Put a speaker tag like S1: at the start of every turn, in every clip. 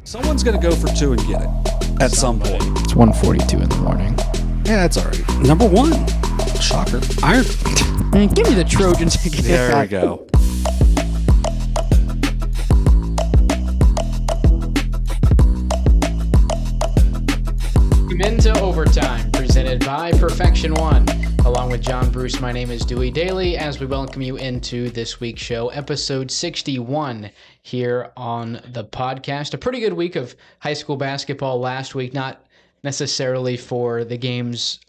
S1: Someone's going to go for 2 and get it at some point.
S2: It's 1:42 in the morning.
S1: Yeah, that's all right. Number 1. Shocker. Iron.
S2: Man, give me the Trojans.
S1: There we go.
S2: Into Overtime, presented by Perfection One. Along with John Bruce, my name is Dewey Dailey, as we welcome you into this week's show, episode 61 here on the podcast. A pretty good week of high school basketball last week, not necessarily for the games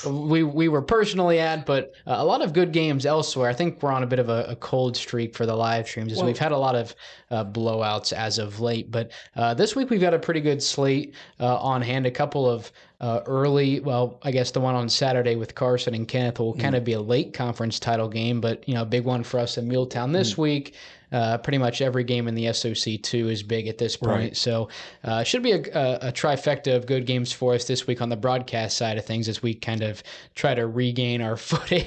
S2: we were personally at, but a lot of good games elsewhere. I think we're on a bit of a cold streak for the live streams, as we've had a lot of blowouts as of late. But this week we've got a pretty good slate on hand. A couple of early, well, I guess the one on Saturday with Carson and Kenneth will kind of be a late conference title game, but a big one for us in Muletown this week. Pretty much every game in the SOC2 is big at this point. Right. So should be a trifecta of good games for us this week on the broadcast side of things as we kind of try to regain our footing.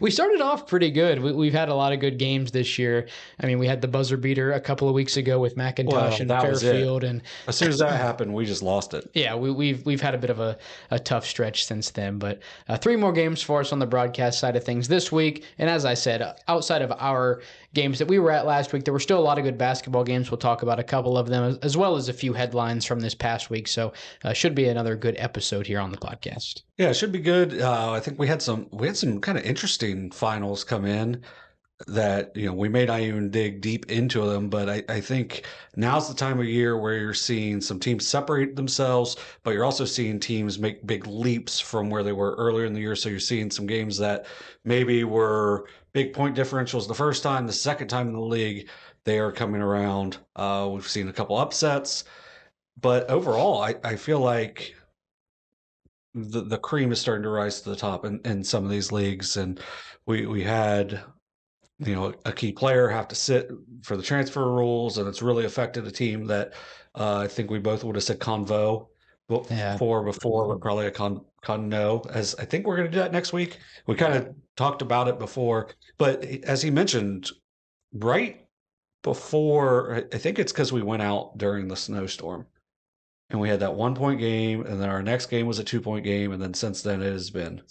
S2: We started off pretty good. We've had a lot of good games this year. I mean, we had the buzzer beater a couple of weeks ago with McIntosh and Fairfield. And
S1: as soon as that happened, we just lost it.
S2: Yeah, we've had a bit of a tough stretch since then. But 3 more games for us on the broadcast side of things this week. And as I said, outside of our games that we were at last week, there were still a lot of good basketball games. We'll talk about a couple of them, as well as a few headlines from this past week. So should be another good episode here on the podcast.
S1: Yeah, it should be good. I think we had some kind of interesting finals come in that we may not even dig deep into them, but I think now's the time of year where you're seeing some teams separate themselves, but you're also seeing teams make big leaps from where they were earlier in the year. So you're seeing some games that maybe were big point differentials the first time, the second time in the league, they are coming around. We've seen a couple upsets, but overall, I feel like the cream is starting to rise to the top in some of these leagues, and we had a key player have to sit for the transfer rules, and it's really affected a team that I think we both would have said convo before, but probably a con no, as I think we're going to do that next week. We kind of talked about it before, but as he mentioned, right before, I think it's because we went out during the snowstorm, and we had that 1-point game, and then our next game was a 2-point game, and then since then it has been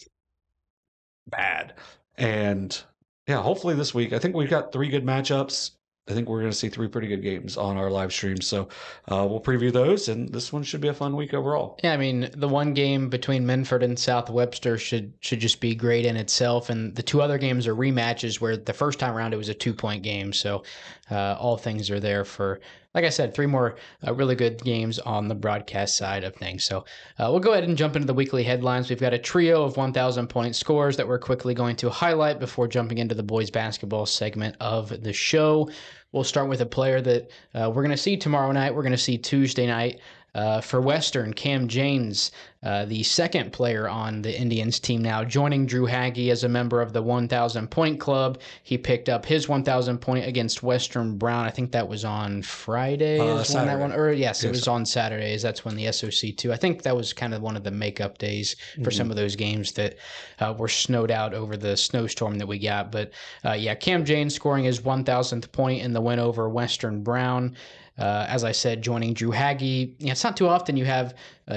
S1: bad. And yeah, hopefully this week, I think we've got 3 good matchups. I think we're going to see 3 pretty good games on our live stream. So we'll preview those, and this one should be a fun week overall.
S2: Yeah, I mean, the one game between Minford and South Webster should just be great in itself, and the 2 other games are rematches where the first time around it was a 2-point game. So all things are there for, like I said, 3 more really good games on the broadcast side of things. So we'll go ahead and jump into the weekly headlines. We've got a trio of 1,000-point scores that we're quickly going to highlight before jumping into the boys basketball segment of the show. We'll start with a player that we're going to see tomorrow night. We're going to see Tuesday night. For Western, Kam James, the second player on the Indians team now, joining Drew Hagge as a member of the 1,000-point club. He picked up his 1,000-point against Western Brown. I think that was on Friday. Yes, it was on Saturdays. That's when the SOC2. I think that was kind of one of the makeup days for some of those games that were snowed out over the snowstorm that we got. But Kam James scoring his 1,000th point in the win over Western Brown. As I said, joining Drew Hagge. It's not too often you have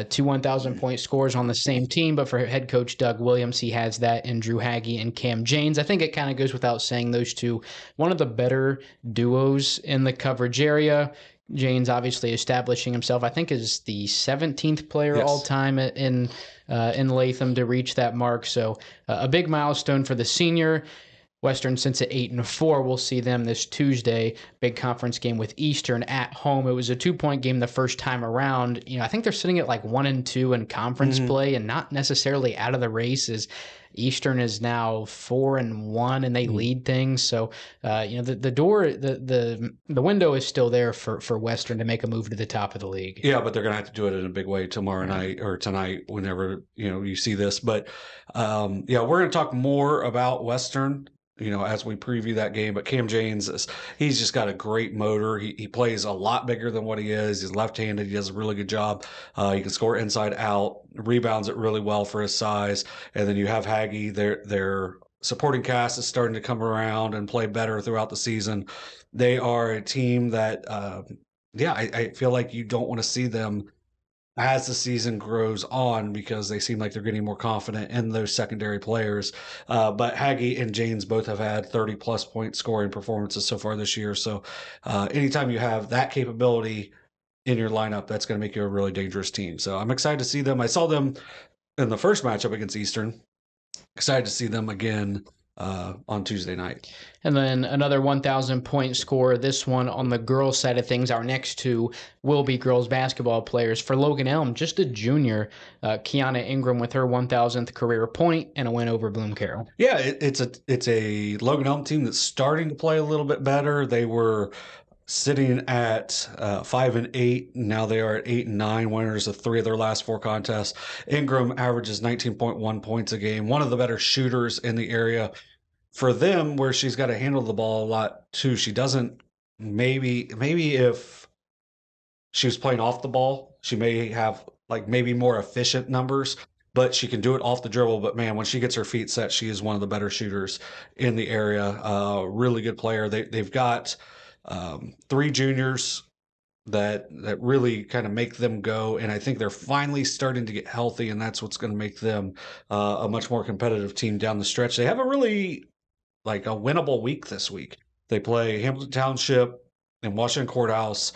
S2: 2 1,000-point scores on the same team, but for head coach Doug Williams, he has that in Drew Hagge and Kam James. I think it kind of goes without saying, those two, one of the better duos in the coverage area. James obviously establishing himself, I think, is the 17th player all time in Latham to reach that mark. So a big milestone for the senior. Western, since at 8-4, we'll see them this Tuesday. Big conference game with Eastern at home. It was a 2-point game the first time around. I think they're sitting at like 1-2 in conference play, and not necessarily out of the race. As Eastern is now 4-1, and they lead things. So, the window is still there for Western to make a move to the top of the league.
S1: Yeah, but they're going to have to do it in a big way tomorrow night or tonight, whenever you see this. But we're going to talk more about Western as we preview that game. But Kam James, he's just got a great motor. He plays a lot bigger than what he is. He's left-handed. He does a really good job. He can score inside out, rebounds it really well for his size. And then you have Hagge. Their supporting cast is starting to come around and play better throughout the season. They are a team that yeah, I feel like you don't want to see them as the season grows on because they seem like they're getting more confident in those secondary players. But Haggy and James both have had 30 plus point scoring performances so far this year. So anytime you have that capability in your lineup, that's going to make you a really dangerous team. So I'm excited to see them. I saw them in the first matchup against Eastern. Excited to see them again on Tuesday night.
S2: And then another 1,000 point score. This one on the girls' side of things. Our next two will be girls basketball players. For Logan Elm, just a junior, Kiannah Ingram with her 1,000th career point and a win over Bloom Carroll.
S1: Yeah, it's a Logan Elm team that's starting to play a little bit better. They were sitting at 5-8. Now they are at 8-9, winners of 3 of their last 4 contests. Ingram averages 19.1 points a game, one of the better shooters in the area. For them, where she's got to handle the ball a lot too, she doesn't. Maybe if she was playing off the ball, she may have like maybe more efficient numbers, but she can do it off the dribble. But man, when she gets her feet set, she is one of the better shooters in the area. Really good player. They've got 3 juniors that really kind of make them go, and I think they're finally starting to get healthy, and that's what's going to make them a much more competitive team down the stretch. They have a really like a winnable week this week. They play Hamilton Township and Washington Courthouse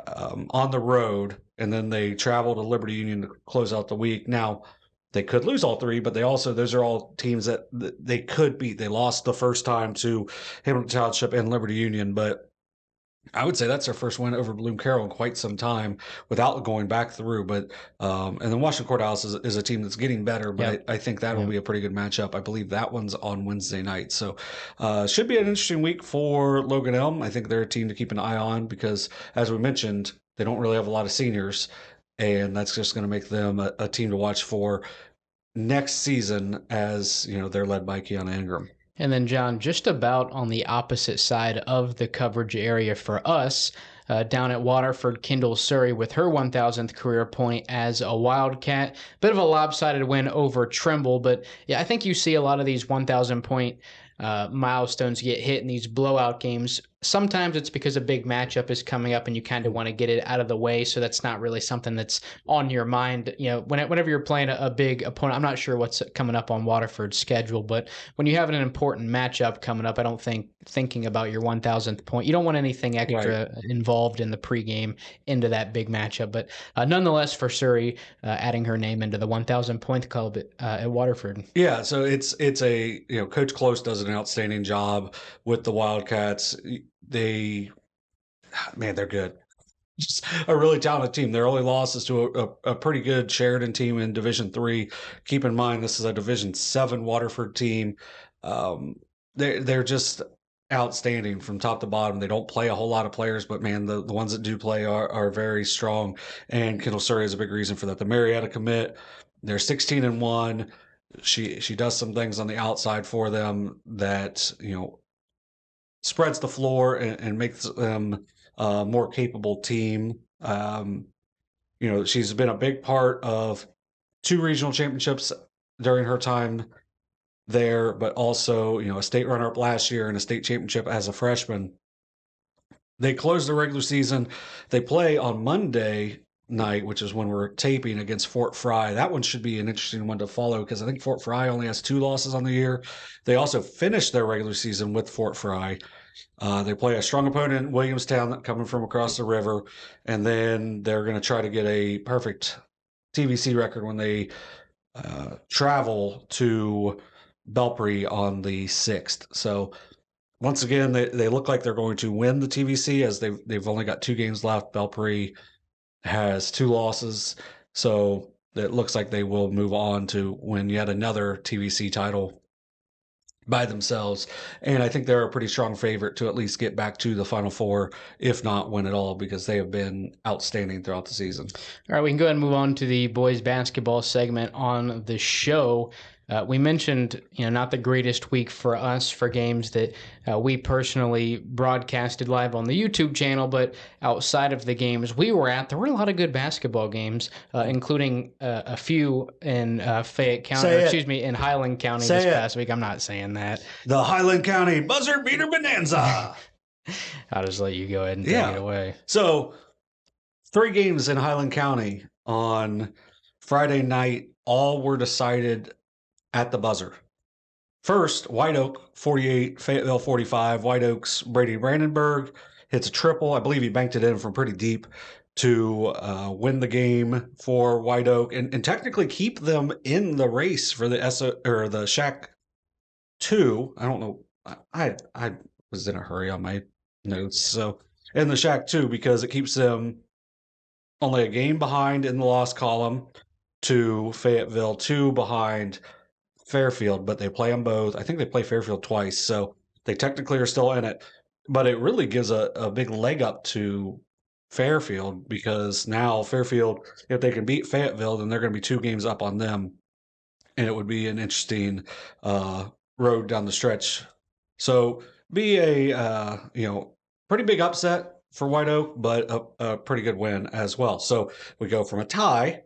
S1: on the road, and then they travel to Liberty Union to close out the week. Now, they could lose all 3, but those are all teams that they could beat. They lost the first time to Hamilton Township and Liberty Union, but I would say that's their first win over Bloom Carroll in quite some time without going back through. But and then Washington Courthouse is a team that's getting better, but
S2: Yep.
S1: I think that'll be a pretty good matchup. I believe that one's on Wednesday night. So should be an interesting week for Logan Elm. I think they're a team to keep an eye on because, as we mentioned, they don't really have a lot of seniors, and that's just going to make them a team to watch for next season as, you know, they're led by Kiannah Ingram.
S2: And then, John, just about on the opposite side of the coverage area for us, down at Waterford, Kendall Sury with her 1,000th career point as a Wildcat. Bit of a lopsided win over Trimble, but yeah, I think you see a lot of these 1,000 point milestones get hit in these blowout games. Sometimes it's because a big matchup is coming up and you kind of want to get it out of the way, so that's not really something that's on your mind. You know, whenever you're playing a big opponent, I'm not sure what's coming up on Waterford's schedule, but when you have an important matchup coming up, I don't think thinking about your 1,000th point, you don't want anything extra involved in the pregame into that big matchup. But nonetheless, for Sury, adding her name into the 1,000 point club at Waterford.
S1: Yeah, so it's a, you know, Coach Close does an outstanding job with the Wildcats. They're good. Just a really talented team. Their only loss is to a pretty good Sheridan team in Division 3. Keep in mind this is a Division 7 Waterford team. They're just outstanding from top to bottom. They don't play a whole lot of players, but man, the ones that do play are very strong. And Kendall Sury is a big reason for that. The Marietta commit, they're 16-1. She does some things on the outside for them that, you know, spreads the floor and makes them a more capable team. You know, she's been a big part of 2 regional championships during her time there, but also, you know, a state runner-up last year and a state championship as a freshman. They close the regular season. They play on Monday night, which is when we're taping, against Fort Fry. That one should be an interesting one to follow because I think Fort Fry only has 2 losses on the year. They also finished their regular season with Fort Fry. They play a strong opponent, Williamstown, coming from across the river, and then they're going to try to get a perfect TVC record when they travel to Belpre on the 6th. So once again, they look like they're going to win the TVC as they've only got 2 games left. Belpre has 2 losses, so it looks like they will move on to win yet another TVC title by themselves. And I think they're a pretty strong favorite to at least get back to the Final Four, if not win it all, because they have been outstanding throughout the season.
S2: All right, we can go ahead and move on to the boys basketball segment on the show. We mentioned, not the greatest week for us for games that we personally broadcasted live on the YouTube channel, but outside of the games we were at, there were a lot of good basketball games, including a few in Fayette County, in Highland County this past week. I'm not saying that.
S1: The Highland County buzzer beater bonanza.
S2: I'll just let you go ahead and take it away.
S1: So 3 games in Highland County on Friday night. All were decided at the buzzer. First, Whiteoak 48, Fayetteville 45. Whiteoak's Brady Brandenburg hits a triple. I believe he banked it in from pretty deep to win the game for Whiteoak and technically keep them in the race for the or the Shack 2. I don't know. I was in a hurry on my notes. So in the Shack 2 because it keeps them only a game behind in the loss column to Fayetteville, 2 behind Fairfield, but they play them both. I think they play Fairfield twice, so they technically are still in it. But it really gives a big leg up to Fairfield because now Fairfield, if they can beat Fayetteville, then they're going to be 2 games up on them, and it would be an interesting road down the stretch. So be a pretty big upset for White Oak, but a pretty good win as well. So we go from a tie,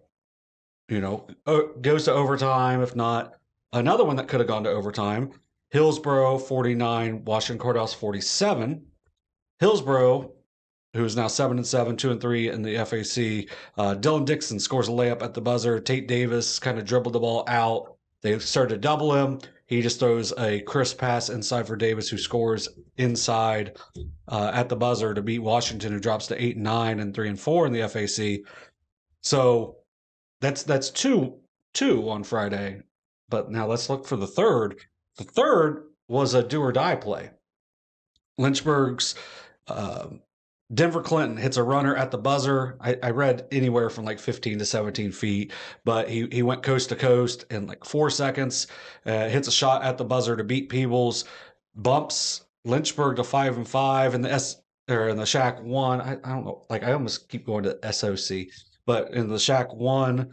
S1: goes to overtime. If not, another one that could have gone to overtime. Hillsboro 49, Washington Courthouse 47. Hillsboro, who is now 7-7, 2-3 in the FAC. Dylan Dixon scores a layup at the buzzer. Tate Davis kind of dribbled the ball out. They started to double him. He just throws a crisp pass inside for Davis, who scores inside at the buzzer to beat Washington, who drops to 8-9 and 3-4 in the FAC. So that's two on Friday. But now let's look for the third. The third was a do or die play. Lynchburg's Denver Clinton hits a runner at the buzzer. I read anywhere from like 15 to 17 feet, but he went coast to coast in like 4 seconds, hits a shot at the buzzer to beat Peebles, bumps Lynchburg to 5-5 in the Shack 1. I don't know, like I almost keep going to SOC, but in the Shack 1,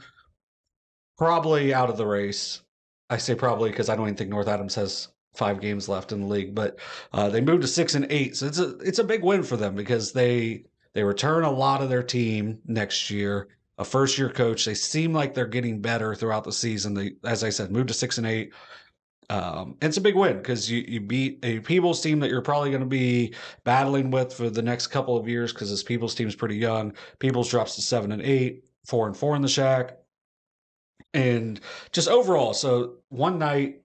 S1: probably out of the race. I say probably because I don't even think North Adams has 5 games left in the league, but they moved to 6-8, so it's a big win for them because they return a lot of their team next year. A first year coach, they seem like they're getting better throughout the season. They, as I said, moved to 6-8. It's a big win because you beat a Peebles team that you're probably going to be battling with for the next couple of years because this Peebles team is pretty young. Peebles drops to 7-8, 4-4 in the Shack. And just overall, so one night,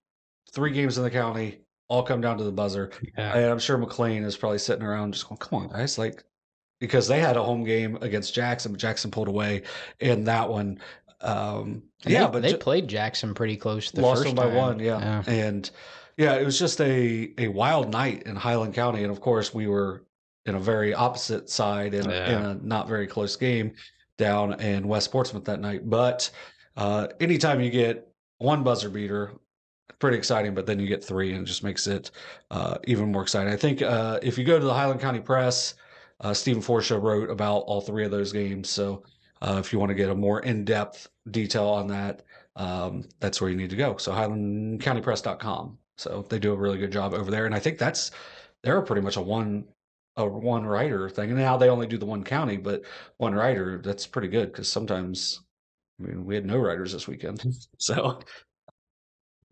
S1: 3 games in the county, all come down to the buzzer.
S2: Yeah.
S1: And I'm sure McClain is probably sitting around just going, come on, guys. Like, because they had a home game against Jackson, but Jackson pulled away in that one.
S2: But they played Jackson pretty close the
S1: lost
S2: first
S1: them by
S2: time.
S1: 1, yeah. And yeah, it was just a wild night in Highland County. And of course, we were in a very opposite side in a not very close game down in West Portsmouth that night. But anytime you get one buzzer beater, pretty exciting, but then you get 3 and it just makes it even more exciting. I think if you go to the Highland County Press, Stephen Forshaw wrote about all 3 of those games. So if you want to get a more in-depth detail on that, that's where you need to go. So highlandcountypress.com. So they do a really good job over there. And I think they're pretty much a one writer thing. And now they only do the one county, but one writer, that's pretty good because sometimes, I mean, we had no writers this weekend. So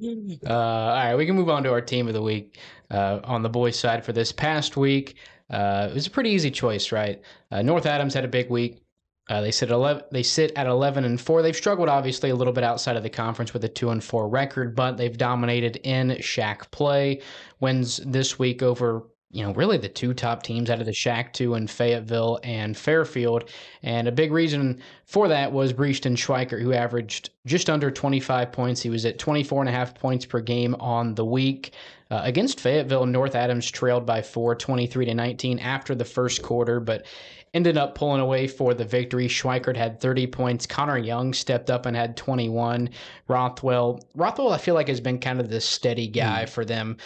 S2: all right, we can move on to our team of the week. On the boys' side for this past week, it was a pretty easy choice, right? North Adams had a big week. They sit at 11-4. They've struggled obviously a little bit outside of the conference with a 2-4 record, but they've dominated in Shack play. Wins this week over really the 2 top teams out of the Shack 2 in Fayetteville and Fairfield. And a big reason for that was Breeston Schweikert, who averaged just under 25 points. He was at 24.5 points per game on the week. Against Fayetteville, North Adams trailed by 4, 23-19 after the first quarter, but ended up pulling away for the victory. Schweikert had 30 points. Connor Young stepped up and had 21. Rothwell, I feel like, has been kind of the steady guy for them.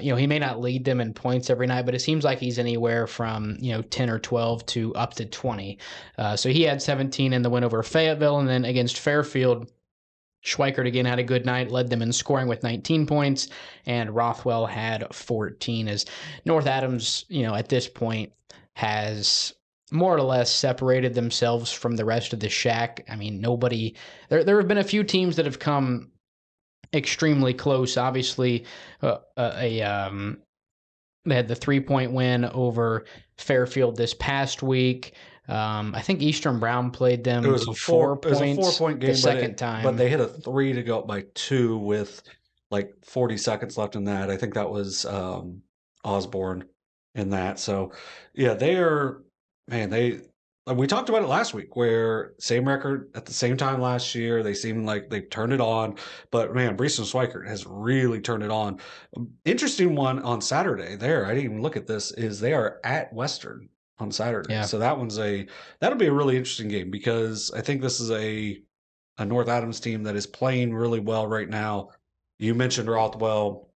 S2: He may not lead them in points every night, but it seems like he's anywhere from 10 or 12 to up to 20. So he had 17 in the win over Fayetteville, and then against Fairfield, Schweikert again had a good night, led them in scoring with 19 points, and Rothwell had 14. As North Adams, at this point has more or less separated themselves from the rest of the Shack. I mean, there have been a few teams that have come extremely close. Obviously, they had the 3-point win over Fairfield this past week. I think Eastern Brown played
S1: It
S2: them
S1: was
S2: to
S1: a
S2: 4
S1: it was a
S2: points
S1: 4 point
S2: the
S1: game,
S2: second
S1: but
S2: time.
S1: they hit a 3 to go up by 2 with like 40 seconds left in that. I think that was Osborne in that. So yeah, they are, man, we talked about it last week where same record at the same time last year. They seem like they've turned it on, but man, Brees and Swikert has really turned it on. Interesting one on Saturday there. I didn't even look at this, is they are at Western on Saturday.
S2: Yeah.
S1: So that'll be a really interesting game because I think this is a North Adams team that is playing really well right now. You mentioned Rothwell,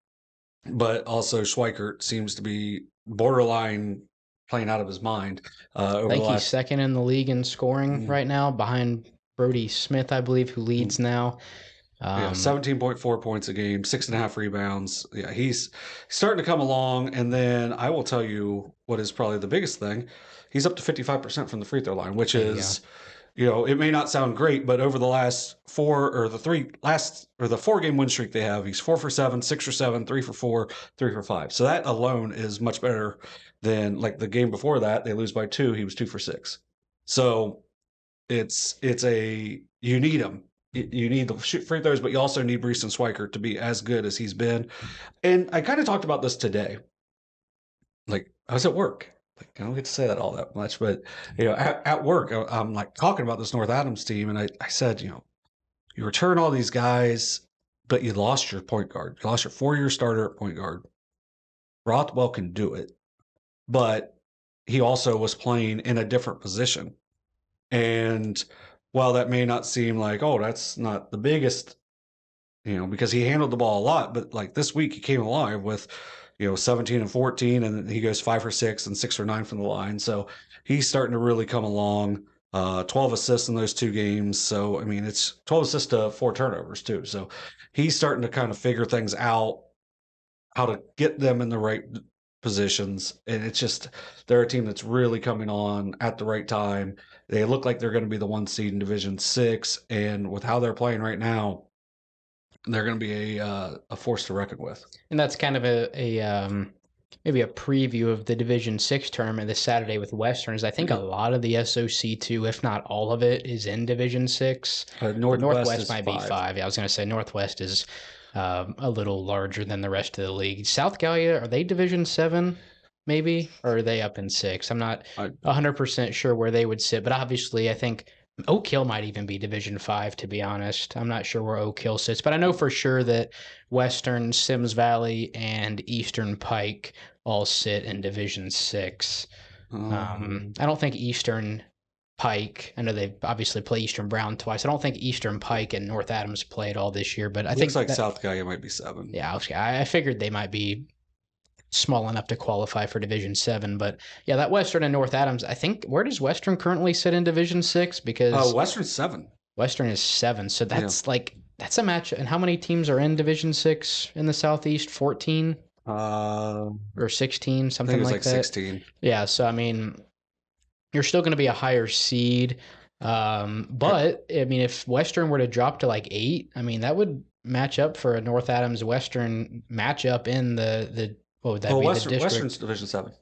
S1: but also Schweikert seems to be borderline playing out of his mind
S2: I
S1: over the
S2: think he's
S1: last.
S2: second in the league in scoring
S1: Mm,
S2: right now, behind Brody Smith, I believe, who leads
S1: mm,
S2: now.
S1: yeah,
S2: Um,
S1: 17.4 points a game, 6.5 rebounds. Yeah, he's starting to come along. And then I will tell you what is probably the biggest thing. He's up to 55% from the free throw line, which
S2: there you go.
S1: is, it may not sound great, but over the last the 4 game win streak they have, he's 4 for 7, 6 for 7, 3 for 4, 3 for 5. So that alone is much better than like the game before that. They lose by 2. He was 2 for 6. So it's you need him. You need the shoot free throws, but you also need Brees and Swiker to be as good as he's been. And I kind of talked about this today. Like I was at work. Like I don't get to say that all that much, but at work, I'm like talking about this North Adams team, and I said, you return all these guys, but you lost your point guard. You lost your 4-year starter at point guard. Rothwell can do it, but he also was playing in a different position. And while that may not seem like, oh, that's not the biggest, because he handled the ball a lot, but like this week he came alive with, 17 and 14, and he goes 5 for 6 and 6 for 9 from the line. So he's starting to really come along. 12 assists in those 2 games. So, I mean, it's 12 assists to 4 turnovers, too. So he's starting to kind of figure things out, how to get them in the right positions. And it's just, they're a team that's really coming on at the right time. They look like they're going to be the 1 seed in Division 6. And with how they're playing right now, they're going to be a force to reckon with.
S2: And that's kind of maybe a preview of the Division 6 tournament this Saturday with Westerns. I think a lot of the SOC2, if not all of it, is in Division 6. The
S1: Northwest
S2: Northwest
S1: is
S2: might be
S1: 5.
S2: 5. Yeah, I was going to say Northwest is a little larger than the rest of the league. South Gallia, are they Division 7? Maybe, or are they up in 6? I'm not 100% sure where they would sit, but obviously I think Oak Hill might even be Division 5, to be honest. I'm not sure where Oak Hill sits, but I know for sure that Western, Sims Valley, and Eastern Pike all sit in Division 6. I don't think Eastern Pike, I know they obviously play Eastern Brown twice. I don't think Eastern Pike and North Adams played all this year, but I think
S1: looks like South Gallia might be 7.
S2: yeah, I figured they might be small enough to qualify for Division 7. But yeah, that Western and North Adams, I think, where does Western currently sit in Division 6? Because
S1: Western's 7.
S2: Western is 7. So that's a match. And how many teams are in Division 6 in the Southeast? 14 or 16,
S1: I think
S2: something
S1: it was
S2: like
S1: like
S2: that.
S1: 16.
S2: Yeah. So, I mean, you're still going to be a higher seed. But, I mean, if Western were to drop to like 8, I mean, that would match up for a North Adams Western matchup in the what would that be? The district.
S1: Western's Division 7.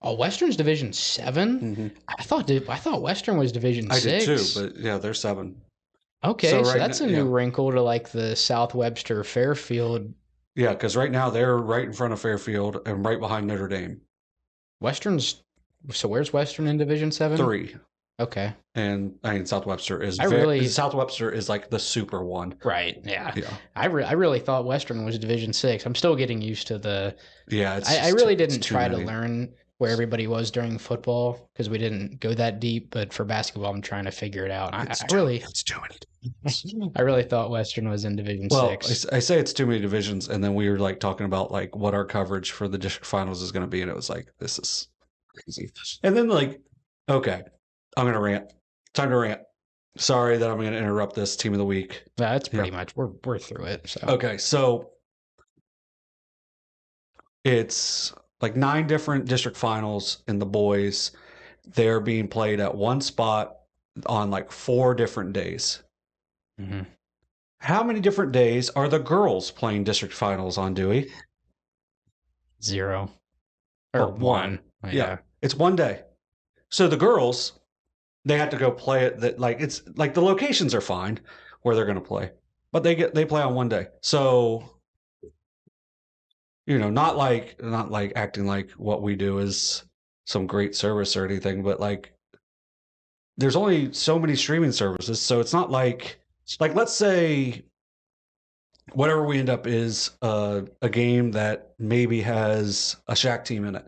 S2: Oh, Western's Division 7?
S1: Mm-hmm.
S2: I thought Western was Division
S1: I
S2: 6.
S1: did too, but yeah, they're 7.
S2: Okay, so
S1: right
S2: that's
S1: now,
S2: a new wrinkle to like the South Webster Fairfield.
S1: Yeah, because right now they're right in front of Fairfield and right behind Notre Dame.
S2: Western's so where's Western in Division 7?
S1: 3.
S2: Okay.
S1: And I mean South Webster is South Webster is like the super one.
S2: Right. Yeah.
S1: Yeah.
S2: I really thought Western was Division 6. I'm still getting used to the.
S1: Yeah.
S2: I really didn't try to learn where everybody was during football because we didn't go that deep. But for basketball, I'm trying to figure it out.
S1: It's too many.
S2: I really thought Western was in Division 6.
S1: I say it's too many divisions, and then we were like talking about like what our coverage for the district finals is going to be, and it was like this is crazy. And then like, okay, I'm going to rant. Time to rant. Sorry that I'm going to interrupt this team of the week.
S2: That's pretty much we're through it. So
S1: okay, so it's like 9 different district finals in the boys. They're being played at one spot on like 4 different days.
S2: Mm-hmm.
S1: How many different days are the girls playing district finals on, Dewey?
S2: 0 or 1.
S1: Yeah, it's one day. So the girls they had to go play it. That like it's like the locations are fine where they're going to play, but they play on one day. So not like acting like what we do is some great service or anything, but like there's only so many streaming services, so it's not like let's say whatever we end up is a game that maybe has a Shack team in it.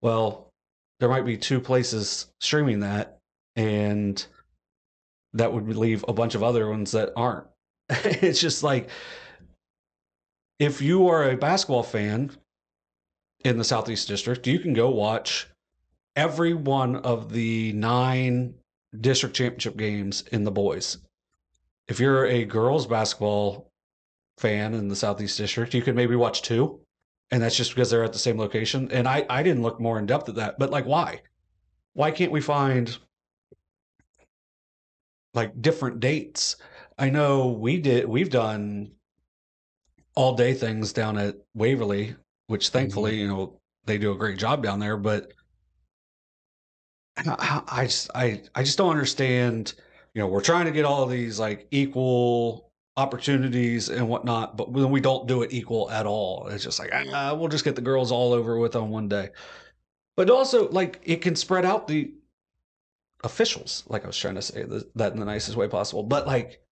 S1: Well, there might be two places streaming that, and that would leave a bunch of other ones that aren't. It's just like if you are a basketball fan in the Southeast District, you can go watch every one of the 9 district championship games in the boys. If you're a girls basketball fan in the Southeast District, you could maybe watch 2, and that's just because they're at the same location. And I didn't look more in depth at that, but like why? Why can't we find like different dates? I know we've done all day things down at Waverly, which thankfully, they do a great job down there, but I just don't understand. We're trying to get all of these like equal opportunities and whatnot, but when we don't do it equal at all, it's just like we'll just get the girls all over with on one day. But also, like, it can spread out the officials. Like I was trying to say that in the nicest way possible, but like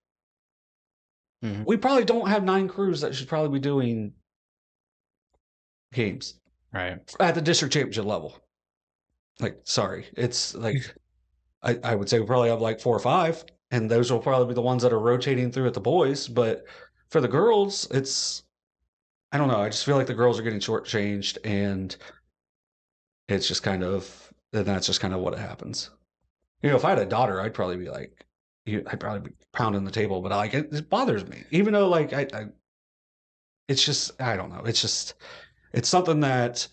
S1: we probably don't have 9 crews that should probably be doing games
S2: right
S1: at the district championship level. Like, sorry, it's like I would say we probably have like 4 or 5, and those will probably be the ones that are rotating through at the boys. But for the girls, I don't know. I just feel like the girls are getting shortchanged, and it's just and that's just kind of what happens. If I had a daughter, I'd probably be like, I'd probably be pounding the table, but like it bothers me, even though like it's just I don't know. It's something that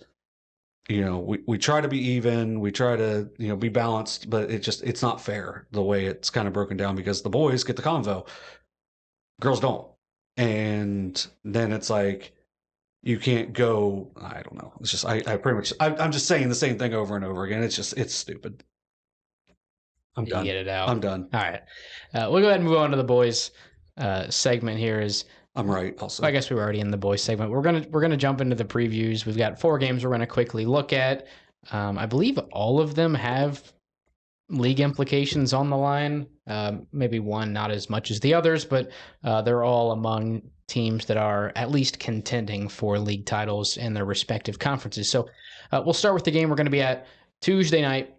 S1: we try to be even, we try to be balanced, but it's not fair the way it's kind of broken down, because the boys get the convo, girls don't, and then it's like you can't go. I don't know. It's just I pretty much I'm just saying the same thing over and over again. It's stupid. I'm
S2: you
S1: done.
S2: get it out.
S1: I'm done.
S2: All right, we'll go ahead and move on to the boys segment here.
S1: I'm right. Also,
S2: I guess we were already in the boys segment. We're gonna jump into the previews. We've got 4 games we're gonna quickly look at. I believe all of them have league implications on the line. Maybe one not as much as the others, but they're all among teams that are at least contending for league titles in their respective conferences. So we'll start with the game we're going to be at Tuesday night,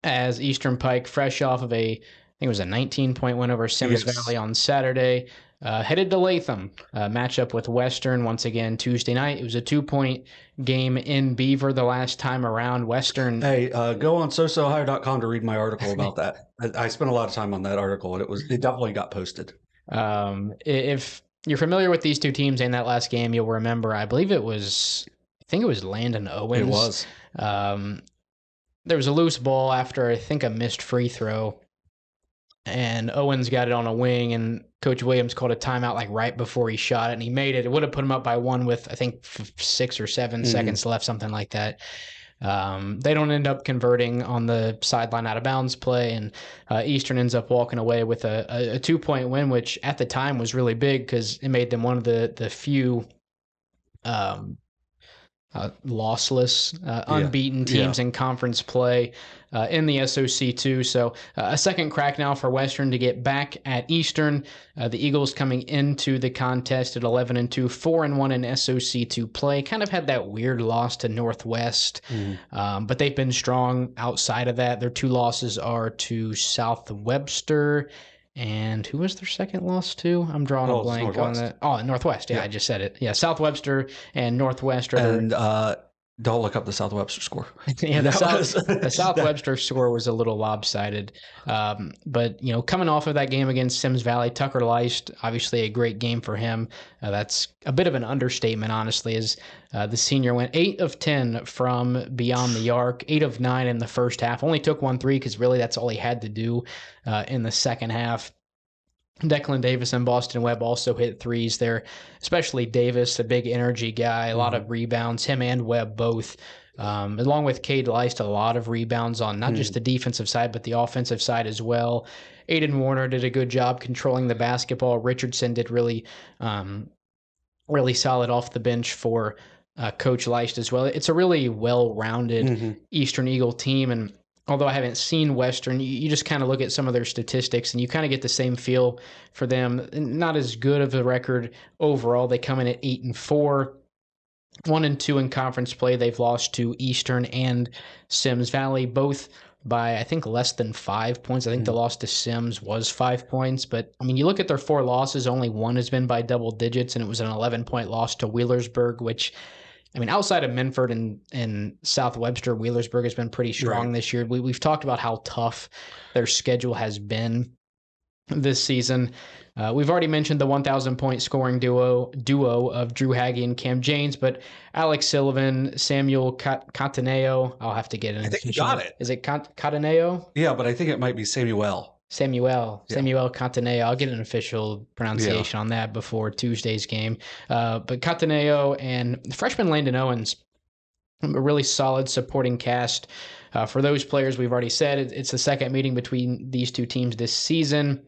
S2: as Eastern Pike, fresh off of I think it was a 19-point win over Sims Valley on Saturday, headed to Latham, matchup with Western once again Tuesday night. It was a 2-point game in Beaver the last time around. Western.
S1: Hey, go on sosaohio.com to read my article about that. I spent a lot of time on that article, and it definitely got posted.
S2: If you're familiar with these two teams and that last game, you'll remember, I think it was Landon Owens.
S1: It was.
S2: There was a loose ball after, I think, a missed free throw, and Owens got it on a wing, and Coach Williams called a timeout like right before he shot it, and he made it. It would have put him up by 1 with, I think, 6 or 7 seconds left, something like that. They don't end up converting on the sideline out of bounds play, and Eastern ends up walking away with a 2-point win, which at the time was really big because it made them one of the few lossless, unbeaten teams in conference play in the SOC2. So a second crack now for Western to get back at Eastern. The Eagles coming into the contest at 11-2, 4-1 in SOC2 play. Kind of had that weird loss to Northwest, but they've been strong outside of that. Their 2 losses are to South Webster. And who was their second loss to? I'm drawing a blank on that. Oh, Northwest. Yeah, I just said it. Yeah, South Webster and Northwest.
S1: And don't look up the South Webster score.
S2: Yeah, the South Webster score was a little lopsided. But, coming off of that game against Sims Valley, Tucker Leist, obviously a great game for him. That's a bit of an understatement, honestly, as the senior went 8 of 10 from beyond the arc, 8 of 9 in the first half. Only took 1 3 because really that's all he had to do in the second half. Declan Davis and Boston Webb also hit threes there, especially Davis, a big energy guy, a lot of rebounds. Him and Webb both along with Cade Leist, a lot of rebounds on not just the defensive side, but the offensive side as well. Aiden Warner did a good job controlling the basketball. Richardson did really solid off the bench for Coach Leist as well. It's a really well-rounded Eastern Eagle team, and although I haven't seen Western, you just kind of look at some of their statistics, and you kind of get the same feel for them. Not as good of a record overall. They come in at 8-4. 1-2 in conference play. They've lost to Eastern and Sims Valley, both by, I think, less than 5 points. I think the loss to Sims was 5 points. But, I mean, you look at their 4 losses, only one has been by double digits, and it was an 11-point loss to Wheelersburg, which, I mean, outside of Minford and South Webster, Wheelersburg has been pretty strong this year. We've talked about how tough their schedule has been this season. We've already mentioned the 1,000-point scoring duo of Drew Hagee and Kam James, but Alex Sullivan, Samuel Cataneo, I'll have to get it.
S1: I think you got it.
S2: Is it Cataneo?
S1: Yeah, but I think it might be Samuel
S2: Cataneo. I'll get an official pronunciation on that before Tuesday's game. But Cataneo and freshman Landon Owens, a really solid supporting cast. For those players, we've already said it's the second meeting between these two teams this season.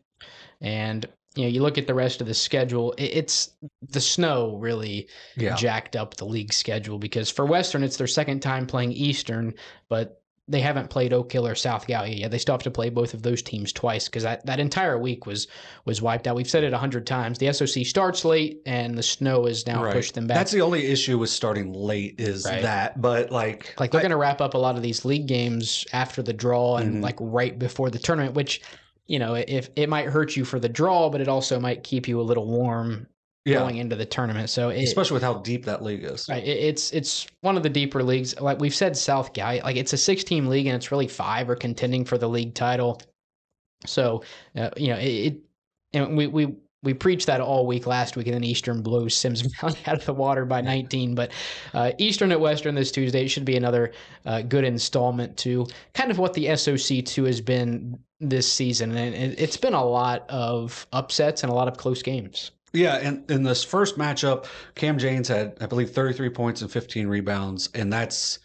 S2: And you look at the rest of the schedule, it's the snow really jacked up the league schedule, because for Western, it's their second time playing Eastern, but they haven't played Oak Hill or South Gallia yet. They still have to play both of those teams twice, because that entire week was wiped out. We've said it 100 times. The SOC starts late, and the snow has now pushed them back.
S1: That's the only issue with starting late is that. But like
S2: they're going to wrap up a lot of these league games after the draw and right before the tournament, which if it might hurt you for the draw, but it also might keep you a little warm going into the tournament. So
S1: especially with how deep that league is.
S2: Right. It's one of the deeper leagues. Like we've said, South Gallia, like it's a 6-team league, and it's really 5 are contending for the league title. So, and we preached that all week last week, and then Eastern blows Sims Valley out of the water by 19. But Eastern at Western this Tuesday should be another good installment to kind of what the SOC2 has been this season. And it's been a lot of upsets and a lot of close games.
S1: Yeah, and in this first matchup, Kam James had, I believe, 33 points and 15 rebounds. And that's,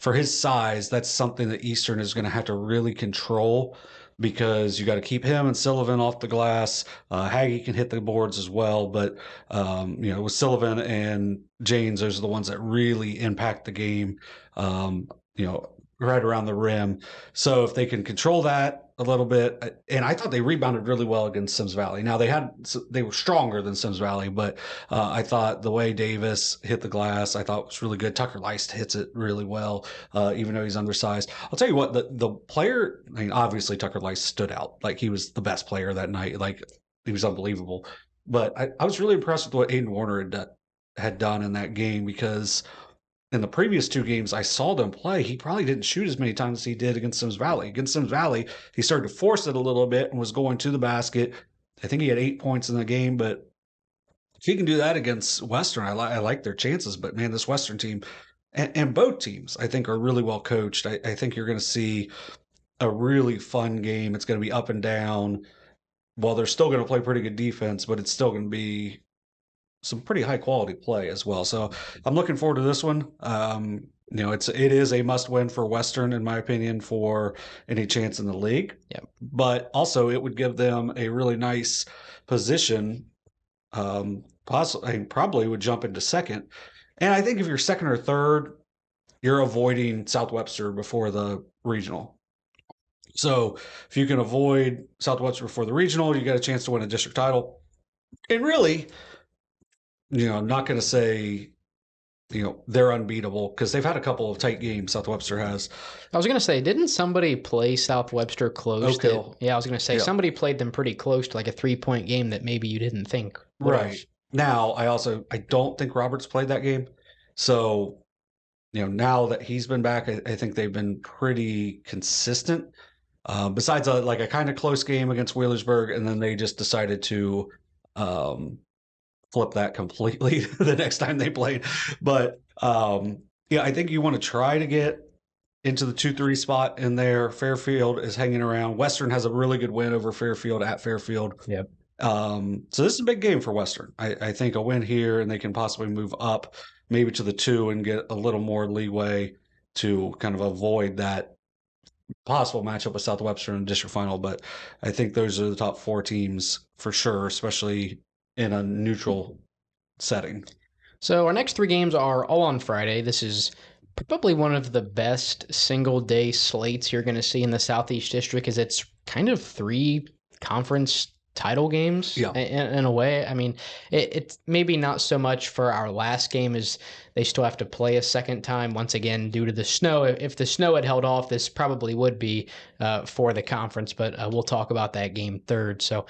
S1: for his size, that's something that Eastern is going to have to really control, because you got to keep him and Sullivan off the glass. Hagee can hit the boards as well, but with Sullivan and James, those are the ones that really impact the game, right around the rim. So if they can control that a little bit, and I thought they rebounded really well against Sims Valley. Now they were stronger than Sims Valley, but I thought the way Davis hit the glass, I thought was really good. Tucker Leist hits it really well, even though he's undersized. I'll tell you what, the player, I mean, obviously Tucker Leist stood out. Like, he was the best player that night. Like, he was unbelievable. But I was really impressed with what Aiden Warner had done in that game, because in the previous 2 games I saw them play, he probably didn't shoot as many times as he did against Sims Valley. Against Sims Valley, he started to force it a little bit and was going to the basket. I think he had 8 points in the game, but if he can do that against Western, I like their chances. But man, this Western team, and both teams, I think, are really well coached. I think you're going to see a really fun game. It's going to be up and down. Well, they're still going to play pretty good defense, but it's still going to be some pretty high quality play as well. So I'm looking forward to this one. It is a must win for Western, in my opinion, for any chance in the league.
S2: Yep.
S1: But also it would give them a really nice position. Probably would jump into second. And I think if you're second or third, you're avoiding South Webster before the regional. So if you can avoid South Webster before the regional, you got a chance to win a district title. And really, I'm not going to say, they're unbeatable, because they've had a couple of tight games, South Webster has.
S2: I was going to say, didn't somebody play South Webster close?
S1: Oak Hill.
S2: Yeah, I was going to say, somebody played them pretty close to like a 3-point game that maybe you didn't think.
S1: Right. Now, I don't think Roberts played that game. So, now that he's been back, I think they've been pretty consistent. Besides a kind of close game against Wheelersburg, and then they just decided to flip that completely the next time they played. But I think you want to try to get into the 2-3 spot in there. Fairfield is hanging around. Western has a really good win over Fairfield at Fairfield.
S2: Yep.
S1: So this is a big game for Western. I think a win here, and they can possibly move up maybe to the 2 and get a little more leeway to kind of avoid that possible matchup with South Webster in the district final. But I think those are the top 4 teams for sure, especially in a neutral setting.
S2: So our next 3 games are all on Friday. This is probably one of the best single-day slates you're going to see in the Southeast District, as it's kind of 3 conference title games
S1: Yeah.
S2: in a way. I mean, it's maybe not so much for our last game, as they still have to play a second time once again due to the snow. If the snow had held off, this probably would be for the conference, but we'll talk about that game third. So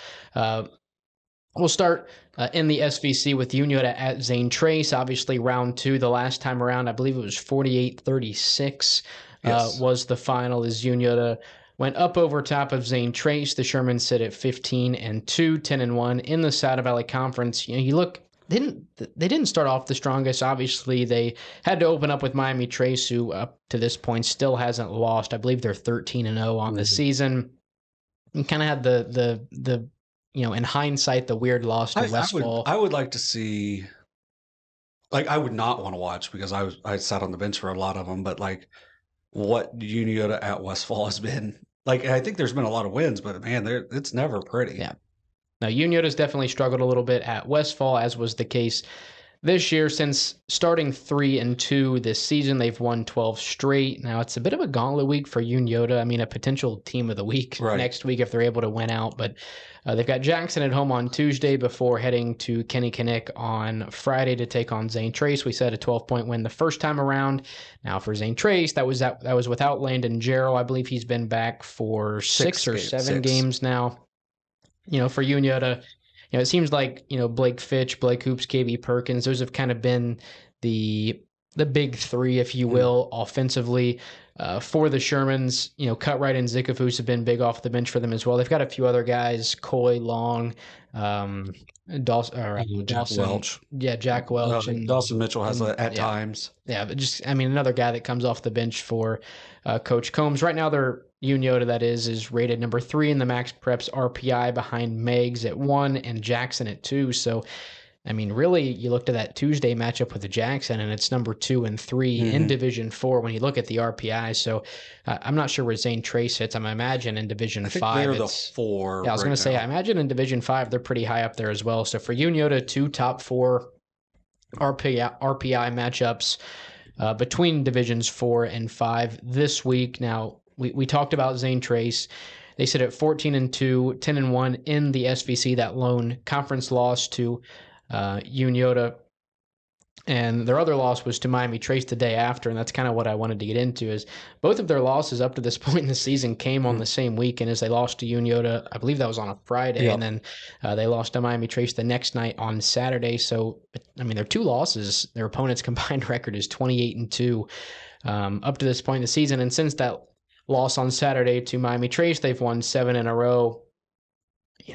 S2: we'll start in the SVC with Unioto at Zane Trace. Obviously, round 2, the last time around, I believe it was 48-36
S1: Yes.
S2: was the final, as Unioto went up over top of Zane Trace. The Shermans sit at 15-2, 10-1 in the Saddle Valley Conference. You look, they didn't start off the strongest. Obviously, they had to open up with Miami Trace, who up to this point still hasn't lost. I believe they're 13-0 on the season. You kind of had the in hindsight, the weird loss to Westfall.
S1: I would like to see, like, I would not want to watch because I sat on the bench for a lot of them, but like what Unioto at Westfall has been like. I think there's been a lot of wins, but man, it's never pretty.
S2: Yeah. Now, Unioto's definitely struggled a little bit at Westfall, as was the case this year. Since starting 3-2 this season, they've won 12 straight. Now, it's a bit of a gauntlet week for Unioto. I mean, a potential team of the week next week if they're able to win out. But they've got Jackson at home on Tuesday before heading to Kenny on Friday to take on Zane Trace. We said a 12-point win the first time around. Now, for Zane Trace, that was without Landon Jarrell. I believe he's been back for 6 or 7 games now. For Unioto, it seems like, Blake Fitch, Blake Hoops, KB Perkins, those have kind of been the big 3, if you will, offensively. For the Shermans, Cutright and Zickafoos have been big off the bench for them as well. They've got a few other guys, Coy, Long, Dawson,
S1: Jack Welch.
S2: Yeah, Jack Welch. And
S1: Dawson Mitchell has at times.
S2: Yeah, but another guy that comes off the bench for Coach Combs. Right now, their Unioto, that is rated number 3 in the MaxPreps RPI, behind Meigs at 1 and Jackson at 2. So, I mean, really, you looked at that Tuesday matchup with the Jackson, and it's number 2 and 3 in Division 4 when you look at the RPI. So, I'm not sure where Zane Trace hits. I imagine in Division 5.
S1: They're the 4.
S2: Yeah, I was going to say, I imagine in Division 5, they're pretty high up there as well. So, for Unioto, 2 top 4 RPI matchups between Divisions 4 and 5 this week. Now, we talked about Zane Trace. They sit at 14-2, 10-1 in the SVC, that lone conference loss to Unioto. And their other loss was to Miami Trace the day after, and that's kind of what I wanted to get into, is both of their losses up to this point in the season came on the same weekend, as they lost to Unioto. I believe that was on a Friday, and then they lost to Miami Trace the next night on Saturday. So, I mean, their 2 losses, their opponent's combined record is 28-2 up to this point in the season. And since that loss on Saturday to Miami Trace, they've won 7 in a row.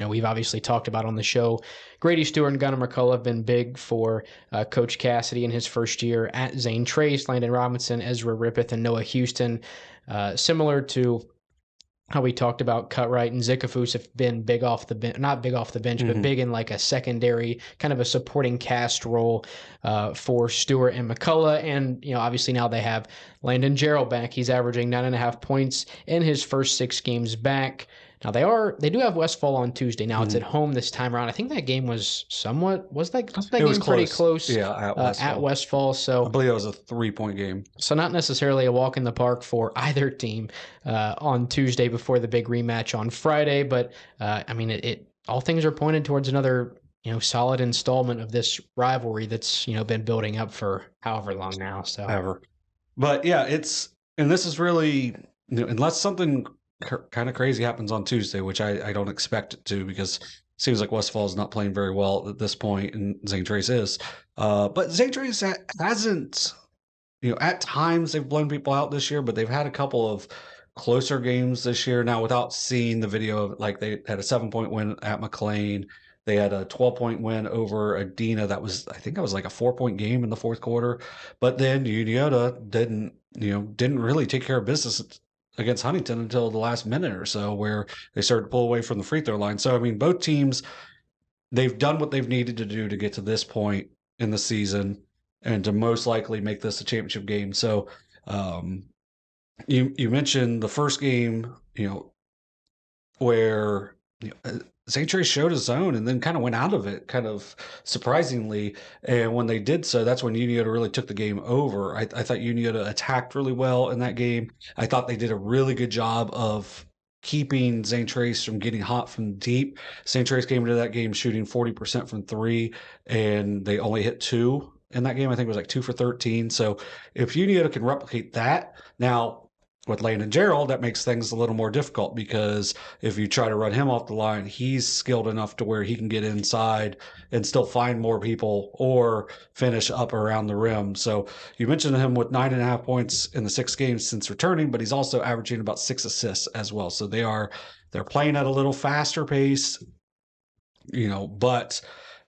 S2: We've obviously talked about on the show, Grady Stewart and Gunnar McCullough have been big for Coach Cassidy in his first year at Zane Trace. Landon Robinson, Ezra Rippeth, and Noah Houston. Similar to how we talked about, Cutright and Zickafoos have been big off the bench, not big off the bench, but big in like a secondary, kind of a supporting cast role for Stewart and McCullough. And, obviously now they have Landon Jarrell back. He's averaging 9.5 points in his first 6 games back. Now they do have Westfall on Tuesday. Now it's at home this time around. I think that game was that game pretty close?
S1: Yeah,
S2: at Westfall. So
S1: I believe it was a 3-point game.
S2: So not necessarily a walk in the park for either team on Tuesday before the big rematch on Friday. But I mean, it all things are pointed towards another solid installment of this rivalry that's been building up for however long now. So
S1: ever, but yeah, and this is really unless something kind of crazy happens on Tuesday, which I don't expect it to, because it seems like Westfall is not playing very well at this point, and Zane Trace is. But Zane Trace hasn't, at times they've blown people out this year, but they've had a couple of closer games this year. Now, without seeing the video of it, like they had a 7-point win at McClain. They had a 12-point win over Adena. I think that was like a 4-point game in the fourth quarter. But then Unioto didn't really take care of business against Huntington until the last minute or so, where they started to pull away from the free throw line. So, I mean, both teams, they've done what they've needed to do to get to this point in the season and to most likely make this a championship game. So, Um, you mentioned the first game, where St. Trace showed his zone and then kind of went out of it, kind of surprisingly. And when they did so, that's when Unioto really took the game over. I thought Unioto attacked really well in that game. I thought they did a really good job of keeping St. Trace from getting hot from deep. St. Trace came into that game shooting 40% from three, and they only hit two in that game. I think it was like 2 for 13. So if Unioto can replicate that, now with Landon Gerald, that makes things a little more difficult because if you try to run him off the line, he's skilled enough to where he can get inside and still find more people or finish up around the rim. So you mentioned him with 9.5 points in the 6 games since returning, but he's also averaging about 6 assists as well. So they're playing at a little faster pace, but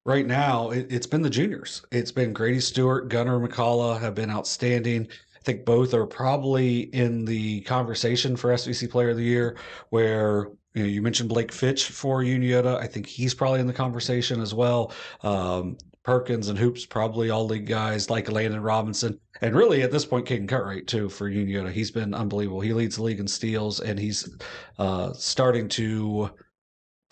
S1: right now it's been the juniors. It's been Grady Stewart, Gunnar McCullough have been outstanding. I think both are probably in the conversation for SEC Player of the Year, where you mentioned Blake Fitch for Unioto. I think he's probably in the conversation as well. Perkins and Hoops, probably all league guys like Landon Robinson. And really at this point, Caden Cutright too for Unioto. He's been unbelievable. He leads the league in steals, and he's starting to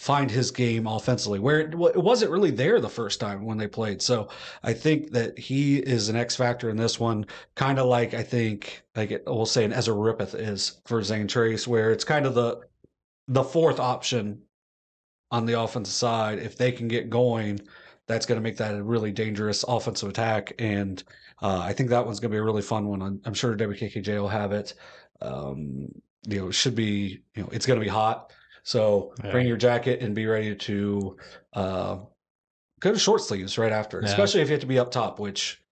S1: find his game offensively, where it wasn't really there the first time when they played. So I think that he is an X factor in this one, kind of like I think like we'll say an Ezra Rippeth is for Zane Trace, where it's kind of the fourth option on the offensive side. If they can get going, that's going to make that a really dangerous offensive attack. And I think that one's going to be a really fun one. I'm sure WKKJ will have it. It should be, it's going to be hot. So bring your jacket and be ready to go to short sleeves right after, especially if you have to be up top, which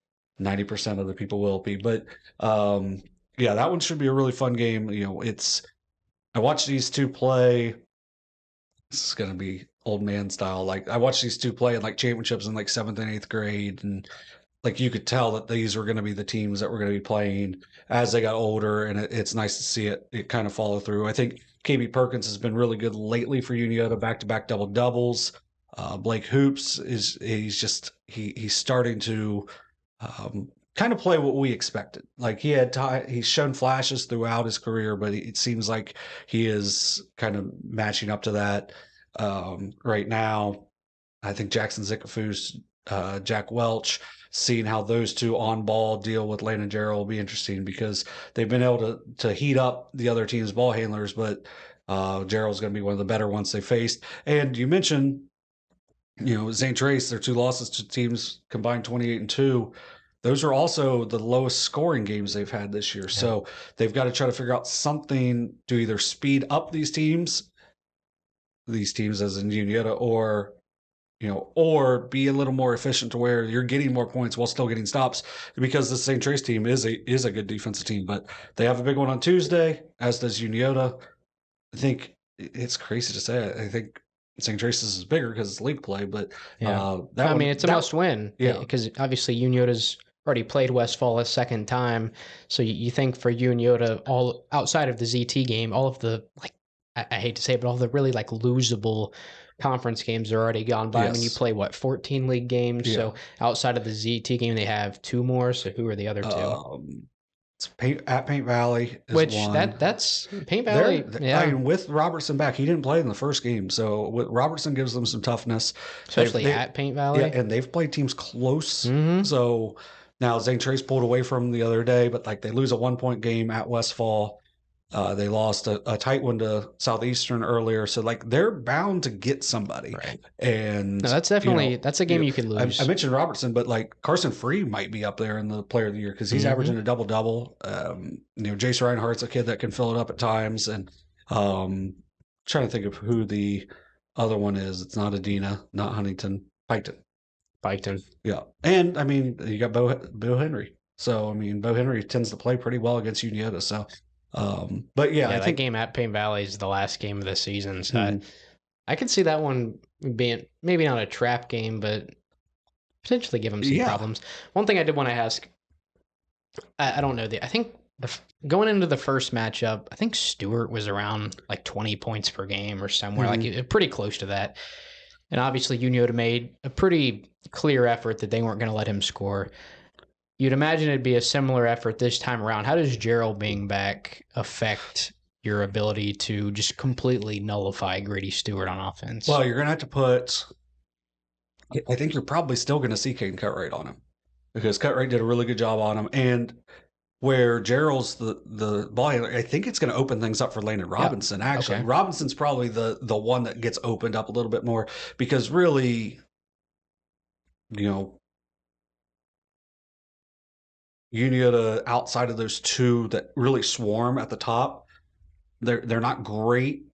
S1: 90% of the people will be. But that one should be a really fun game. I watched these two play. This is going to be old man style. Like I watched these two play in like championships in like 7th and 8th grade, and like you could tell that these were going to be the teams that were going to be playing as they got older, and it's nice to see it kind of follow through. I think KB Perkins has been really good lately for Unioto, back-to-back double doubles. Blake Hoops he's starting to kind of play what we expected. Like he's shown flashes throughout his career, but it seems like he is kind of matching up to that right now. I think Jackson Zickafoos, Jack Welch, seeing how those two on ball deal with Landon Gerald will be interesting because they've been able to heat up the other team's ball handlers, but Gerald's going to be one of the better ones they faced. And you mentioned, St. Trace, their 2 losses to teams combined 28-2. Those are also the lowest scoring games they've had this year. Yeah. So they've got to try to figure out something to either speed up these teams as in Unioto, or be a little more efficient to where you're getting more points while still getting stops, because the St. Trace team is a good defensive team. But they have a big one on Tuesday, as does Unioto. I think it's crazy to say it. I think St. Trace's is bigger because it's league play, but
S2: it's a must win. Yeah, because obviously Unioto's already played Westfall a second time, so you think for Unioto, all outside of the ZT game, all of the I hate to say it, but all the really losable conference games are already gone by. Yes. I mean, you play 14 league games, so outside of the ZT game, they have 2 more. So who are the other 2?
S1: It's Paint Valley is
S2: Which
S1: one.
S2: That's Paint Valley.
S1: I mean, with Robertson back, he didn't play in the first game, so Robertson gives them some toughness,
S2: especially at Paint Valley.
S1: Yeah, and they've played teams close. Mm-hmm. So now Zane Trace pulled away from the other day, but they lose a 1-point game at Westfall. They lost a tight one to Southeastern earlier, so they're bound to get somebody.
S2: Right.
S1: And
S2: no, that's definitely that's a game you could lose.
S1: I mentioned Robertson, but Carson Free might be up there in the Player of the Year because he's averaging a double-double. Jace Reinhardt's a kid that can fill it up at times, and trying to think of who the other one is. It's not Adina, not Huntington, Piketon. Yeah, and I mean you got Bo Henry. So I mean Bo Henry tends to play pretty well against Unioto. So. But I think
S2: that game at Paint Valley is the last game of the season. So I could see that one being maybe not a trap game, but potentially give them some problems. One thing I did want to ask, I don't know. I think going into the first matchup, I think Stewart was around 20 points per game or somewhere, pretty close to that. And obviously Unioto made a pretty clear effort that they weren't going to let him score. You'd imagine it'd be a similar effort this time around. How does Gerald being back affect your ability to just completely nullify Grady Stewart on offense?
S1: Well, you're going to have to put. I think you're probably still going to see Caden Cutright on him because Cutright did a really good job on him, and where Gerald's the ball handler, I think it's going to open things up for Landon
S2: Yeah.
S1: Robinson. Actually,
S2: Okay.
S1: Robinson's probably the one that gets opened up a little bit more because really, you know, Unioto outside of those two that really swarm at the top, they're not great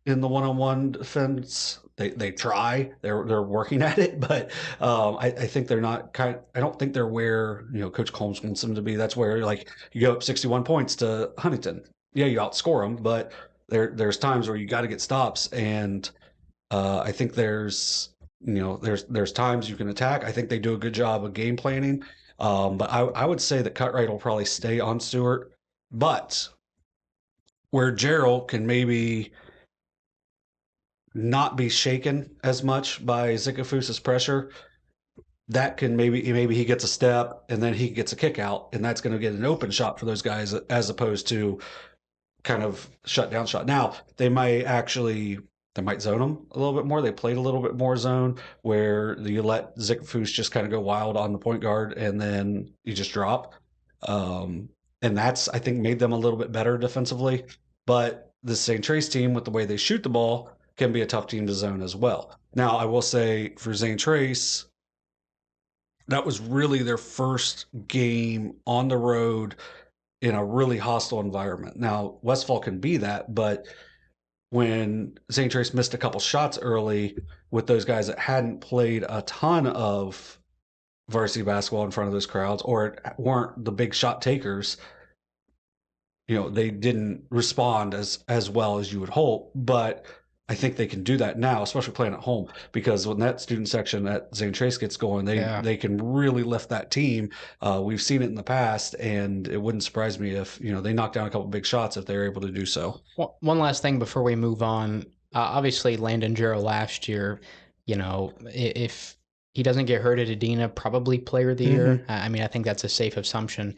S1: in the one-on-one defense. They try. They're working at it, but I think they're not kind. I don't think they're where Coach Combs wants them to be. That's where like you go up 61 points to Huntington. Yeah, you outscore them, but there's times where you got to get stops, and I think there's times you can attack. I think they do a good job of game planning, but I would say that Cutright will probably stay on Stewart, but where Gerald can maybe not be shaken as much by Zikafus's pressure, that can maybe he gets a step and then he gets a kick out, and that's going to get an open shot for those guys as opposed to kind of shut down shot. Now they might zone them a little bit more. They played a little bit more zone where you let Zikafus just kind of go wild on the point guard and then you just drop. Um, and that's I think made them a little bit better defensively. But the St. Trace team, with the way they shoot the ball, can be a tough team to zone as well. Now, I will say for St. Trace, that was really their first game on the road in a really hostile environment. Now, Westfall can be that, but when St. Trace missed a couple shots early with those guys that hadn't played a ton of varsity basketball in front of those crowds or weren't the big shot takers, they didn't respond as well as you would hope. But I think they can do that now, especially playing at home, because when that student section at Zane Trace gets going, they can really lift that team. We've seen it in the past, and it wouldn't surprise me if they knock down a couple big shots if they're able to do so.
S2: One last thing before we move on. Obviously, Landon Jarrell last year, if he doesn't get hurt at Adina, probably player of the year. I mean, I think that's a safe assumption.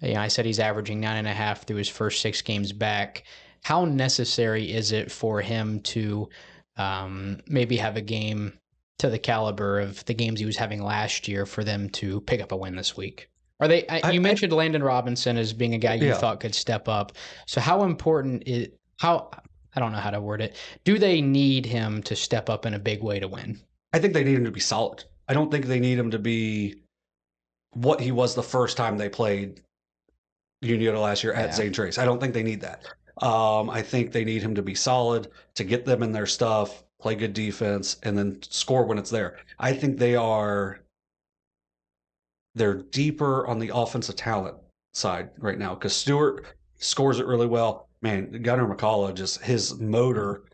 S2: I said he's averaging 9.5 through his first 6 games back. How necessary is it for him to maybe have a game to the caliber of the games he was having last year for them to pick up a win this week? Are they? You mentioned Landon Robinson as being a guy you thought could step up. So how important is how? I don't know how to word it. Do they need him to step up in a big way to win?
S1: I think they need him to be solid. I don't think they need him to be what he was the first time they played Unioto last year at St. Trace. I don't think they need that. I think they need him to be solid, to get them in their stuff, play good defense, and then score when it's there. I think they're deeper on the offensive talent side right now because Stewart scores it really well. Man, Gunnar McCullough, just his motor.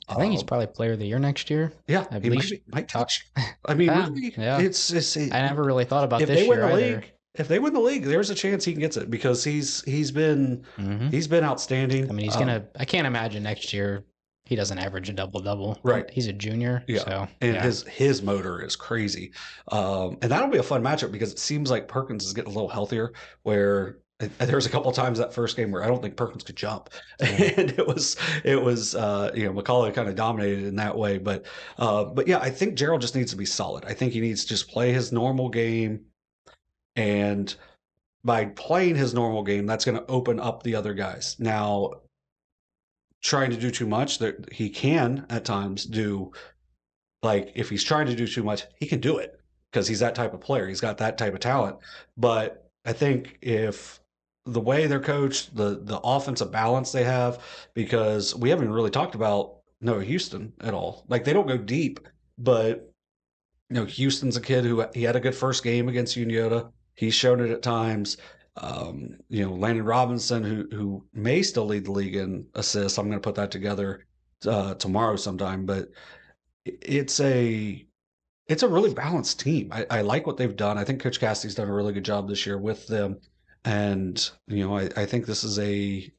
S2: I think he's probably player of the year next year.
S1: Yeah,
S2: at
S1: he
S2: least
S1: might touch. I mean, really,
S2: yeah.
S1: it's
S2: I never really thought about
S1: if
S2: this
S1: they win
S2: year
S1: the
S2: either.
S1: league. If they win the league, there's a chance he gets it because he's been outstanding.
S2: I mean, he's gonna. I can't imagine next year he doesn't average a double-double.
S1: Right.
S2: He's a junior.
S1: Yeah.
S2: So,
S1: and his motor is crazy. And that'll be a fun matchup because it seems like Perkins is getting a little healthier where there was a couple of times that first game where I don't think Perkins could jump. And it was McCullough kind of dominated in that way. But yeah, I think Gerald just needs to be solid. I think he needs to just play his normal game. And by playing his normal game, that's going to open up the other guys. Now, trying to do too much, that he can at times do. Like if he's trying to do too much, he can do it because he's that type of player. He's got that type of talent. But I think if the way they're coached, the offensive balance they have, because we haven't really talked about Noah Houston at all. Like they don't go deep, but Houston's a kid who he had a good first game against Unioto. He's shown it at times. Landon Robinson, who may still lead the league in assists. I'm going to put that together tomorrow sometime, but it's a really balanced team. I like what they've done. I think Coach Cassidy's done a really good job this year with them, and I think this is the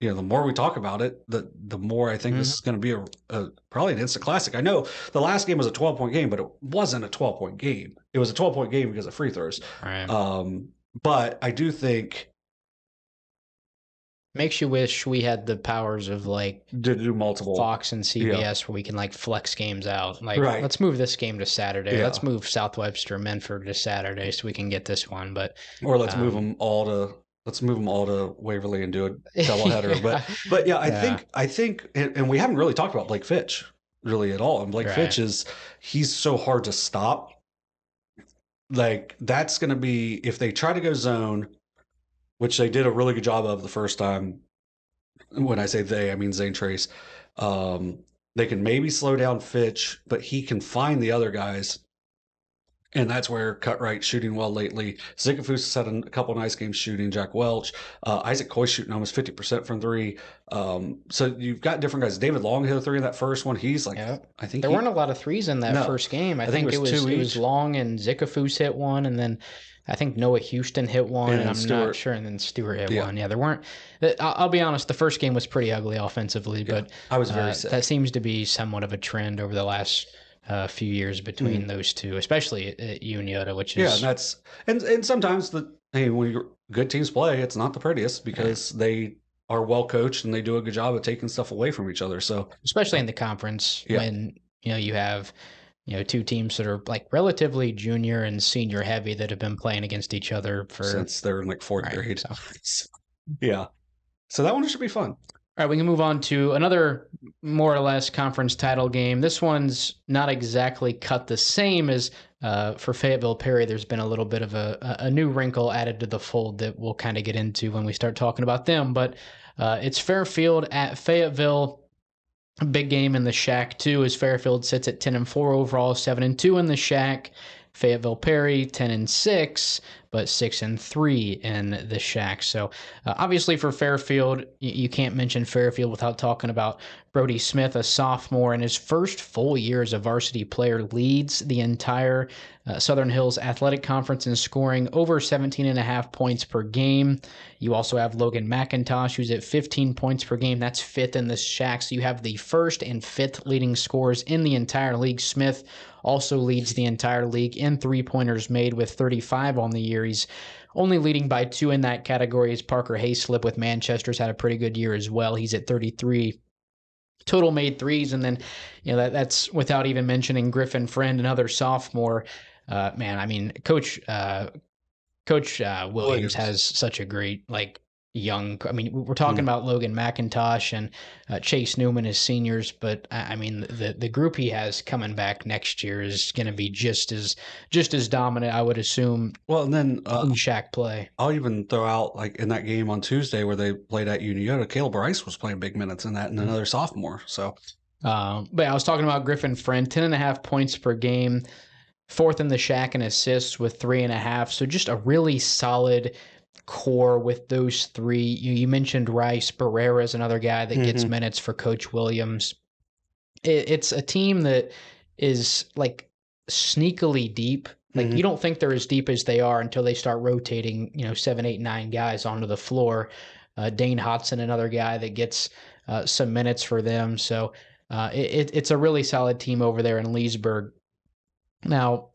S1: more we talk about it, the more I think this is going to be a probably an instant classic. I know the last game was a 12-point game, but it wasn't a 12-point game. It was a 12-point game because of free throws.
S2: Right.
S1: But I do think
S2: Makes you wish we had the powers of like
S1: to do multiple.
S2: Fox and
S1: Yeah.
S2: CBS where we can like flex games out. Like,
S1: Right.
S2: let's move this game to Saturday.
S1: Yeah.
S2: Let's move South Webster Minford to Saturday so we can get this one. But
S1: Or let's move
S2: um,
S1: them all to Waverly and do a doubleheader.
S2: yeah,
S1: But yeah,
S2: yeah,
S1: I think, and we haven't really talked about Blake Fitch really at all. And Blake
S2: right.
S1: Fitch he's so hard to stop. Like that's going to be if they try to go zone, which they did a really good job of the first time. When I say they, I mean Zane Trace. Um, they can maybe slow down Fitch, but he can find the other guys. And that's where Cutright shooting well lately. Zigafus has had a couple nice games shooting. Jack Welch, Isaac Coy shooting almost 50% from three. So you've got different guys. David Long hit a three in that first one. He's like,
S2: Yeah.
S1: I think
S2: There weren't a lot of threes in that
S1: no,
S2: first game. I
S1: I think
S2: think
S1: it was two
S2: it was
S1: each.
S2: Long and Zikafus hit one, and then I think Noah Houston hit one, and
S1: And
S2: I'm not
S1: Stewart,
S2: sure, and then Stewart hit
S1: yeah,
S2: one. Yeah, there weren't. I'll be honest, the first game was pretty ugly offensively,
S1: yeah.
S2: but
S1: I was very
S2: that
S1: sick.
S2: seems to be somewhat of a trend over the last few years between
S1: Mm.
S2: those two, especially at Unioto, which
S1: Yeah, and
S2: is
S1: that's and sometimes when good teams play, it's not the prettiest because they are well coached and they do a good job of taking stuff away from each other. So
S2: especially
S1: uh,
S2: in the conference
S1: yeah,
S2: when you have two teams that are like relatively junior and senior heavy that have been playing against each other for
S1: since they're in like fourth
S2: right.
S1: grade.
S2: So
S1: Yeah. So that one should be fun.
S2: all right, we can move on to another more or less conference title game. This one's not exactly cut the same as for Fayetteville-Perry. There's been a little bit of a new wrinkle added to the fold that we'll kind of get into when we start talking about them. But it's Fairfield at Fayetteville. A big game in the Shack too, as Fairfield sits at 10-4 overall, 7-2 in the Shack. Fayetteville-Perry 10-6, but 6-3 in the Shack. So obviously for Fairfield, you can't mention Fairfield without talking about Brody Smith, a sophomore in his first full year as a varsity player, leads the entire Southern Hills Athletic Conference in scoring over 17.5 points per game. You also have Logan McIntosh, who's at 15 points per game. That's fifth in the Shack. So you have the first and fifth leading scorers in the entire league. Smith also leads the entire league in three-pointers made with 35 on the year. He's only leading by 2 in that category as Parker Hayslip with Manchester's had a pretty good year as well. He's at 33 total made threes, and then that's without even mentioning Griffin Friend, another sophomore. Man, I mean, Coach Williams
S1: Williams.
S2: has such a great young. I mean, we're talking
S1: Mm.
S2: about Logan McIntosh and Chase Newman as seniors, but I mean the group he has coming back next year is going to be just as dominant, I would assume,
S1: Well, and then
S2: in Shaq play.
S1: I'll even throw out like in that game on Tuesday where they played at Unioto, Caleb Rice was playing big minutes in that, and another sophomore. So
S2: But I was talking about Griffin Friend, 10.5 points per game, fourth in the Shack in assists with 3.5. So just a really solid core with those three. You mentioned Rice. Barrera is another guy that gets
S1: mm-hmm.
S2: minutes for Coach Williams. It's a team that is like sneakily deep. Like
S1: Mm-hmm.
S2: you don't think they're as deep as they are until they start rotating, 7, 8, 9 guys onto the floor. Dane Hodson, another guy that gets some minutes for them. So it's a really solid team over there in Leesburg. Now,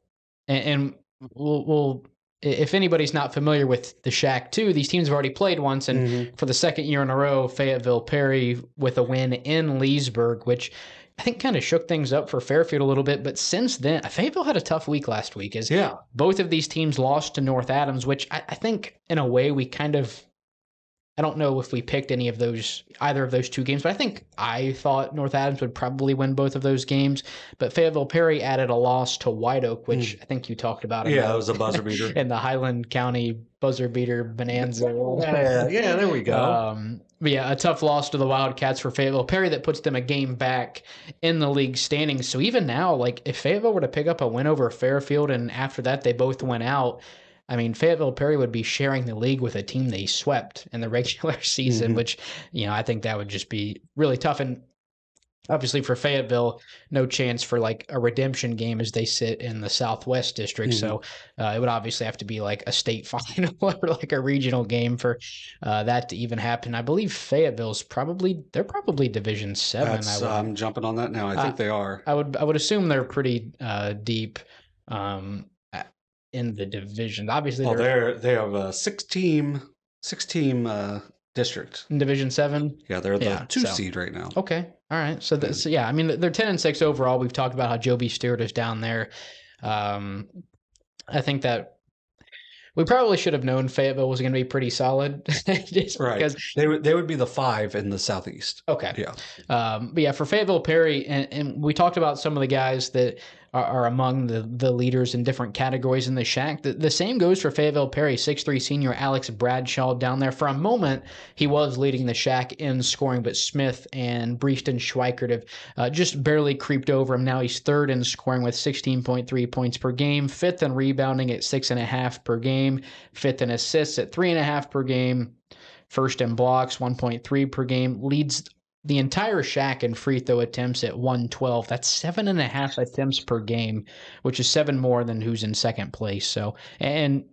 S2: and we'll if anybody's not familiar with the Shack too, these teams have already played once, and
S1: Mm-hmm.
S2: for the second year in a row, Fayetteville-Perry with a win in Leesburg, which I think kind of shook things up for Fairfield a little bit. But since then, Fayetteville had a tough week last week as
S1: Yeah.
S2: both of these teams lost to North Adams, which I think in a way we kind of I don't know if we picked either of those two games, but I thought North Adams would probably win both of those games. But Fayetteville-Perry added a loss to Whiteoak, which
S1: Mm.
S2: I think you talked about
S1: Yeah, it was a buzzer beater.
S2: in the Highland County buzzer beater bonanza.
S1: Yeah, there we go.
S2: But yeah, a tough loss to the Wildcats for Fayetteville-Perry that puts them a game back in the league standings. So even now, like if Fayetteville were to pick up a win over Fairfield and after that they both went out, I mean, Fayetteville-Perry would be sharing the league with a team they swept in the regular season,
S1: Mm-hmm.
S2: which, I think that would just be really tough. And obviously for Fayetteville, no chance for like a redemption game as they sit in the Southwest District.
S1: Mm-hmm.
S2: So it would obviously have to be like a state final or like a regional game for that to even happen. I believe they're probably Division 7.
S1: I'm jumping on that now. I think they are.
S2: I would assume they're pretty deep in the division. Obviously,
S1: Well,
S2: they're
S1: they have a six team district.
S2: in Division 7.
S1: Yeah, they're the
S2: Yeah,
S1: 2
S2: so
S1: seed right now.
S2: okay, all right. So, yeah, I mean, they're 10-6 overall. We've talked about how Joby Stewart is down there. I think that we probably should have known Fayetteville was going to be pretty solid, just
S1: Right.
S2: because
S1: They would be the 5 in the Southeast.
S2: okay.
S1: Yeah.
S2: But yeah, for Fayetteville-Perry, and we talked about some of the guys that are among the leaders in different categories in the shack. The same goes for Fayetteville-Perry, 6'3" senior Alex Bradshaw down there. For a moment, he was leading the shack in scoring, but Smith and Breeston Schweikert have just barely creeped over him. Now he's third in scoring with 16.3 points per game, fifth in rebounding at 6.5 per game, fifth in assists at 3.5 per game, first in blocks, 1.3 per game, leads the entire shack in free throw attempts at 112. That's 7.5 attempts per game, which is 7 more than who's in second place. So, and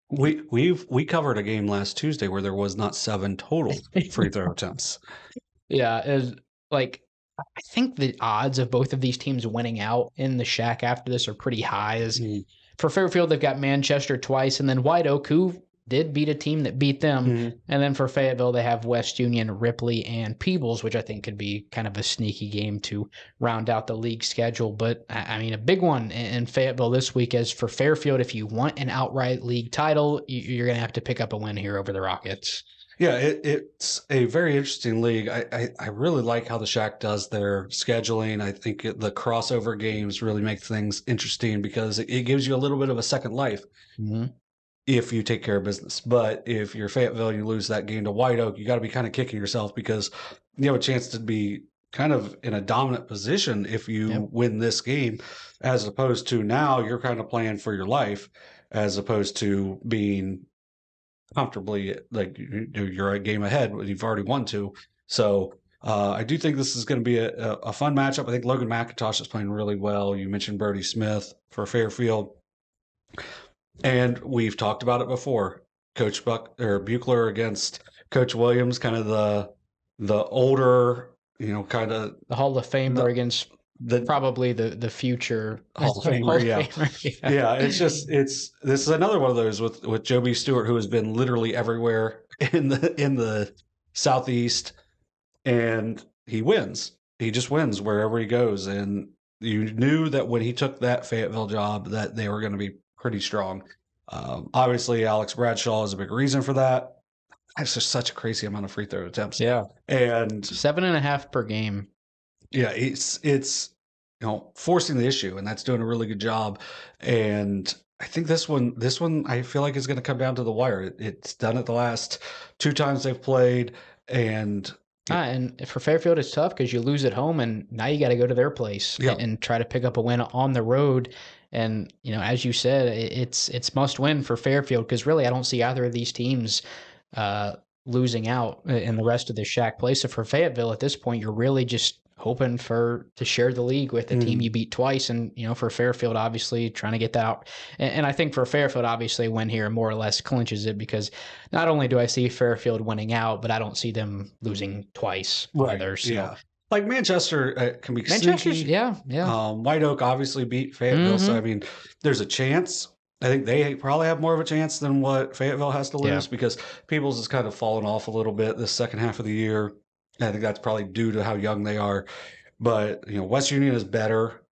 S1: we covered a game last Tuesday where there was not 7 total free throw attempts.
S2: yeah, is like I think the odds of both of these teams winning out in the shack after this are pretty high. For Fairfield, they've got Manchester twice, and then Whiteoak, who did beat a team that beat them. And then for Fayetteville, they have West Union, Ripley, and Peebles, which I think could be kind of a sneaky game to round out the league schedule. But, I mean, a big one in Fayetteville this week is for Fairfield. If you want an outright league title, you're going to have to pick up a win here over the Rockets.
S1: Yeah, it's a very interesting league. I really like how the Shack does their scheduling. I think the crossover games really make things interesting because it gives you a little bit of a second life. If you take care of business. But if you're Fayetteville and you lose that game to White Oak, you got to be kind of kicking yourself because you have a chance to be kind of in a dominant position if you win this game, as opposed to now you're kind of playing for your life, as opposed to being comfortably like you're a game ahead when you've already won 2. So I do think this is going to be a fun matchup. I think Logan McIntosh is playing really well. You mentioned Brody Smith for Fairfield. And we've talked about it before. Coach Buechler against Coach Williams, kind of the older, kind of
S2: the Hall of Famer against probably the future
S1: Hall of Famer. Yeah. This is another one of those with Joby Stewart, who has been literally everywhere in the Southeast, and he wins. He just wins wherever he goes, and you knew that when he took that Fayetteville job that they were going to be pretty strong. Obviously, Alex Bradshaw is a big reason for that. That's just such a crazy amount of free throw attempts.
S2: Yeah,
S1: and
S2: 7.5 per game.
S1: Yeah, it's forcing the issue, and that's doing a really good job. And I think this one I feel like is going to come down to the wire. It's done it the last 2 times they've played, and
S2: for Fairfield, it's tough because you lose at home, and now you got to go to their place and try to pick up a win on the road. And as you said, it's must win for Fairfield because really I don't see either of these teams losing out in the rest of the shack play. So for Fayetteville at this point, you're really just hoping to share the league with the team you beat twice. And, for Fairfield, obviously trying to get that out. And I think for Fairfield, obviously win here more or less clinches it because not only do I see Fairfield winning out, but I don't see them losing twice either. So.
S1: Yeah. Like Manchester can be sneaky.
S2: Yeah.
S1: White Oak obviously beat Fayetteville. So, I mean, there's a chance. I think they probably have more of a chance than what Fayetteville has to lose because Peebles has kind of fallen off a little bit this second half of the year. I think that's probably due to how young they are. But, West Union is better.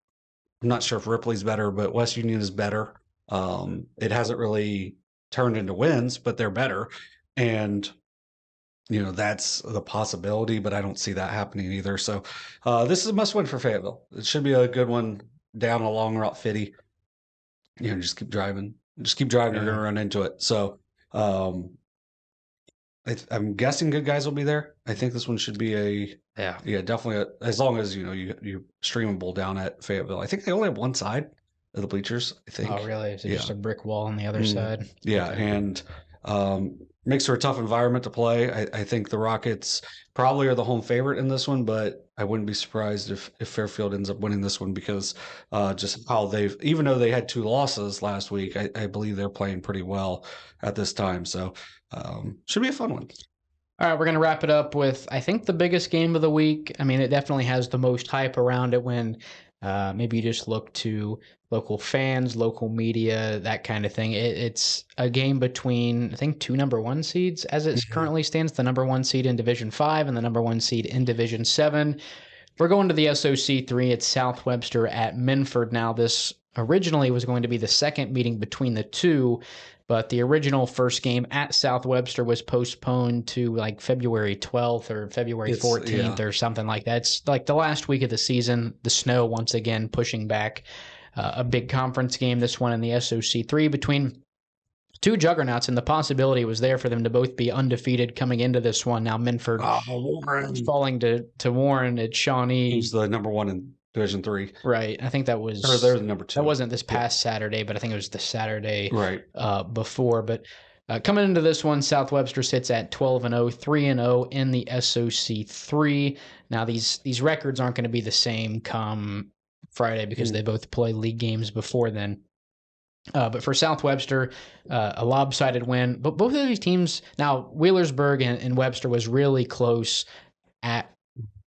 S1: I'm not sure if Ripley's better, but West Union is better. It hasn't really turned into wins, but they're better. And, that's the possibility, but I don't see that happening either. So this is a must win for Fayetteville. It should be a good one down a long route 50. Just keep driving. You're going to run into it. So I'm guessing good guys will be there. I think this one should be definitely as long as you streamable down at Fayetteville. I think they only have one side of the bleachers. I think.
S2: Oh, really? Is it just a brick wall on the other side?
S1: Yeah, and makes for a tough environment to play. I think the Rockets probably are the home favorite in this one, but I wouldn't be surprised if Fairfield ends up winning this one because just how even though they had 2 losses last week, I believe they're playing pretty well at this time. So should be a fun one.
S2: All right, we're going to wrap it up with, I think, the biggest game of the week. I mean, it definitely has the most hype around it when Maybe you just look to local fans, local media, that kind of thing. It's a game between, I think, two number one seeds as it currently stands, the number one seed in Division 5 and the number one seed in Division 7. We're going to the SOC 3. It's South Webster at Minford. Now, this originally was going to be the second meeting between the two, but the original first game at South Webster was postponed to like February 12th or February 14th or something like that. It's like the last week of the season. The snow once again pushing back a big conference game, this one in the SOC 3 between two juggernauts, and the possibility was there for them to both be undefeated coming into this one. Now Minford falling to Warren at Shawnee.
S1: Who's the number one in Division 3.
S2: Right. I think that was...
S1: Or they're the number 2.
S2: That wasn't this past Saturday, but I think it was the Saturday before. But coming into this one, South Webster sits at 12-0, 3-0 in the SOC 3. Now, these records aren't going to be the same come Friday because they both play league games before then. But for South Webster, a lopsided win. But both of these teams, now Wheelersburg and Webster was really close at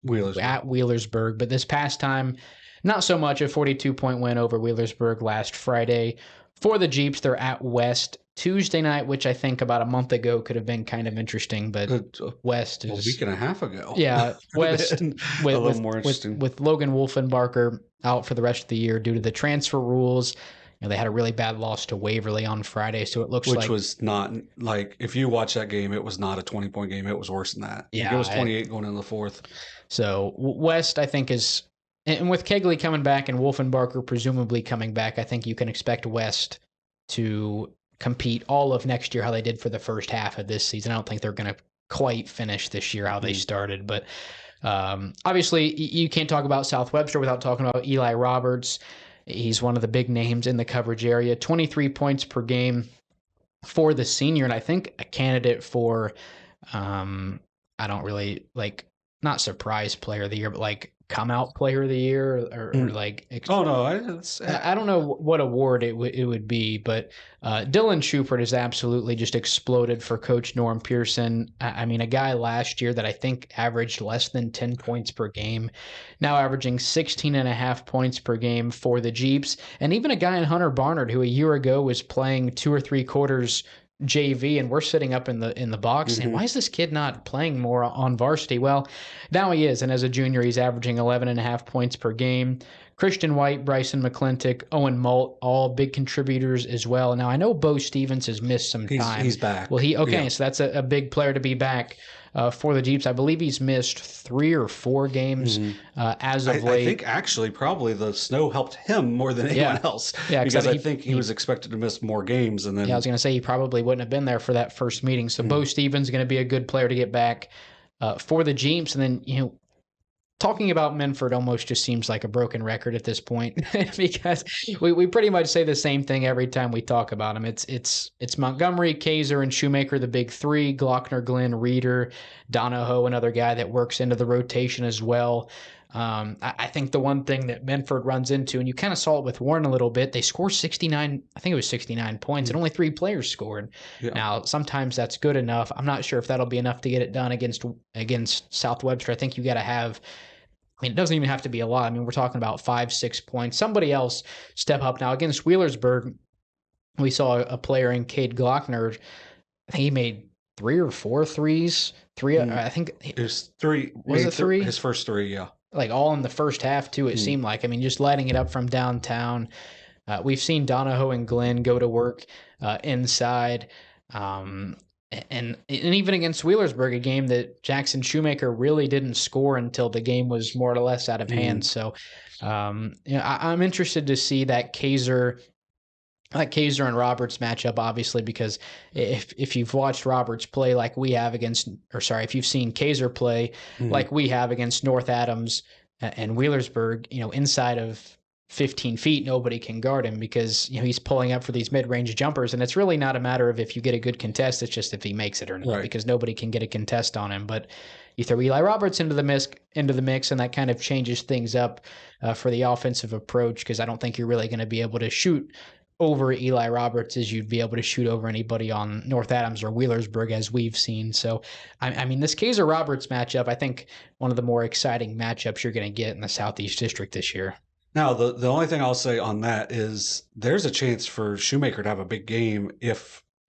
S2: Wheelersburg. But this past time, not so much. A 42-point win over Wheelersburg last Friday. For the Jeeps, they're at West Tuesday night, which I think about a month ago could have been kind of interesting, but West is...
S1: A week and a half ago.
S2: Yeah, West
S1: with, a little more interesting.
S2: With Logan Wolfenbarker out for the rest of the year due to the transfer rules. You know, they had a really bad loss to Waverly on Friday, so it looks like...
S1: Which was not, like, if you watch that game, it was not a 20-point game. It was worse than that.
S2: Yeah.
S1: Like, it was 28 going into the fourth.
S2: So West, I think, is... And with Kegley coming back and Wolfenbarker presumably coming back, I think you can expect West to compete all of next year how they did for the first half of this season. I don't think they're going to quite finish this year how they started, but obviously you can't talk about South Webster without talking about Eli Roberts. He's one of the big names in the coverage area. 23 points per game for the senior, and I think a candidate for, I don't really, like, not surprise player of the year, but like come out player of the year or like...
S1: Oh, no.
S2: I don't know what award it would be, but Dylan Schupert has absolutely just exploded for Coach Norm Pearson. I mean, a guy last year that I think averaged less than 10 points per game, now averaging 16.5 points per game for the Jeeps. And even a guy in Hunter Barnard, who a year ago was playing 2 or 3 quarters JV, and we're sitting up in the box saying, why is this kid not playing more on varsity? Well, now he is, and as a junior, he's averaging 11.5 points per game. Christian White, Bryson McClintock, Owen Malt, all big contributors as well. Now, I know Bo Stevens has missed some time.
S1: He's back.
S2: Well, so that's a big player to be back for the Jeeps. I believe he's missed 3 or 4 games as of late.
S1: I think actually probably the snow helped him more than anyone else.
S2: Yeah,
S1: because I think he was expected to miss more games. And then
S2: I was going to say he probably wouldn't have been there for that first meeting. So Bo Stevens is going to be a good player to get back for the Jeeps. And then, you know, talking about Minford almost just seems like a broken record at this point because we pretty much say the same thing every time we talk about them. It's Montgomery, Kaiser, and Shoemaker, the big 3, Glockner, Glenn, Reeder, Donahoe, another guy that works into the rotation as well. I think the one thing that Minford runs into, and you kind of saw it with Warren a little bit, they score 69, I think it was 69 points, and only 3 players scored. Yeah. Now, sometimes that's good enough. I'm not sure if that'll be enough to get it done against South Webster. I think you got to have... I mean, it doesn't even have to be a lot. I mean, we're talking about 5-6 points. Somebody else step up. Now, against Wheelersburg, we saw a player in Cade Glockner. I think he made 3 or 4 threes. I think
S1: it was 3.
S2: Was it 3?
S1: His first 3, yeah.
S2: Like all in the first half, too, it seemed like. I mean, just lighting it up from downtown. We've seen Donahoe and Glenn go to work inside. And even against Wheelersburg, a game that Jackson Shoemaker really didn't score until the game was more or less out of hand. So, you know, I'm interested to see that Kaiser and Roberts matchup, obviously, because if you've watched Roberts play like we have if you've seen Kaiser play like we have against North Adams and Wheelersburg, you know, inside of 15 feet, nobody can guard him because, you know, he's pulling up for these mid-range jumpers, and it's really not a matter of if you get a good contest, it's just if he makes it or not, because nobody can get a contest on him. But you throw Eli Roberts into the mix, and that kind of changes things up for the offensive approach, because I don't think you're really going to be able to shoot over Eli Roberts as you'd be able to shoot over anybody on North Adams or Wheelersburg, as we've seen. So, I mean, this Kaiser-Roberts matchup, I think one of the more exciting matchups you're going to get in the Southeast District this year.
S1: Now, the only thing I'll say on that is there's a chance for Shoemaker to have a big game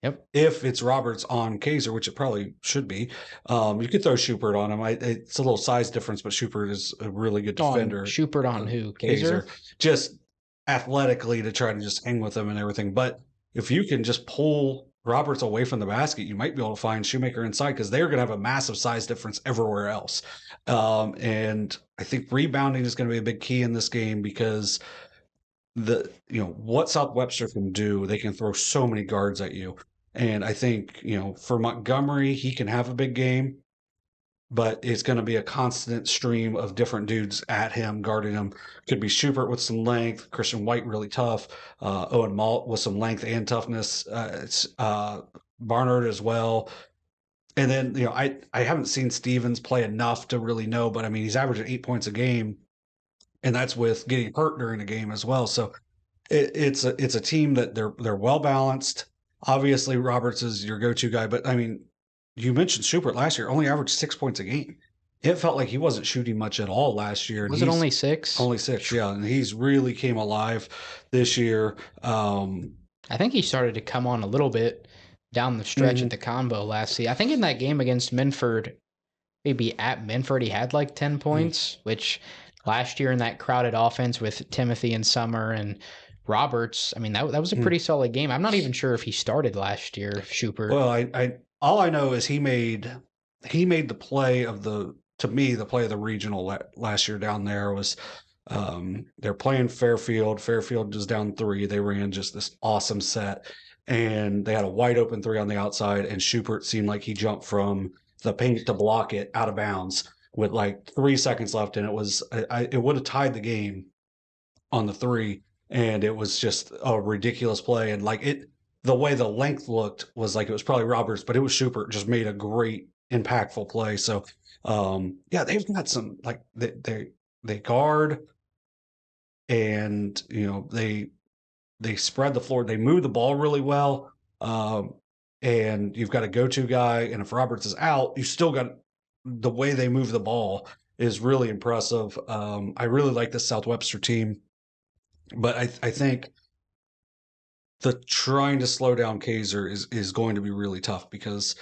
S2: Yep.
S1: if it's Roberts on Kaiser, which it probably should be. You could throw Schubert on him. It's a little size difference, but Schubert is a really good
S2: On
S1: defender.
S2: Schubert on who? Kaiser?
S1: Kaiser, just athletically to try to just hang with him and everything. But if you can just pull Roberts away from the basket, you might be able to find Shoemaker inside because they're going to have a massive size difference everywhere else. And I think rebounding is going to be a big key in this game because what South Webster can do, they can throw so many guards at you. And I think, for Montgomery, he can have a big game, but it's going to be a constant stream of different dudes at him, guarding him. Could be Schubert with some length, Christian White really tough, Owen Malt with some length and toughness, Barnard as well. And then, I haven't seen Stevens play enough to really know, but I mean, he's averaging 8 points a game, and that's with getting hurt during the game as well. So it's a team that they're well balanced. Obviously, Roberts is your go-to guy, but I mean, you mentioned Schubert last year only averaged 6 points a game. It felt like he wasn't shooting much at all last year. And
S2: Was it only 6?
S1: only six? Yeah, and he's really came alive this year.
S2: I think he started to come on a little bit down the stretch at the combo last season. I think in that game against Minford, maybe at Minford, he had like 10 points, which last year in that crowded offense with Timothy and Summer and Roberts, I mean, that was a pretty solid game. I'm not even sure if he started last year, Schubert.
S1: Well, I all I know is he made the play of the play of the regional last year down there was they're playing Fairfield. Fairfield was down 3. They ran just this awesome set, and they had a wide open 3 on the outside, and Schubert seemed like he jumped from the paint to block it out of bounds with like 3 seconds left, and it would have tied the game on the 3, and it was just a ridiculous play. And the way the length looked was like it was probably Roberts, but it was Schubert just made a great impactful play. So yeah, they've got some like they guard, and they spread the floor, they move the ball really well. And you've got a go-to guy, and if Roberts is out, you still got the way they move the ball is really impressive. I really like the South Webster team, but I think the trying to slow down Kaiser is going to be really tough because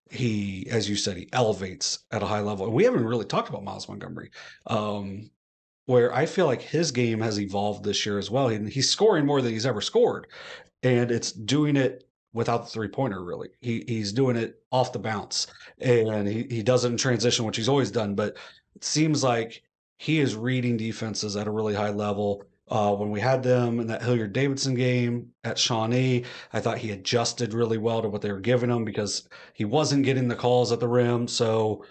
S1: he, as you said, he elevates at a high level. And we haven't really talked about Miles Montgomery, where I feel like his game has evolved this year as well. He's scoring more than he's ever scored, and it's doing it without the three-pointer, really. He's doing it off the bounce, and he does it in transition, which he's always done, but it seems like he is reading defenses at a really high level. When we had them in that Hilliard-Davidson game at Shawnee, I thought he adjusted really well to what they were giving him because he wasn't getting the calls at the rim, so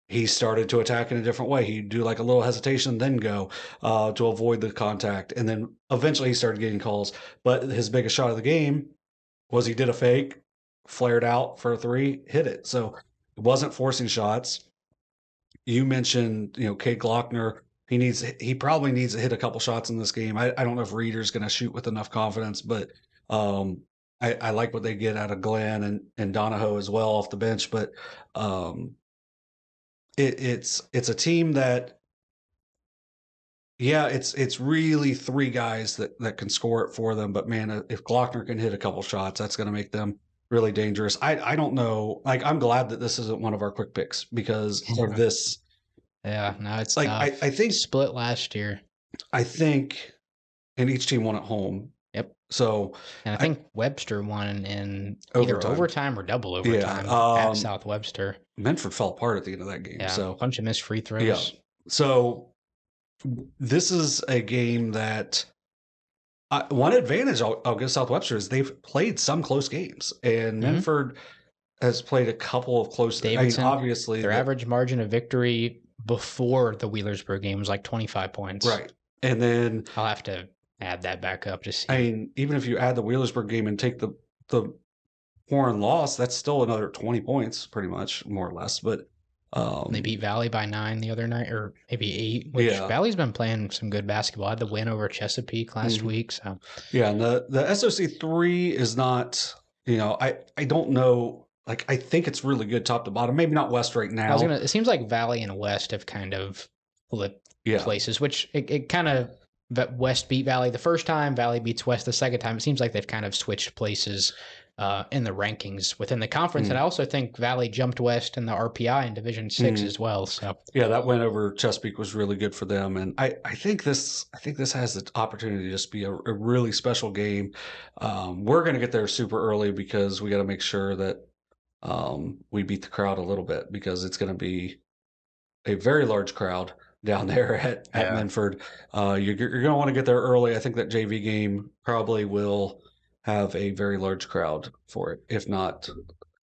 S1: he started to attack in a different way. He'd do like a little hesitation, then go to avoid the contact. And then eventually he started getting calls. But his biggest shot of the game was he did a fake, flared out for a 3, hit it. So it wasn't forcing shots. You mentioned, Cade Glockner. He probably needs to hit a couple shots in this game. I don't know if Reeder's going to shoot with enough confidence, but I like what they get out of Glenn and Donahoe as well off the bench. But it's a team that, yeah, it's really 3 guys that can score it for them. But man, if Glockner can hit a couple shots, that's going to make them really dangerous. I don't know. Like, I'm glad that this isn't one of our quick picks because of this.
S2: Yeah, no, it's
S1: like
S2: tough.
S1: I think
S2: split last year.
S1: I think, and each team won at home.
S2: Yep.
S1: So
S2: And I think Webster won in either
S1: Overtime.
S2: overtime or double overtime at South Webster.
S1: Minford fell apart at the end of that game.
S2: Yeah,
S1: So
S2: a bunch of missed free throws.
S1: yeah. So this is a game that one advantage I'll give South Webster is they've played some close games, and Minford has played a couple of close.
S2: Davidson,
S1: obviously,
S2: their average margin of victory before the Wheelersburg game was like 25 points.
S1: Right. And then
S2: I'll have to add that back up to see.
S1: I mean, even if you add the Wheelersburg game and take the foreign loss, that's still another 20 points, pretty much, more or less. But
S2: they beat Valley by 9 the other night, or maybe 8. Which Valley's been playing some good basketball. I had the win over Chesapeake last week. So
S1: yeah, and the SOC 3 is not. I don't know. Like, I think it's really good top to bottom. Maybe not West right now.
S2: It seems like Valley and West have kind of flipped places, which it kind of West beat Valley the first time, Valley beats West the second time. It seems like they've kind of switched places in the rankings within the conference. And I also think Valley jumped West in the RPI in Division 6 as well. So
S1: yeah, that win over Chesapeake was really good for them, and I think this has the opportunity to just be a really special game. We're going to get there super early because we got to make sure that we beat the crowd a little bit, because it's going to be a very large crowd down there at Minford. You're going to want to get there early. I think that JV game probably will have a very large crowd for it, if not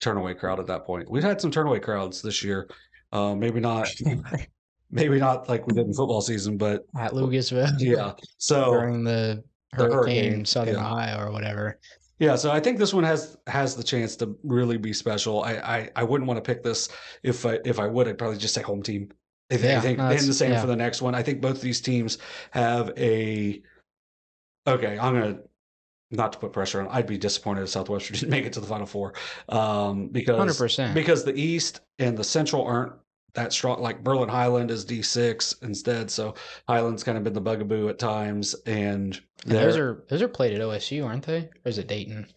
S1: turnaway crowd at that point. We've had some turnaway crowds this year. Maybe not like we did in football season, but
S2: at Lucasville,
S1: yeah. So
S2: during the Hurricane Southern
S1: yeah.
S2: Ohio or whatever.
S1: Yeah, so I think this one has the chance to really be special. I wouldn't want to pick this if I would. I'd probably just say home team. I think and the same for the next one. I think both of these teams have a. Okay, I'm gonna not to put pressure on. I'd be disappointed if Southwestern didn't make it to the Final Four, because
S2: 100%.
S1: because the East and the Central aren't that strong. Like Berlin Highland is D6 instead, so Highland's kind of been the bugaboo at times, and
S2: those are played at OSU, aren't they? Or is it Dayton?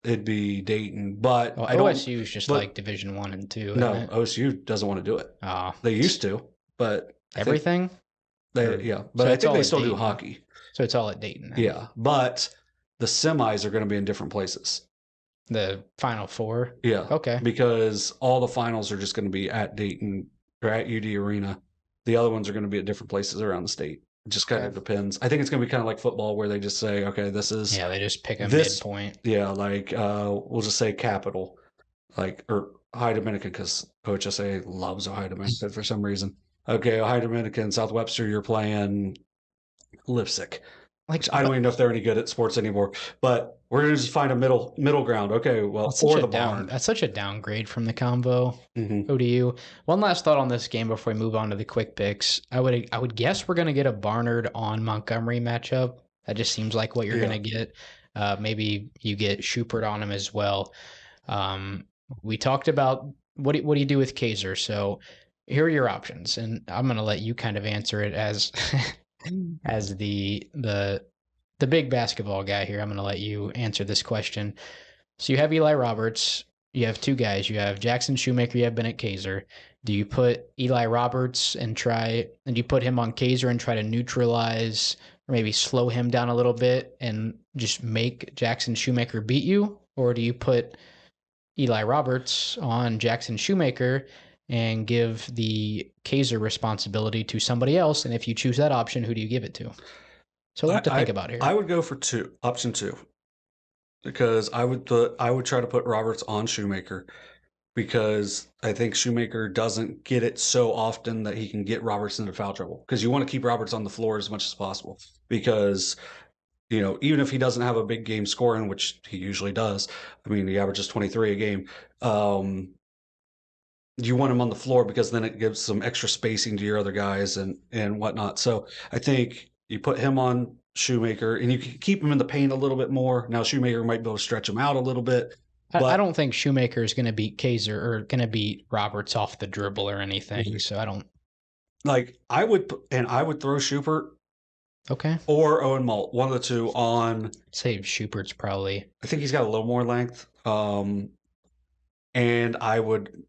S1: It'd be Dayton, but
S2: OSU is just like Division 1 and 2.
S1: No, OSU doesn't want to do it.
S2: Oh,
S1: they used to, but
S2: everything.
S1: But I think they still do hockey.
S2: So it's all at Dayton. Then.
S1: Yeah, but the semis are going to be in different places.
S2: The Final Four?
S1: Yeah.
S2: Okay.
S1: Because all the finals are just going to be at Dayton or at UD Arena. The other ones are going to be at different places around the state. It just kind of depends. I think it's going to be kind of like football, where they just say, okay, this is...
S2: Yeah, they just pick a midpoint.
S1: Yeah, like we'll just say Capital, or Ohio Dominican, because OHSA loves Ohio Dominican for some reason. Okay, Ohio Dominican, South Webster, you're playing Lipsick. Like, I don't even know if they're any good at sports anymore, but we're gonna just find a middle ground. Okay, well, or the barn.
S2: That's such a downgrade from the combo.
S1: Mm-hmm.
S2: ODU. One last thought on this game before we move on to the quick picks. I would guess we're gonna get a Barnard on Montgomery matchup. That just seems like what you're gonna get. Maybe you get Schubert on him as well. We talked about what do you do with Kaiser. So here are your options, and I'm gonna let you kind of answer it as as the big basketball guy here. I'm going to let you answer this question. So you have Eli Roberts. You have two guys. You have Jackson Shoemaker. You have Bennett Kaiser. Do you put Eli Roberts and you put him on Kaiser and try to neutralize or maybe slow him down a little bit and just make Jackson Shoemaker beat you? Or do you put Eli Roberts on Jackson Shoemaker and give the Kaiser responsibility to somebody else? And if you choose that option, who do you give it to? So a lot to think about here.
S1: I would go for option two, because I would try to put Roberts on Shoemaker, because I think Shoemaker doesn't get it so often that he can get Roberts into foul trouble, because you want to keep Roberts on the floor as much as possible, because even if he doesn't have a big game scoring, which he usually does, I mean, he averages 23 a game, you want him on the floor, because then it gives some extra spacing to your other guys and whatnot. So I think you put him on Shoemaker, and you can keep him in the paint a little bit more. Now Shoemaker might be able to stretch him out a little bit. But
S2: I don't think Shoemaker is going to beat Kaiser or going to beat Roberts off the dribble or anything. Mm-hmm. So I don't.
S1: I would throw Schubert.
S2: Okay.
S1: Or Owen Malt, one of the two on.
S2: I'd say Schubert's probably.
S1: I think he's got a little more length. And I would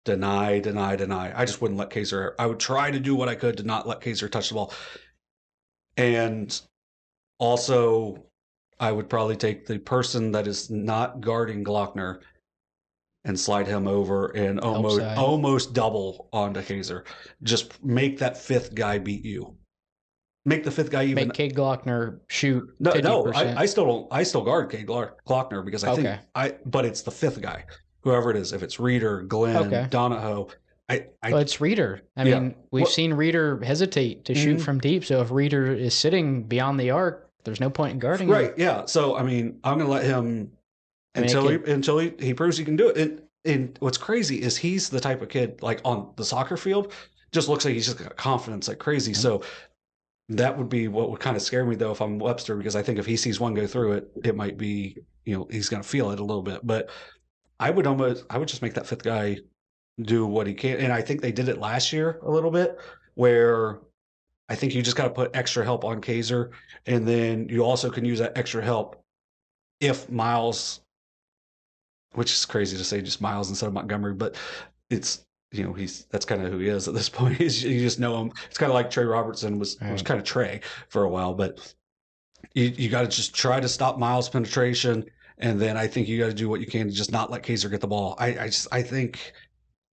S1: deny. I just wouldn't let Kaiser. I would try to do what I could to not let Kaiser touch the ball. And also, I would probably take the person that is not guarding Glockner and slide him over and almost double onto Kaiser. Just make that fifth guy beat you. Make the fifth guy even.
S2: Make Cade Glockner shoot.
S1: No, I still don't. I still guard Cade Glockner, because I think but it's the fifth guy, whoever it is. If it's Reeder, Glenn, Donahoe.
S2: Well, it's Reeder. I mean, we've seen Reeder hesitate to shoot from deep. So if Reeder is sitting beyond the arc, there's no point in guarding him.
S1: Right. Yeah. So I mean, I'm going to let him until he proves he can do it. And what's crazy is he's the type of kid, like on the soccer field, just looks like he's just got confidence like crazy. Mm-hmm. So that would be what would kind of scare me, though, if I'm Webster, because I think if he sees one go through it, it might be, he's going to feel it a little bit. But I would just make that fifth guy do what he can. And I think they did it last year a little bit, where I think you just got to put extra help on Kaiser, and then you also can use that extra help if Miles, which is crazy to say just Miles instead of Montgomery, but it's that's kind of who he is at this point. You just know him. It's kind of like Trey Robertson was kind of Trey for a while, but you got to just try to stop Miles' penetration, and then I think you got to do what you can to just not let Kaiser get the ball. I think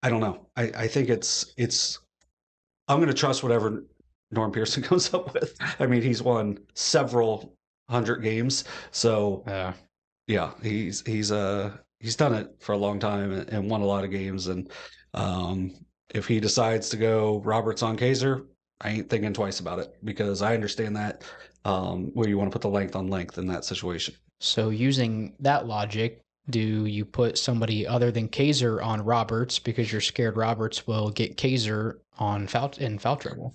S1: I don't know. I think it's I'm going to trust whatever Norm Pearson comes up with. I mean, he's won several hundred games, so yeah, he's done it for a long time and won a lot of games. And if he decides to go Roberts on Kaiser, I ain't thinking twice about it because I understand that where you want to put the length on length in that situation.
S2: So using that logic, do you put somebody other than Kaiser on Roberts because you're scared Roberts will get Kaiser in foul trouble?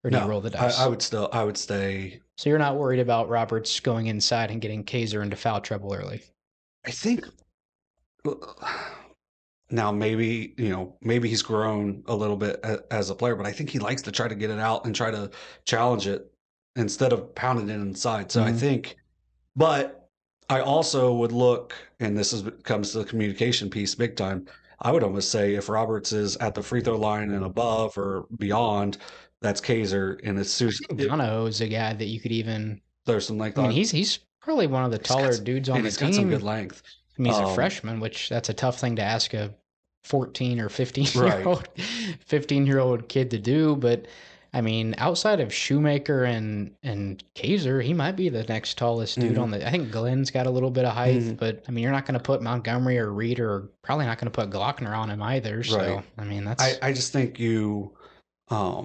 S2: Or do you roll the dice?
S1: I would stay.
S2: So you're not worried about Roberts going inside and getting Kaiser into foul trouble early?
S1: I think now maybe he's grown a little bit as a player, but I think he likes to try to get it out and try to challenge it instead of pounding it inside. So I think, but I also would look, and comes to the communication piece big time. I would almost say if Roberts is at the free throw line and above or beyond, that's Kaiser. And as soon as
S2: Untitled is a guy that you could even
S1: there's some length.
S2: I mean, he's probably one of the taller dudes on the team.
S1: He's got some good length.
S2: I mean, he's a freshman, which that's a tough thing to ask a 14 or 15-year-old kid to do. But I mean, outside of Shoemaker and Kaiser, he might be the next tallest dude on the. I think Glenn's got a little bit of height, but I mean, you're not going to put Montgomery or Reed or probably not going to put Glockner on him either. So I mean, that's.
S1: I just think you, I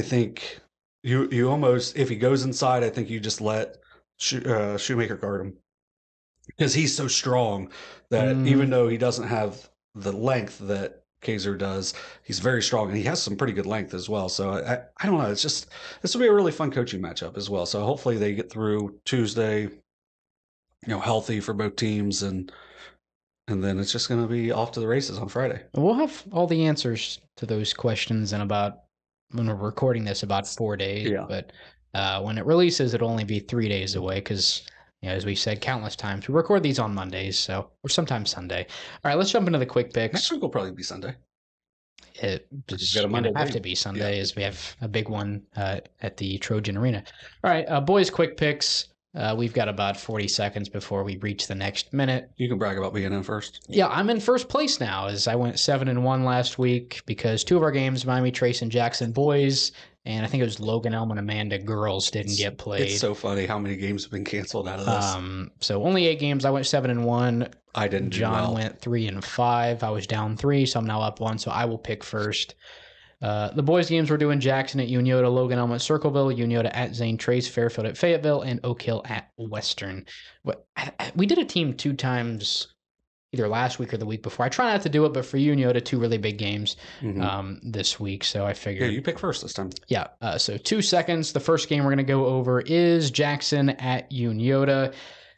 S1: think you almost if he goes inside, I think you just let Shoemaker guard him because he's so strong that even though he doesn't have the length that Kaiser does, he's very strong and he has some pretty good length as well. So I don't know. It's just this will be a really fun coaching matchup as well. So hopefully they get through Tuesday, healthy for both teams and then it's just going to be off to the races on Friday.
S2: We'll have all the answers to those questions in when we're recording this about 4 days.
S1: Yeah.
S2: But when it releases, it'll only be 3 days away because, as we've said countless times, we record these on Mondays, or sometimes Sunday. All right, let's jump into the quick picks.
S1: Next week will probably be Sunday.
S2: It's going to have to be Sunday as we have a big one at the Trojan Arena. All right, boys, quick picks. We've got about 40 seconds before we reach the next minute.
S1: You can brag about being in first.
S2: Yeah, I'm in first place now as I went 7-1 last week because 2 of our games, Miami Trace and Jackson boys, and I think it was Logan Elm and Amanda girls didn't get played.
S1: It's so funny how many games have been canceled out of this.
S2: So only 8 games. I went 7-1.
S1: I didn't.
S2: John went 3-5. I was down 3, so I'm now up 1. So I will pick first. The boys' games we're doing Jackson at Unioto, Logan Elm at Circleville, Unioto at Zane Trace, Fairfield at Fayetteville, and Oak Hill at Western. We did a team 2 times, either last week or the week before. I try not to do it, but for Unioto, 2 really big games this week, so I figured.
S1: Yeah, you pick first this time.
S2: Yeah, so 2 seconds. The first game we're going to go over is Jackson at Unioto.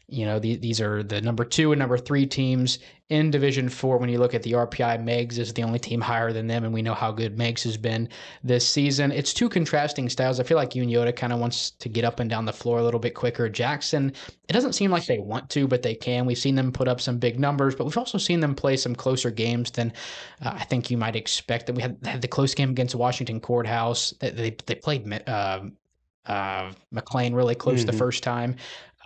S2: These are the number 2 and number 3 teams in Division 4. When you look at the RPI, Meigs is the only team higher than them, and we know how good Meigs has been this season. It's 2 contrasting styles. I feel like Unioto kind of wants to get up and down the floor a little bit quicker. Jackson, it doesn't seem like they want to, but they can. We've seen them put up some big numbers, but we've also seen them play some closer games than I think you might expect. That we had the close game against Washington Courthouse. They played McClain really close the first time.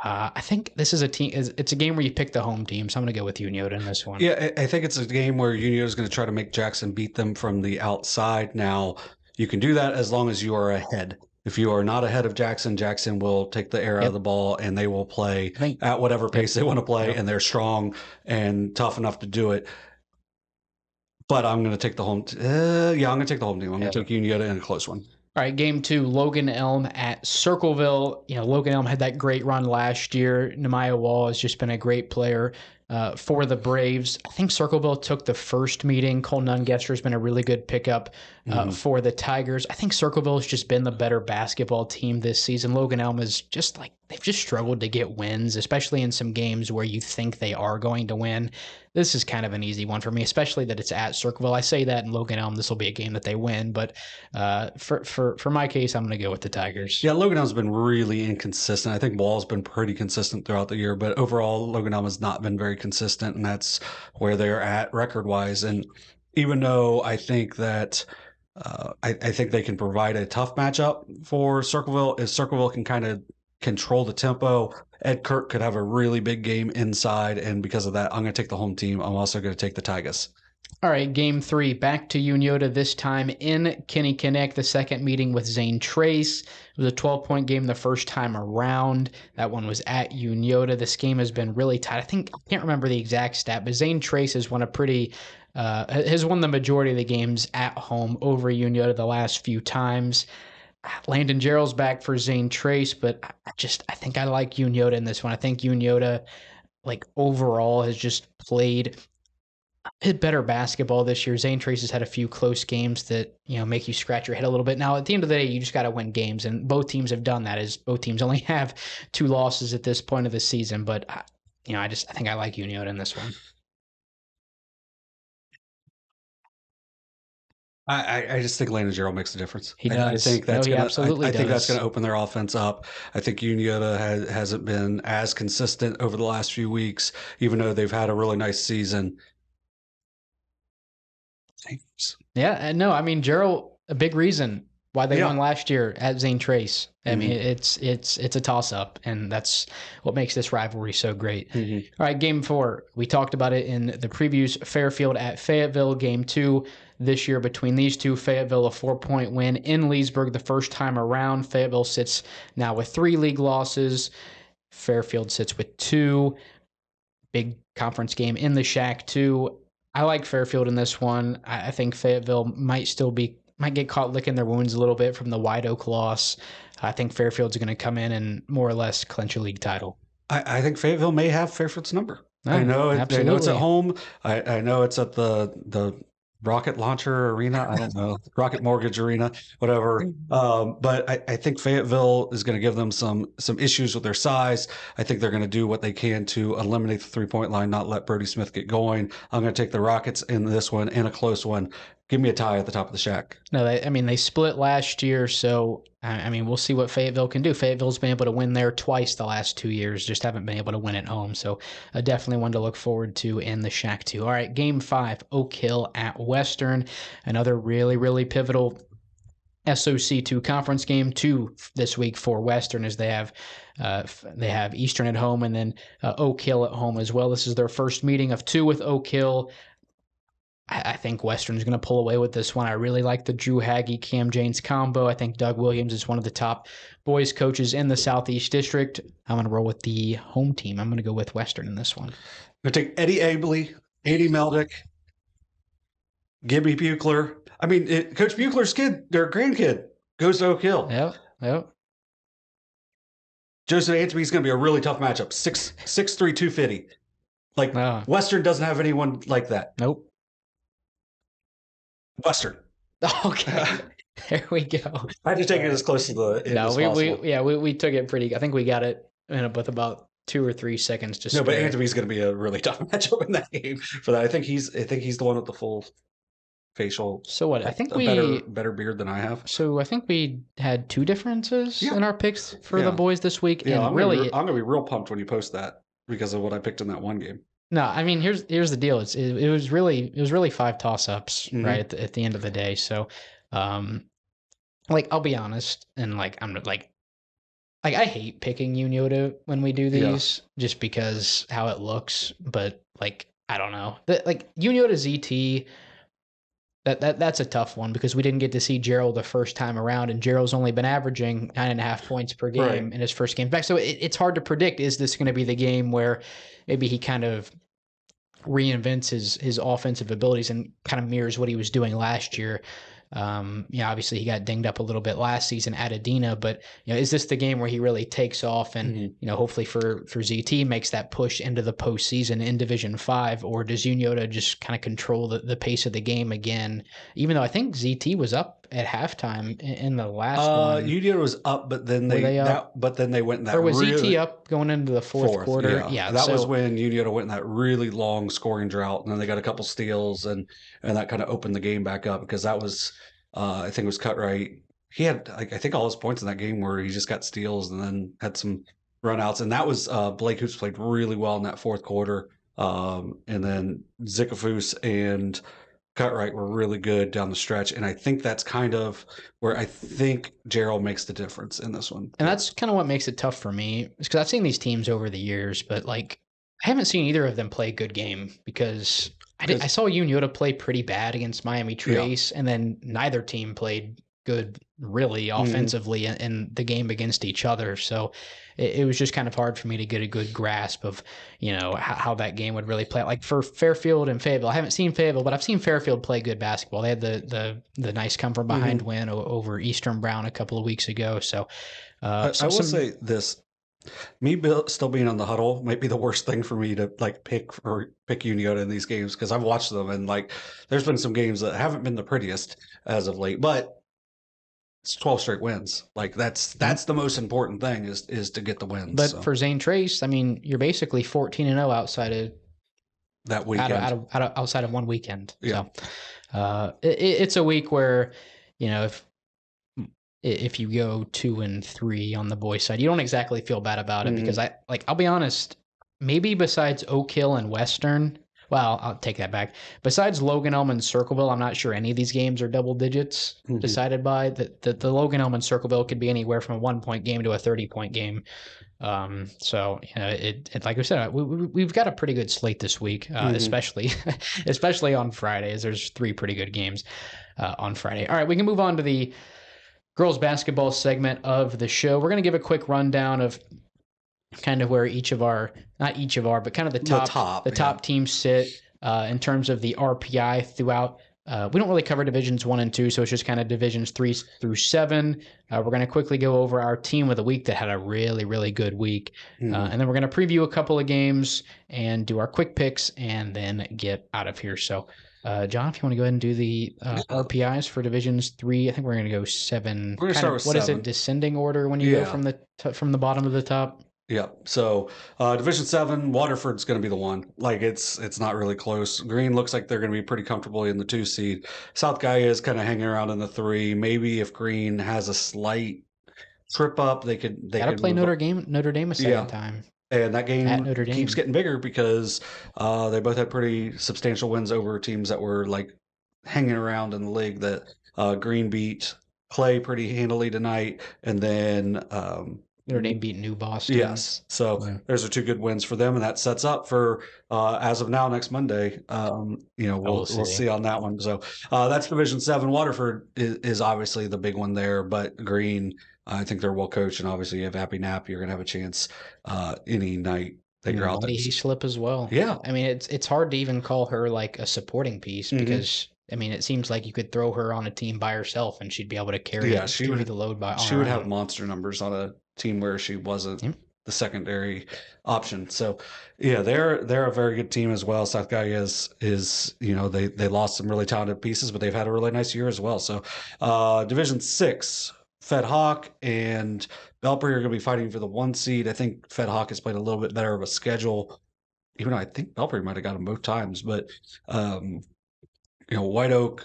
S2: I think this is it's a game where you pick the home team, so I'm going to go with Unioto in this one.
S1: Yeah, I think it's a game where Unioto is going to try to make Jackson beat them from the outside. Now, you can do that as long as you are ahead. If you are not ahead of Jackson, Jackson will take the air out of the ball and they will play at whatever pace they want to play, and they're strong and tough enough to do it. But I'm going to take the home. I'm going to take the home team. I'm going to take Unioto in a close one.
S2: All right, game 2, Logan Elm at Circleville. Logan Elm had that great run last year. Nehemiah Wall has just been a great player for the Braves. I think Circleville took the first meeting. Cole Nungester has been a really good pickup for the Tigers. I think Circleville has just been the better basketball team this season. Logan Elm is just like, they've just struggled to get wins, especially in some games where you think they are going to win. This is kind of an easy one for me, especially that it's at Circleville. I say that in Logan Elm, this will be a game that they win, but for my case, I'm going to go with the Tigers.
S1: Yeah, Logan Elm's been really inconsistent. I think Wall's been pretty consistent throughout the year, but overall, Logan Elm has not been very consistent, and that's where they're at record-wise. And even though I think that I think they can provide a tough matchup for Circleville, if Circleville can kind of control the tempo, Ed Kirk could have a really big game inside, and because of that, I'm going to take the home team. I'm also going to take the Tigers.
S2: All right, game 3, back to Unioto, this time in Kinnikinnick, the second meeting with Zane Trace. It was a 12-point game the first time around. That one was at Unioto. This game has been really tight. I can't remember the exact stat, but Zane Trace has won the majority of the games at home over Unioto the last few times. Landon Gerald's back for Zane Trace, but I think I like Unioto in this one. I think Unioto, like, overall has just played better basketball this year. Zane Trace has had a few close games that, make you scratch your head a little bit. Now, at the end of the day, you just got to win games, and both teams have done that, as both teams only have 2 losses at this point of the season. But, I think I like Unioto in this one.
S1: I just think Landon Gerald makes a difference.
S2: He does.
S1: I think that's
S2: I think
S1: that's going to open their offense up. I think Unioto hasn't been as consistent over the last few weeks, even though they've had a really nice season. Thanks.
S2: Yeah, no, I mean, Gerald, a big reason why they won last year at Zane Trace. I mean, it's a toss-up, and that's what makes this rivalry so great. All right, game 4. We talked about it in the previews. Fairfield at Fayetteville, game 2 this year between these two. Fayetteville, a 4-point win in Leesburg the first time around. Fayetteville sits now with 3 league losses. Fairfield sits with 2. Big conference game in the Shack, too. I like Fairfield in this one. I think Fayetteville might get caught licking their wounds a little bit from the Whiteoak loss. I think Fairfield's going to come in and more or less clinch a league title.
S1: I think Fayetteville may have Fairfield's number.
S2: Oh,
S1: I know it's at home. I know it's at the Rocket Launcher Arena. I don't know, Rocket Mortgage Arena, whatever. But I think Fayetteville is going to give them some issues with their size. I think they're going to do what they can to eliminate the 3-point line, not let Brody Smith get going. I'm going to take the Rockets in this one, in a close one. Give me a tie at the top of the Shack.
S2: No, they split last year, so we'll see what Fayetteville can do. Fayetteville's been able to win there twice the last 2 years, just haven't been able to win at home. So definitely one to look forward to in the Shack too. All right, game 5, Oak Hill at Western, another really, really pivotal SOC 2 conference game 2 this week for Western, as they have Eastern at home and then Oak Hill at home as well. This is their first meeting of 2 with Oak Hill. I think Western's going to pull away with this one. I really like the Drew Hagee, Kam James combo. I think Doug Williams is one of the top boys coaches in the Southeast District. I'm going to roll with the home team. I'm going to go with Western in this one.
S1: I'm going to take Eddie Abley, Andy Meldick, Gibby Buechler. I mean, Coach Buechler's their grandkid, goes to Oak Hill.
S2: Yep.
S1: Joseph Anthony's going to be a really tough matchup. 6'3", 250. Western doesn't have anyone like that.
S2: Nope.
S1: Western.
S2: Okay. There we go.
S1: I had to take it as close to the end as possible.
S2: We took it pretty. I think we got it with about 2 or 3 seconds to spare.
S1: No, but Anthony's going to be a really tough matchup in that game for that. I think he's the one with the full facial.
S2: So what? I think
S1: better beard than I have.
S2: So I think we had 2 differences in our picks for the boys this week.
S1: Yeah,
S2: and
S1: I'm going to be real pumped when you post that because of what I picked in that one game.
S2: No, I mean, here's the deal. It was really 5 toss-ups, right, at the end of the day. So, I'll be honest, and I'm I hate picking Unioto when we do these, just because how it looks. But I don't know, Unioto ZT. That's a tough one because we didn't get to see Gerald the first time around, and Gerald's only been averaging 9.5 points per game in his first game back. So it's hard to predict. Is this going to be the game where maybe he kind of reinvents his offensive abilities and kind of mirrors what he was doing last year? Obviously he got dinged up a little bit last season at Adena, but is this the game where he really takes off and hopefully for ZT makes that push into the postseason in Division 5, or does Unioto just kind of control the pace of the game again? Even though I think ZT was up at halftime in the last one.
S1: Unioto was up, but then they went in that,
S2: or was
S1: really,
S2: ZT up going into the fourth quarter?
S1: Yeah, that was when Unioto went in that really long scoring drought, and then they got a couple steals, and that kind of opened the game back up, because that was, I think it was Cutright. He had, like, I think all his points in that game where he just got steals and then had some runouts, and that was Blake Hoops played really well in that fourth quarter, and then Zikafus and Cutright were really good down the stretch, and I think that's kind of where I think Gerald makes the difference in this one.
S2: And that's kind of what makes it tough for me, because I've seen these teams over the years, but like I haven't seen either of them play a good game, because I saw Unioto play pretty bad against Miami Trace, and then neither team played good really offensively in the game against each other. So it was just kind of hard for me to get a good grasp of, how that game would really play. Like for Fairfield and Fayetteville, I haven't seen Fayetteville, but I've seen Fairfield play good basketball. They had the nice come from behind win over Eastern Brown a couple of weeks ago. So
S1: I will say this. Me still being on the huddle might be the worst thing for me to pick Unioto in these games, because I've watched them, and there's been some games that haven't been the prettiest as of late, but it's 12 straight wins. That's the most important thing is to get the wins.
S2: But for Zane Trace, I mean, you're basically 14-0 outside of
S1: that weekend,
S2: outside of one weekend.
S1: Yeah.
S2: So it's a week where, if you go 2-3 on the boys' side, you don't exactly feel bad about it, because I'll be honest, maybe besides Oak Hill and Western, well, I'll take that back. Besides Logan Elm and Circleville, I'm not sure any of these games are double digits decided by. The Logan Elm and Circleville could be anywhere from a 1-point game to a 30-point game. So it like I said, we've got a pretty good slate this week, especially on Fridays. There's 3 pretty good games on Friday. All right, we can move on to the girls basketball segment of the show. We're going to give a quick rundown of kind of where but kind of the top teams sit in terms of the RPI throughout. We don't really cover divisions 1 and 2, so it's just kind of divisions 3 through 7. We're going to quickly go over our team of the week that had a really, really good week. And then we're going to preview a couple of games and do our quick picks and then get out of here. So, John, if you want to go ahead and do the RPIs for divisions 3, I think we're going to go 7.
S1: We're going to start with 7.
S2: Is it, descending order when you go from the bottom to the top?
S1: Yeah. So Division 7, Waterford's going to be the one. It's not really close. Green looks like they're going to be pretty comfortably in the 2 seed. South Guy is kind of hanging around in the 3. Maybe if Green has a slight trip up, they could
S2: play Notre Dame a second time.
S1: And that game keeps getting bigger, because they both had pretty substantial wins over teams that were hanging around in the league. That Green beat Clay pretty handily tonight, and then
S2: Notre Dame beat New Boston.
S1: Yes. So those are 2 good wins for them, and that sets up for, as of now, next Monday. We'll see on that one. So that's Division 7. Waterford is obviously the big one there, but Green, I think they're well coached, and obviously you have Happy Knapp. You're going to have a chance any night that you're out there.
S2: Slip as well.
S1: Yeah.
S2: I mean, it's hard to even call her like a supporting piece, because I mean, it seems like you could throw her on a team by herself and she'd be able to carry the load by.
S1: She would have monster numbers on a team where she wasn't the secondary option. So yeah, they're a very good team as well. South Guy is they lost some really talented pieces, but they've had a really nice year as well. So Division 6, Fed Hawk and Belpre are going to be fighting for the 1 seed. I think Fed Hawk has played a little bit better of a schedule, even though I think Belpre might have got them both times. But Whiteoak,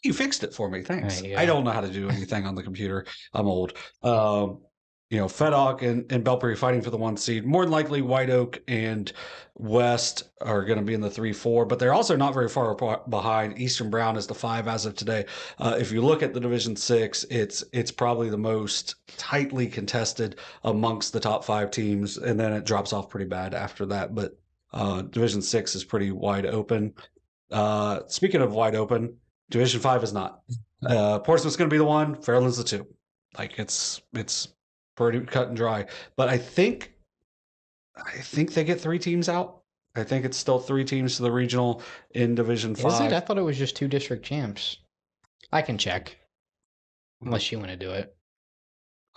S1: you fixed it for me. Thanks. I don't know how to do anything on the computer. I'm old. Fed Hawk and Belpre fighting for the 1 seed. More than likely, Whiteoak and West are going to be in the 3-4, but they're also not very far behind. Eastern Brown is the 5 as of today. If you look at the Division 6, it's probably the most tightly contested amongst the top 5 teams, and then it drops off pretty bad after that. But Division 6 is pretty wide open. Speaking of wide open, Division 5 is not. Portsmouth's going to be the 1. Fairland's the 2. It's pretty cut and dry. But I think they get 3 teams out. I think it's still 3 teams to the regional in Division
S2: Is it? I
S1: 5.
S2: thought it was just 2 district champs. I can check, unless you want to do it.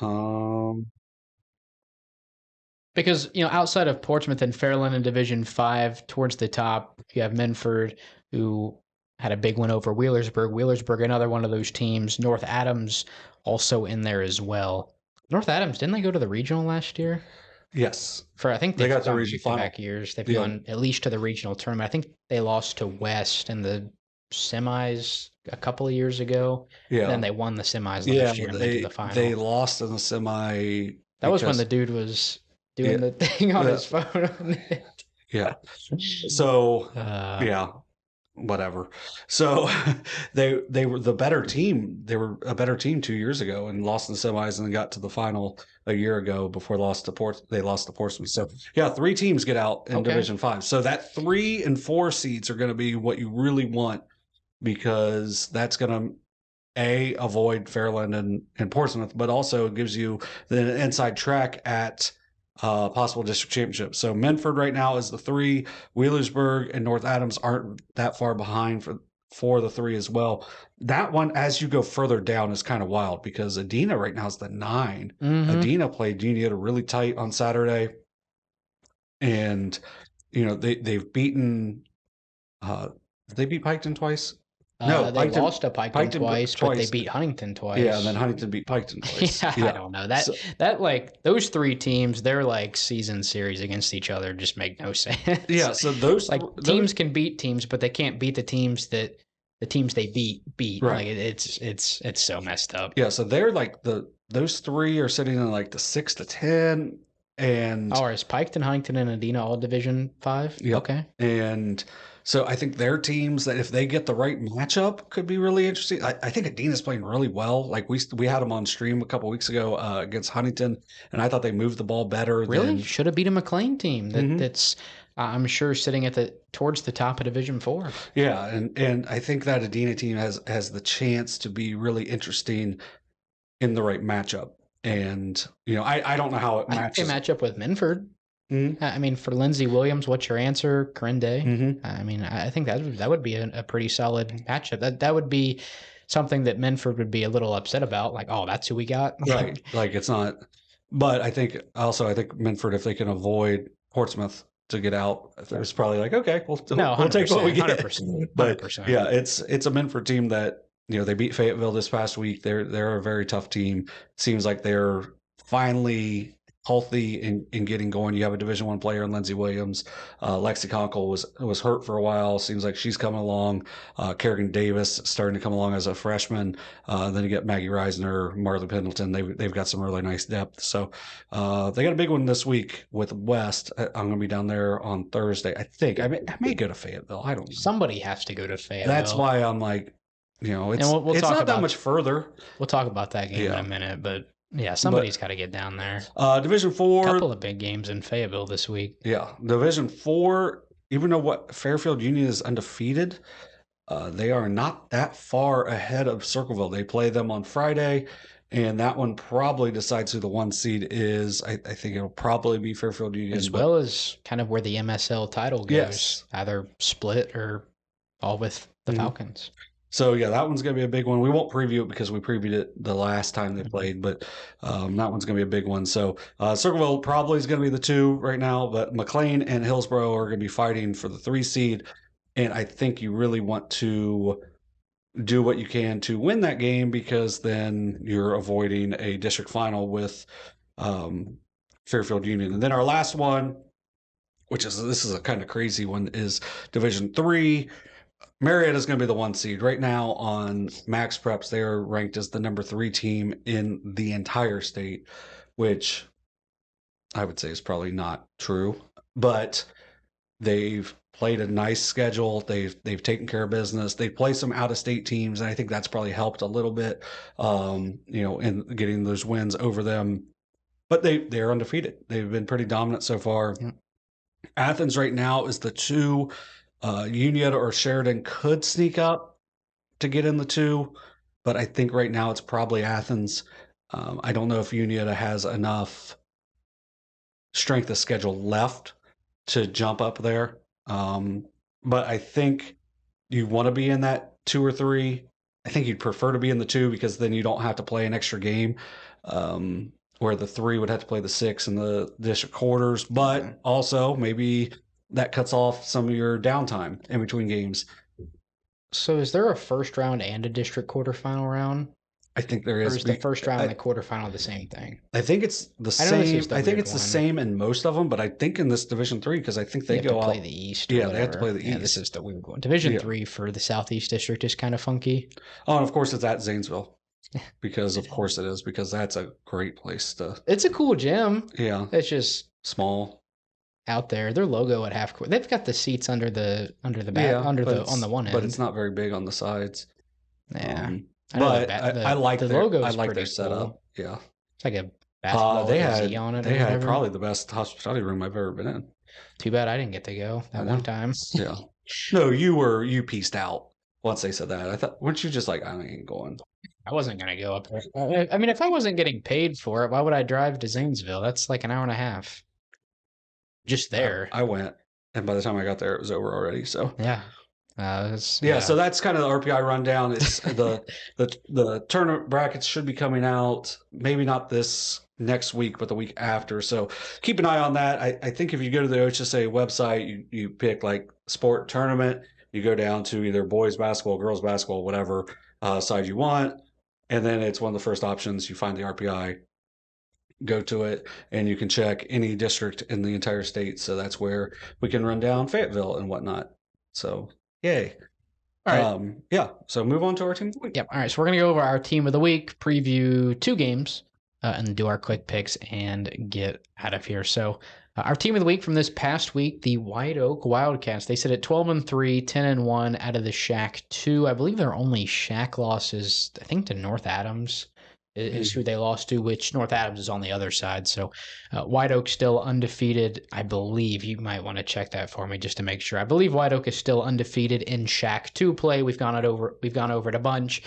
S1: Um,
S2: Because, outside of Portsmouth and Fairland in Division 5, towards the top, you have Minford, who had a big win over Wheelersburg. Wheelersburg, another one of those teams. North Adams also in there as well. North Adams, didn't they go to the regional last year?
S1: yes,
S2: I think
S1: they
S2: they've
S1: got the
S2: gone
S1: regional final.
S2: back-to-back years. They've
S1: Yeah,
S2: gone at least to the regional tournament. I think they lost to West in the semis a couple of years ago.
S1: yeah,
S2: Then they won the semis
S1: yeah.
S2: last year and made to the
S1: They
S2: final.
S1: lost in the semi
S2: That was when the
S1: because
S2: dude was
S1: yeah,
S2: doing the thing on
S1: uh,
S2: his phone on it.
S1: yeah. So
S2: Uh,
S1: yeah, whatever. So they were the better team. They were a better team 2 years ago and lost in the semis and then got to the final a year ago before they lost to Portsmouth. So yeah, 3 teams get out in
S2: okay.
S1: Division 5. So that 3 and 4 seeds are going to be what you really want because that's going to avoid Fairland and Portsmouth, but also gives you the inside track at possible district championship. So Minford right now is the 3. Wheelersburg and North Adams aren't that far behind for the 3 as well. That one, as you go further down, is kind of wild because Adina right now is the 9.
S2: Mm-hmm.
S1: Adina played Unioto really tight on Saturday, and they've beaten. They beat Piketon twice. No,
S2: They lost to Piketon
S1: Piketon
S2: twice, but they
S1: twice.
S2: beat Huntington
S1: Yeah, and then
S2: twice.
S1: Huntington beat Piketon twice.
S2: Yeah, I
S1: Yeah.
S2: don't know.
S1: So,
S2: That like those 3 teams, they're like season series against each other just make no sense.
S1: yeah, so those
S2: Like
S1: those
S2: teams can beat teams, but they can't beat the teams they beat.
S1: right.
S2: Like it's so messed up.
S1: Yeah, so they're like those 3 are sitting in like the 6 to 10 and
S2: Oh, is Piketon, Huntington, and Adina all Division 5?
S1: yep.
S2: Okay.
S1: And so I think they're teams that if they get the right matchup could be really interesting. I think Adina's playing really well. Like we had them on stream a couple weeks ago against Huntington, and I thought they moved the ball better
S2: Really?
S1: than.
S2: Should have beat a McClain team
S1: Mhm.
S2: that's I'm sure sitting at the towards the top of Division 4.
S1: Yeah, and I think that Adina team has the chance to be really interesting in the right matchup. And I don't know how it
S2: I think they
S1: matches.
S2: match up with Minford.
S1: Mm-hmm.
S2: I mean, for Lindsey Williams, what's your answer? Corinne Day.
S1: Mm-hmm.
S2: I mean, I think that would be a pretty solid matchup. That would be something that Minford would be a little upset about. Like, oh, that's who we got.
S1: Right. Like it's not. But I think Minford, if they can avoid Portsmouth to get out, it's probably like okay,
S2: No,
S1: we'll take what we
S2: 100%,
S1: get.
S2: 100%,
S1: But
S2: 100%.
S1: yeah, it's a Minford team that they beat Fayetteville this past week. They're a very tough team. Seems like they're finally healthy and getting going. You have a Division One player in Lindsey Williams. Lexi Conkle was hurt for a while. Seems like she's coming along. Kerrigan Davis starting to come along as a freshman. Then you get Maggie Reisner, Marley Pendleton. They've got some really nice depth. So they got a big one this week with West. I'm going to be down there on Thursday. I think I may go to Fayetteville. I don't know.
S2: Somebody has to go to Fayetteville.
S1: That's why I'm like, it's
S2: we'll
S1: it's
S2: talk
S1: not
S2: about
S1: that much further.
S2: We'll talk about that game in
S1: Yeah.
S2: a minute, but yeah,
S1: But
S2: somebody's got to get down there.
S1: Division
S2: A
S1: 4,
S2: couple of big games in Fayetteville this week.
S1: yeah, Division 4. Even though what Fairfield Union is undefeated, they are not that far ahead of Circleville. They play them on Friday, and that one probably decides who the 1 seed is. I think it'll probably be Fairfield Union.
S2: As well as kind of where the MSL title goes.
S1: Yes.
S2: Either split or all with the Falcons.
S1: So yeah, that one's going to be a big one. We won't preview it because we previewed it the last time they played, but that one's going to be a big one. So Circleville probably is going to be the 2 right now, but McClain and Hillsboro are going to be fighting for the 3 seed. And I think you really want to do what you can to win that game because then you're avoiding a district final with Fairfield Union. And then our last one, this is a kind of crazy one, is Division 3. Marietta is going to be the 1 seed right now on MaxPreps. They are ranked as the number 3 team in the entire state, which I would say is probably not true, but they've played a nice schedule. They've taken care of business. They play some out of state teams, and I think that's probably helped a little bit, in getting those wins over them. But they're undefeated. They've been pretty dominant so far.
S2: Yeah.
S1: Athens right now is the 2. Unionto or Sheridan could sneak up to get in the 2, but I think right now it's probably Athens. I don't know if Unionto has enough strength of schedule left to jump up there. But I think you want to be in that 2 or 3. I think you'd prefer to be in the 2 because then you don't have to play an extra game. Where the 3 would have to play the 6 in the district quarters, but also maybe that cuts off some of your downtime in between games.
S2: So is there a first round and a district quarterfinal round?
S1: I think there
S2: Or
S1: is.
S2: is the first round and the quarterfinal the same thing?
S1: I think it's the
S2: I know this is
S1: same.
S2: the
S1: I think
S2: weird
S1: it's the
S2: one.
S1: same in most of them, but I think in this Division 3 because I think
S2: You
S1: they
S2: have
S1: go
S2: to play
S1: out.
S2: the East or
S1: Yeah,
S2: whatever.
S1: they have to play the
S2: Yeah,
S1: East.
S2: this is the weird one. Division
S1: Yeah.
S2: 3 for the Southeast District is kind of funky.
S1: Oh, and of course it's at Zanesville because of course it is because that's a great place to.
S2: It's a cool gym.
S1: Yeah,
S2: It's just
S1: small.
S2: out there. Their logo at half court. They've got the seats under the back
S1: Yeah,
S2: under
S1: but
S2: the on the one
S1: but it's
S2: end.
S1: not very big on the sides.
S2: Yeah, I know
S1: But I like
S2: the
S1: their
S2: logo
S1: I
S2: is
S1: like their
S2: pretty
S1: setup.
S2: cool.
S1: Yeah.
S2: It's like a basketball with a Z on it or
S1: They had
S2: whatever.
S1: probably the best hospitality room I've ever been in.
S2: Too bad I didn't get to go
S1: I
S2: that one
S1: know.
S2: time.
S1: Yeah. No, you pieced out once they said that. I thought weren't you just like I ain't going.
S2: I wasn't gonna go up there. I mean, if I wasn't getting paid for it, why would I drive to Zanesville? That's like an hour and a half just there.
S1: I went, and by the time I got there, it was over already. So
S2: Yeah.
S1: yeah, so that's kind of the RPI rundown. It's the tournament brackets should be coming out maybe not this next week, but the week after. So keep an eye on that. I think if you go to the OHSA website, you pick like sport tournament, you go down to either boys basketball, girls basketball, whatever side you want, and then it's one of the first options. You find the RPI, go to it, and you can check any district in the entire state. So that's where we can run down Fayetteville and whatnot. So yay.
S2: All right.
S1: Yeah. So move on to our team of the week.
S2: Yep. All right. So we're going to go over our team of the week, preview 2 games, and do our quick picks and get out of here. So our team of the week from this past week, the Whiteoak Wildcats. They sit at 12-3, 10-1 out of the Shack 2. I believe their only Shack loss is, I think, to North Adams is who they lost to, which North Adams is on the other side. So White Oak still undefeated. I believe you might want to check that for me just to make sure. I believe White Oak is still undefeated in Shack 2 play. We've gone over it a bunch.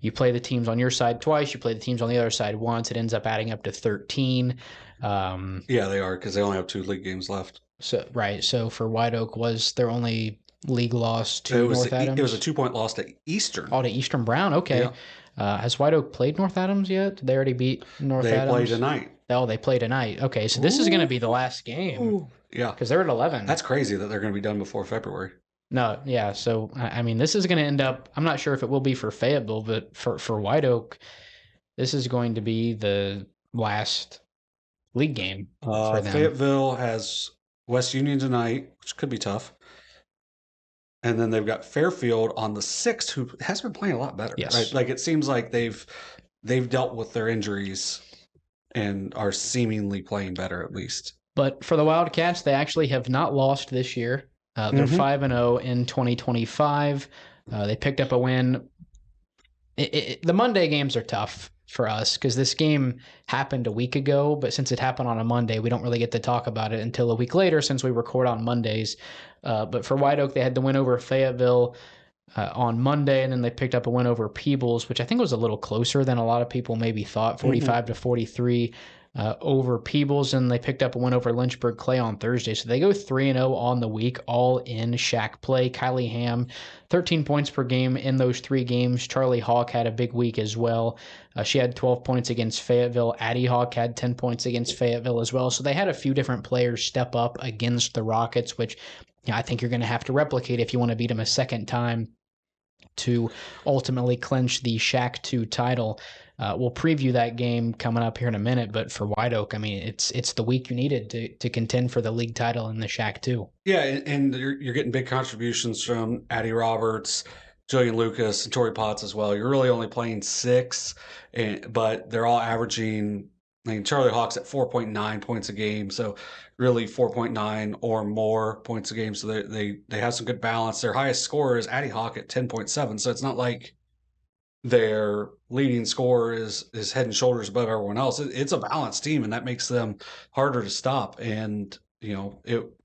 S2: You play the teams on your side twice. You play the teams on the other side once. It ends up adding up to 13.
S1: Yeah, they are because they only have 2 league games left.
S2: So right. So for White Oak, was their only league loss to North Adams?
S1: It was a 2-point loss to Eastern.
S2: Oh, to Eastern Brown. Okay. Yeah. Has White Oak played North Adams yet? Did they already beat North Adams?
S1: They play tonight.
S2: Oh, they play tonight. Okay, so this is going to be the last game.
S1: Yeah.
S2: Because they're at 11.
S1: That's crazy that they're going to be done before February.
S2: No, yeah. So, I mean, this is going to end up, I'm not sure if it will be for Fayetteville, but for White Oak, this is going to be the last league game for them.
S1: Fayetteville has West Union tonight, which could be tough. And then they've got Fairfield on the 6th, who has been playing a lot better.
S2: Yes.
S1: Right? Like it seems like they've dealt with their injuries and are seemingly playing better at least.
S2: But for the Wildcats, they actually have not lost this year. They're 5-0 in 2025. They picked up a win. The Monday games are tough for us because this game happened a week ago, but since it happened on a Monday, we don't really get to talk about it until a week later since we record on Mondays. But for White Oak, they had the win over Fayetteville on Monday, and then they picked up a win over Peebles, which I think was a little closer than a lot of people maybe thought, 45-43 over Peebles, and they picked up a win over Lynchburg-Clay on Thursday. So they go 3-0 on the week, all in Shack play. Kylie Ham, 13 points per game in those 3 games. Charlie Hawk had a big week as well. She had 12 points against Fayetteville. Addie Hawk had 10 points against Fayetteville as well. So they had a few different players step up against the Rockets, which I think you're going to have to replicate if you want to beat them a second time to ultimately clinch the Shack 2 title. We'll preview that game coming up here in a minute, but for White Oak, I mean, it's the week you needed to contend for the league title in the Shack 2.
S1: Yeah, and you're getting big contributions from Addie Roberts, Jillian Lucas, and Tori Potts as well. You're really only playing 6, but they're all averaging. I mean, Charlie Hawk's at 4.9 points a game, so really 4.9 or more points a game. So they have some good balance. Their highest scorer is Addie Hawk at 10.7. So it's not like their leading scorer is head and shoulders above everyone else. It's a balanced team, and that makes them harder to stop. And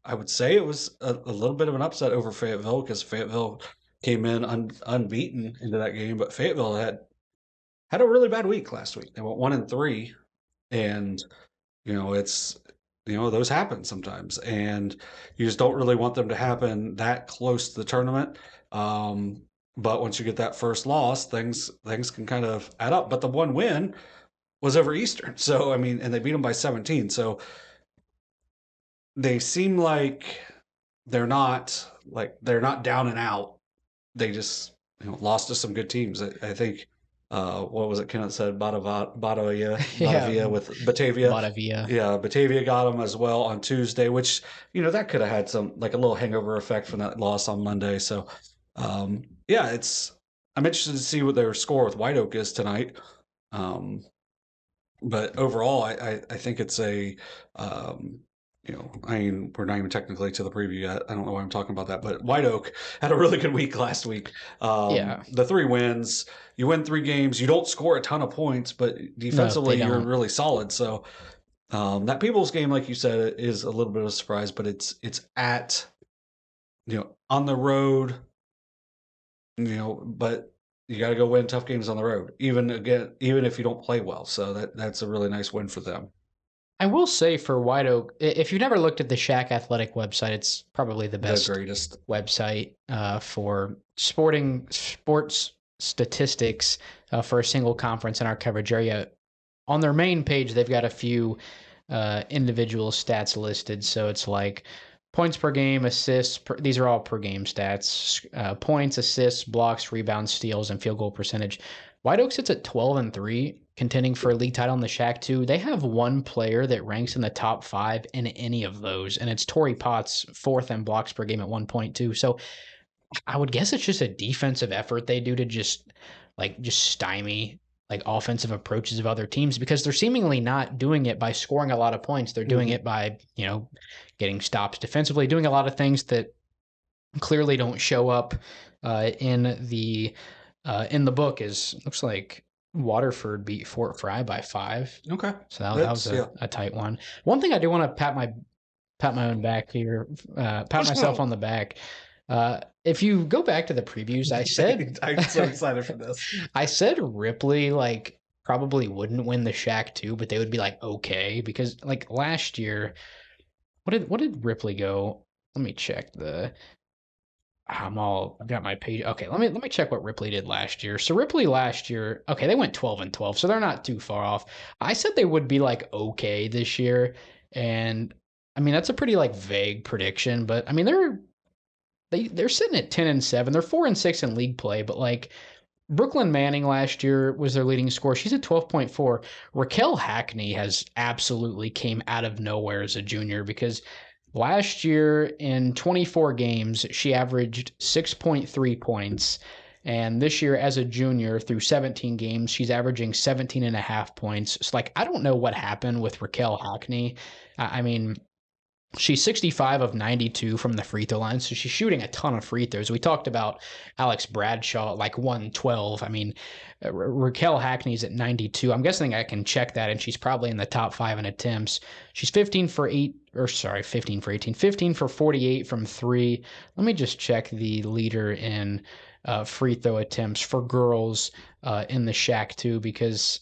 S1: I would say it was a little bit of an upset over Fayetteville because Fayetteville came in unbeaten into that game, but Fayetteville had a really bad week last week. They went 1-3, and it's those happen sometimes, and you just don't really want them to happen that close to the tournament. But once you get that first loss, things can kind of add up. But the one win was over Eastern, so I mean, and they beat them by 17. So they seem like they're not down and out. They just lost to some good teams. I think what was it? Kenneth said Batavia with Batavia.
S2: Batavia.
S1: Yeah, Batavia got them as well on Tuesday, which that could have had some like a little hangover effect from that loss on Monday. So yeah, I'm interested to see what their score with Whiteoak is tonight. But overall, I think it's I mean, we're not even technically to the preview yet. I don't know why I'm talking about that, but Whiteoak had a really good week last week.
S2: Yeah.
S1: The 3 wins, you win 3 games, you don't score a ton of points, but defensively
S2: No, they
S1: you're
S2: don't.
S1: really solid. So that Peebles game, like you said, is a little bit of a surprise, but it's at on the road, but you got to go win tough games on the road, even if you don't play well. So that's a really nice win for them.
S2: I will say for Whiteoak, if you've never looked at the Shack Athletic website, it's probably the best
S1: greatest
S2: website for sports statistics for a single conference in our coverage area. On their main page, they've got a few individual stats listed. So it's like points per game, assists. These are all per game stats. Points, assists, blocks, rebounds, steals, and field goal percentage. White Oak sits at 12-3, contending for a league title in the Shack 2. They have one player that ranks in the top 5 in any of those, and it's Torrey Potts, 4th in blocks per game at 1.2. So I would guess it's just a defensive effort they do to just stymie like offensive approaches of other teams, because they're seemingly not doing it by scoring a lot of points. They're doing it by, getting stops defensively, doing a lot of things that clearly don't show up in the book. Looks like Waterford beat Fort Fry by 5.
S1: Okay.
S2: So that was a tight one. One thing I do want to pat my own back here, pat myself on the back. If you go back to the previews, I said
S1: I'm so excited for this.
S2: I said Ripley probably wouldn't win the Shack 2, but they would be okay, because last year, what did Ripley go? Let me check I've got my page. Okay, let me check what Ripley did last year. So Ripley last year, okay, they went 12-12, so they're not too far off. I said they would be okay this year, and I mean that's a pretty vague prediction, but I mean they're sitting at 10-7. They're 4-6 in league play, but Brooklyn Manning last year was their leading scorer. She's at 12.4. Raquel Hackney has absolutely came out of nowhere as a junior, because last year in 24 games, she averaged 6.3 points. And this year as a junior through 17 games, she's averaging 17.5 points. So I don't know what happened with Raquel Hackney. I mean, she's 65 of 92 from the free throw line, so she's shooting a ton of free throws. We talked about Alex Bradshaw, 112. I mean, Raquel Hackney's at 92. I'm guessing I can check that, and she's probably in the top 5 in attempts. She's 15 for 48 from 3. Let me just check the leader in free throw attempts for girls in the Shack too, because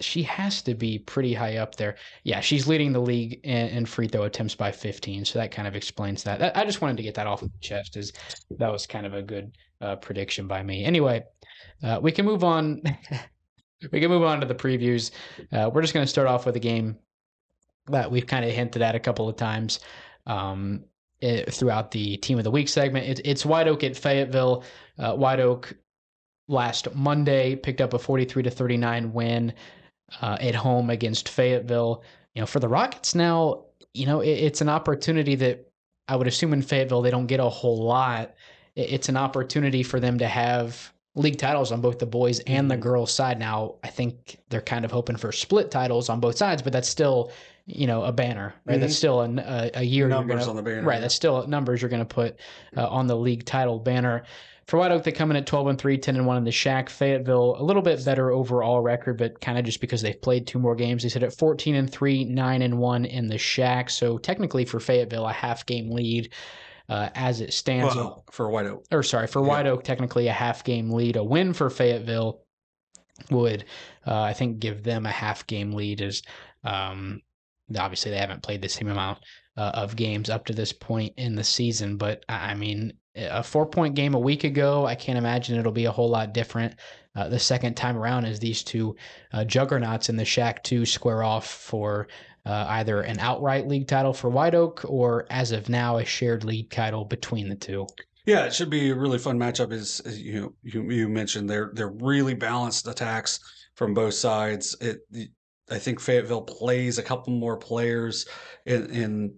S2: she has to be pretty high up there. Yeah, she's leading the league in free throw attempts by 15, so that kind of explains that. I just wanted to get that off the chest, as that was kind of a good prediction by me. Anyway, we can move on. We can move on to the previews. We're just going to start off with a game that we've kind of hinted at a couple of times throughout the Team of the Week segment. It's Whiteoak at Fayetteville. Whiteoak last Monday picked up a 43-39 win at home against Fayetteville. For the Rockets now, it's an opportunity that I would assume in Fayetteville they don't get a whole lot. It's an opportunity for them to have league titles on both the boys and the girls side. Now, I think they're kind of hoping for split titles on both sides, but that's still, a banner, right? That's still a year
S1: numbers on the banner,
S2: right? That's still numbers you're going to put on the league title banner. For White Oak, they come in at 12-3, 10-1 in the Shack. Fayetteville, a little bit better overall record, but kind of just because they've played 2 more games. They sit at 14-3, 9-1 in the Shack. So technically for Fayetteville, a half-game lead as it stands.
S1: For White Oak.
S2: White Oak, technically a half-game lead. A win for Fayetteville would, I think, give them a half-game lead. obviously they haven't played the same amount of games up to this point in the season. But I mean, a 4-point game a week ago, I can't imagine it'll be a whole lot different the second time around as these two juggernauts in the Shack 2 square off for either an outright league title for Whiteoak or, as of now, a shared league title between the two.
S1: Yeah, it should be a really fun matchup. As you mentioned, they're really balanced attacks from both sides. I think Fayetteville plays a couple more players, and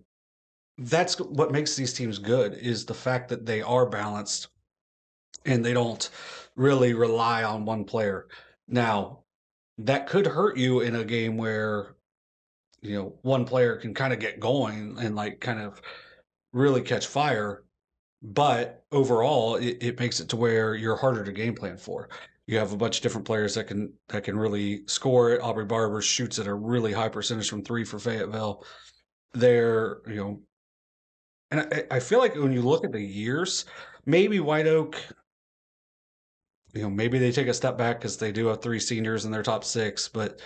S1: that's what makes these teams good is the fact that they are balanced and they don't really rely on one player. Now, that could hurt you in a game where one player can kind of get going and like kind of really catch fire. But overall, it makes it to where you're harder to game plan for. You have a bunch of different players that can really score it. Aubrey Barber shoots at a really high percentage from three for Fayetteville. They're and I feel like when you look at the years, maybe White Oak, maybe they take a step back because they do have three seniors in their top six. But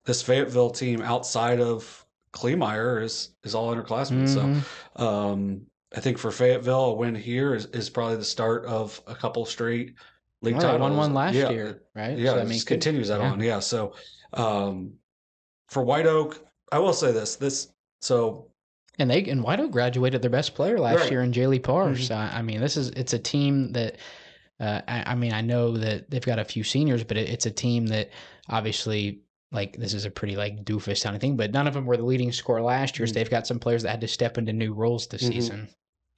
S1: this Fayetteville team outside of Kleemeyer is all underclassmen.
S2: Mm-hmm.
S1: So I think for Fayetteville, a win here is probably the start of a couple straight league
S2: Well, they
S1: titles.
S2: won one last
S1: Yeah,
S2: year, right?
S1: yeah,
S2: So I
S1: it
S2: mean,
S1: just continues that
S2: yeah.
S1: on. Yeah, so for White Oak, I will say this. So
S2: And Whiteoak graduated their best player last
S1: right.
S2: year in Dailey Parr.
S1: Mhm.
S2: So I mean, it's a team that I mean, I know that they've got a few seniors, but it's a team that obviously, like, this is a pretty like doofus sounding thing, but none of them were the leading scorer last year. So they've got some players that had to step into new roles this season.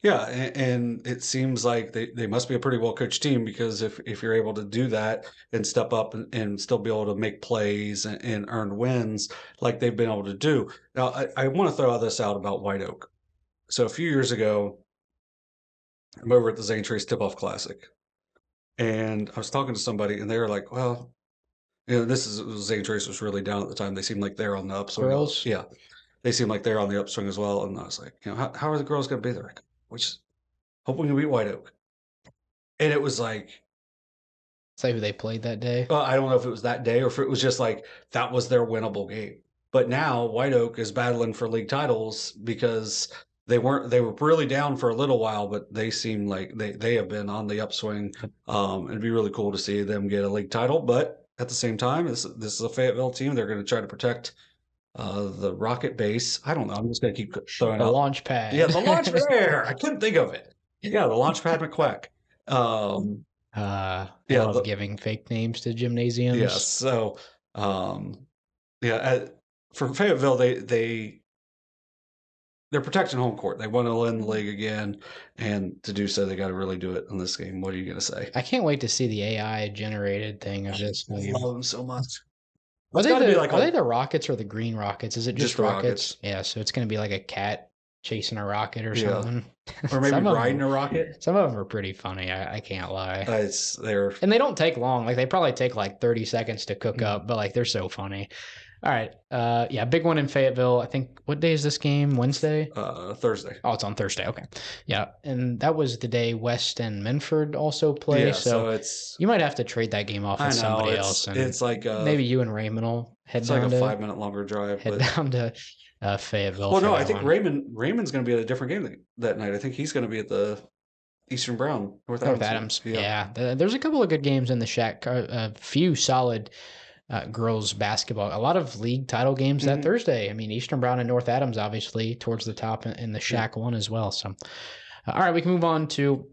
S1: Yeah, and it seems like they must be a pretty well coached team because if you're able to do that and step up and still be able to make plays and earn wins like they've been able to do. Now, I want to throw this out about White Oak. So a few years ago, I'm over at the Zane Trace Tip Off Classic, and I was talking to somebody, and they were like, "Well, this is Zane Trace was really down at the time. They seemed like they're on the upswing.
S2: Girls,
S1: Yeah, they seem like they're on the upswing as well." And I was like, how are the girls going to be there? Which hope we can beat White Oak. And it was like,
S2: say who they played that day.
S1: I don't know if it was that day or if it was just like that was their winnable game. But now White Oak is battling for league titles because they were really down for a little while, but they seem like they have been on the upswing. It'd be really cool to see them get a league title. But at the same time, this is a Fayetteville team. They're going to try to protect the rocket base. I don't know. I'm just going to keep throwing
S2: The
S1: out
S2: launch pad.
S1: Yeah, the launch there. I couldn't think of it. Yeah, the launch pad McQuack.
S2: I
S1: Yeah,
S2: love giving fake names to gymnasiums.
S1: yeah. So, yeah, for Fayetteville, they're protecting home court. They want to win the league again, and to do so, they got to really do it in this game. What are you going to say?
S2: I can't wait to see the AI generated thing of this
S1: I
S2: game.
S1: love them so much.
S2: Are
S1: It's got to be like
S2: they the Rockets or the green Rockets? Is it just
S1: the
S2: Rockets? Yeah, so it's going to be like a cat chasing a rocket or something.
S1: or maybe riding a rocket.
S2: Some of them are pretty funny. I can't lie.
S1: And
S2: they don't take long. Like they probably take like 30 seconds to cook up, but like they're so funny. All right. Yeah, big one in Fayetteville. I think, what day is this game? Wednesday?
S1: Thursday.
S2: Oh, it's on Thursday. Okay. Yeah. And that was the day West and Minford also play.
S1: Yeah,
S2: so
S1: it's
S2: you might have to trade that game off with somebody else. And
S1: it's like
S2: maybe you and Raymond will head
S1: it's
S2: down
S1: like a
S2: to
S1: 5-minute longer drive.
S2: down to Fayetteville.
S1: Well, no, I think Raymond's going to be at a different game that night. I think he's going to be at the Eastern Brown North
S2: Adams. Yeah. There's a couple of good games in the Shack. A few solid girls basketball. A lot of league title games that Thursday. I mean, Eastern Brown and North Adams obviously towards the top in the Shack one as well. So, all right, we can move on to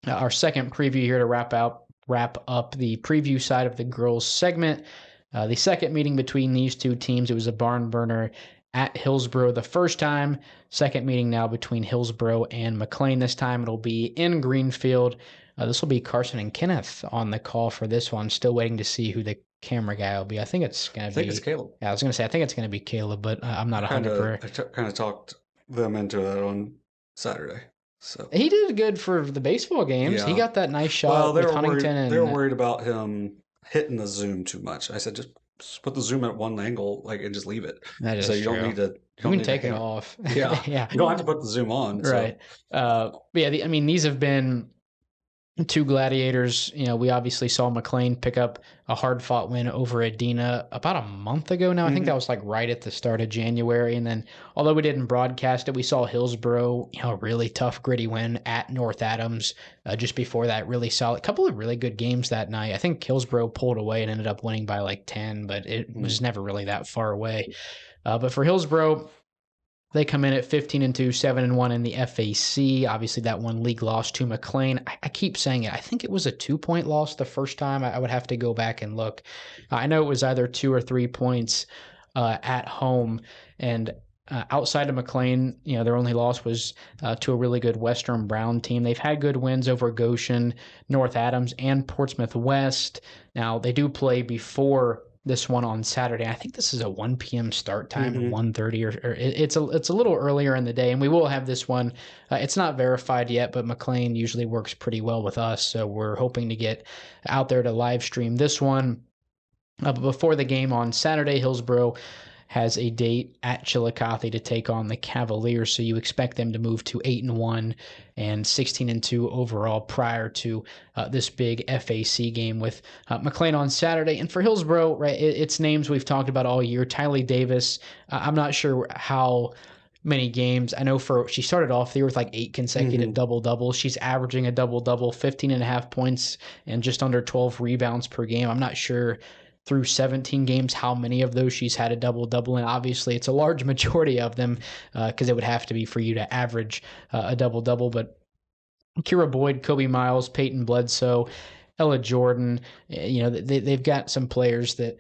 S2: our second preview here to wrap up the preview side of the girls segment. The second meeting between these two teams, it was a barn burner at Hillsboro the first time. Second meeting now between Hillsboro and McClain. This time it'll be in Greenfield. This will be Carson and Kenneth on the call for this one. Still waiting to see who the camera guy will be. I think it's going to be...
S1: I think it's Caleb.
S2: Yeah, I was going to say, I think it's going to be Caleb, but I'm not 100%.
S1: I kind of talked them into it on Saturday. So
S2: he did good for the baseball games. He got that nice shot with Huntington.
S1: They were worried about him hitting the zoom too much. I said, just put the zoom at one angle, and just leave it.
S2: That is
S1: so you
S2: true.
S1: don't need to.
S2: You can take it off.
S1: Yeah,
S2: yeah.
S1: You don't have to put the zoom on.
S2: Right.
S1: So.
S2: But yeah, I mean, these have been two Gladiators. We obviously saw McClain pick up a hard-fought win over Adina about a month ago now. I think that was like right at the start of January. And then, although we didn't broadcast it, we saw Hillsboro, a really tough, gritty win at North Adams just before that. Really solid. Couple of really good games that night. I think Hillsboro pulled away and ended up winning by like 10, but it was never really that far away. But for Hillsboro, they come in at 15-2, 7-1 in the FAC. Obviously, that one league loss to McClain. I keep saying it. I think it was a 2-point loss the first time. I would have to go back and look. I know it was either 2 or 3 points at home. And outside of McClain, their only loss was to a really good Western Brown team. They've had good wins over Goshen, North Adams, and Portsmouth West. Now, they do play before this one on Saturday. I think this is a 1 p.m. start time, 1:30, or it's a little earlier in the day, and we will have this one. It's not verified yet, but McClain usually works pretty well with us, so we're hoping to get out there to live stream this one. But before the game on Saturday, Hillsboro has a date at Chillicothe to take on the Cavaliers, so you expect them to move to 8-1 and 16-2 overall prior to this big FAC game with McClain on Saturday. And for Hillsboro, right, it's names we've talked about all year. Tylee Davis, I'm not sure how many games. I know she started off the year with like 8 consecutive double-doubles. She's averaging a double-double, 15.5 points and just under 12 rebounds per game. I'm not sure through 17 games how many of those she's had a double-double, and obviously it's a large majority of them because it would have to be for you to average a double-double. But Kira Boyd, Kobe Miles, Peyton Bledsoe, Ella Jordan, they've got some players that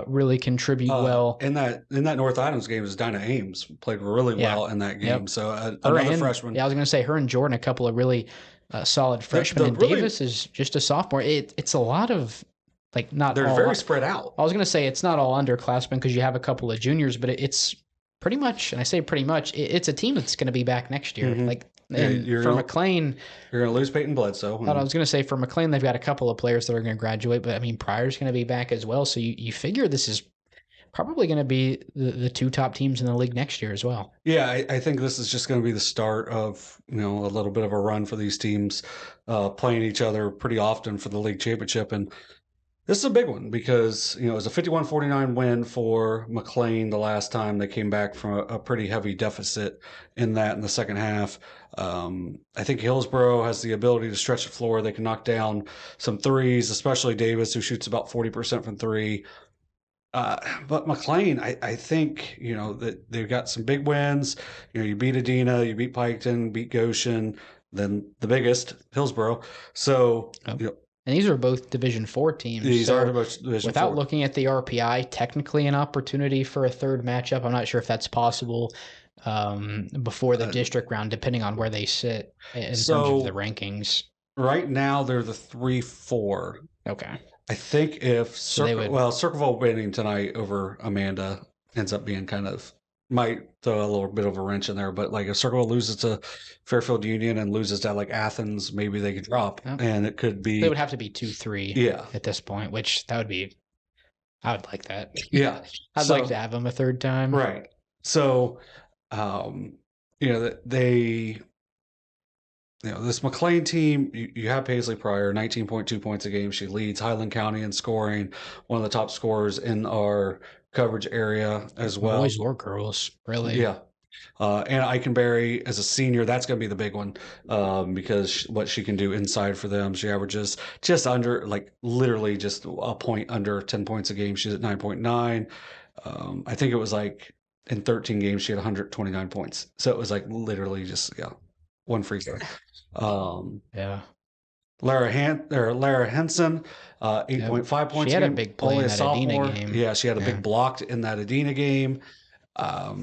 S2: really contribute well.
S1: In that North Adams game, is Dinah Ames played really well in that game. So another freshman.
S2: Yeah, I was going to say her and Jordan, a couple of really solid freshmen. And Davis is just a sophomore. It's a lot of
S1: they're very spread out.
S2: I was going to say it's not all underclassmen because you have a couple of juniors, but it's pretty much, and I say pretty much, it's a team that's going to be back next year. McClain,
S1: you're going to lose Peyton Bledsoe.
S2: I was going to say for McClain, they've got a couple of players that are going to graduate, but I mean Pryor's going to be back as well. So you figure this is probably going to be the 2 top teams in the league next year as well.
S1: Yeah, I think this is just going to be the start of a little bit of a run for these teams playing each other pretty often for the league championship. And this is a big one because, it was a 51-49 win for McClain the last time they came back from a pretty heavy deficit in the second half. I think Hillsboro has the ability to stretch the floor. They can knock down some threes, especially Davis, who shoots about 40% from 3. But McClain, I think, that they've got some big wins. You beat Adina, you beat Piketon, beat Goshen, then the biggest, Hillsboro. So,
S2: and these are both Division 4 teams.
S1: These are both Division 4.
S2: Without looking at the RPI, technically an opportunity for a third matchup. I'm not sure if that's possible before the district round, depending on where they sit in terms of the rankings.
S1: Right now, they're the 3-4.
S2: Okay.
S1: I think if Circleville winning tonight over Amanda ends up being might throw a little bit of a wrench in there, but if Circleville loses to Fairfield Union and loses to Athens, maybe they could drop, and it could be.
S2: They would have to be 2-3 at this point, which I would like that.
S1: Yeah,
S2: I'd like to have them a third time.
S1: Right. So, this McClain team, you have Paisley Pryor, 19.2 points a game. She leads Highland County in scoring, one of the top scorers in our coverage area as well.
S2: Boys or girls, really.
S1: Yeah. Anna Eikenberry as a senior, that's going to be the big one because what she can do inside for them. She averages just under, literally just a point under 10 points a game. She's at 9.9. I think it was in 13 games, she had 129 points. So it was literally just, one free throw. Lara Henson, 8.5 points.
S2: She had a big play in that Adina game.
S1: Yeah, she had a big block in that Adina game. I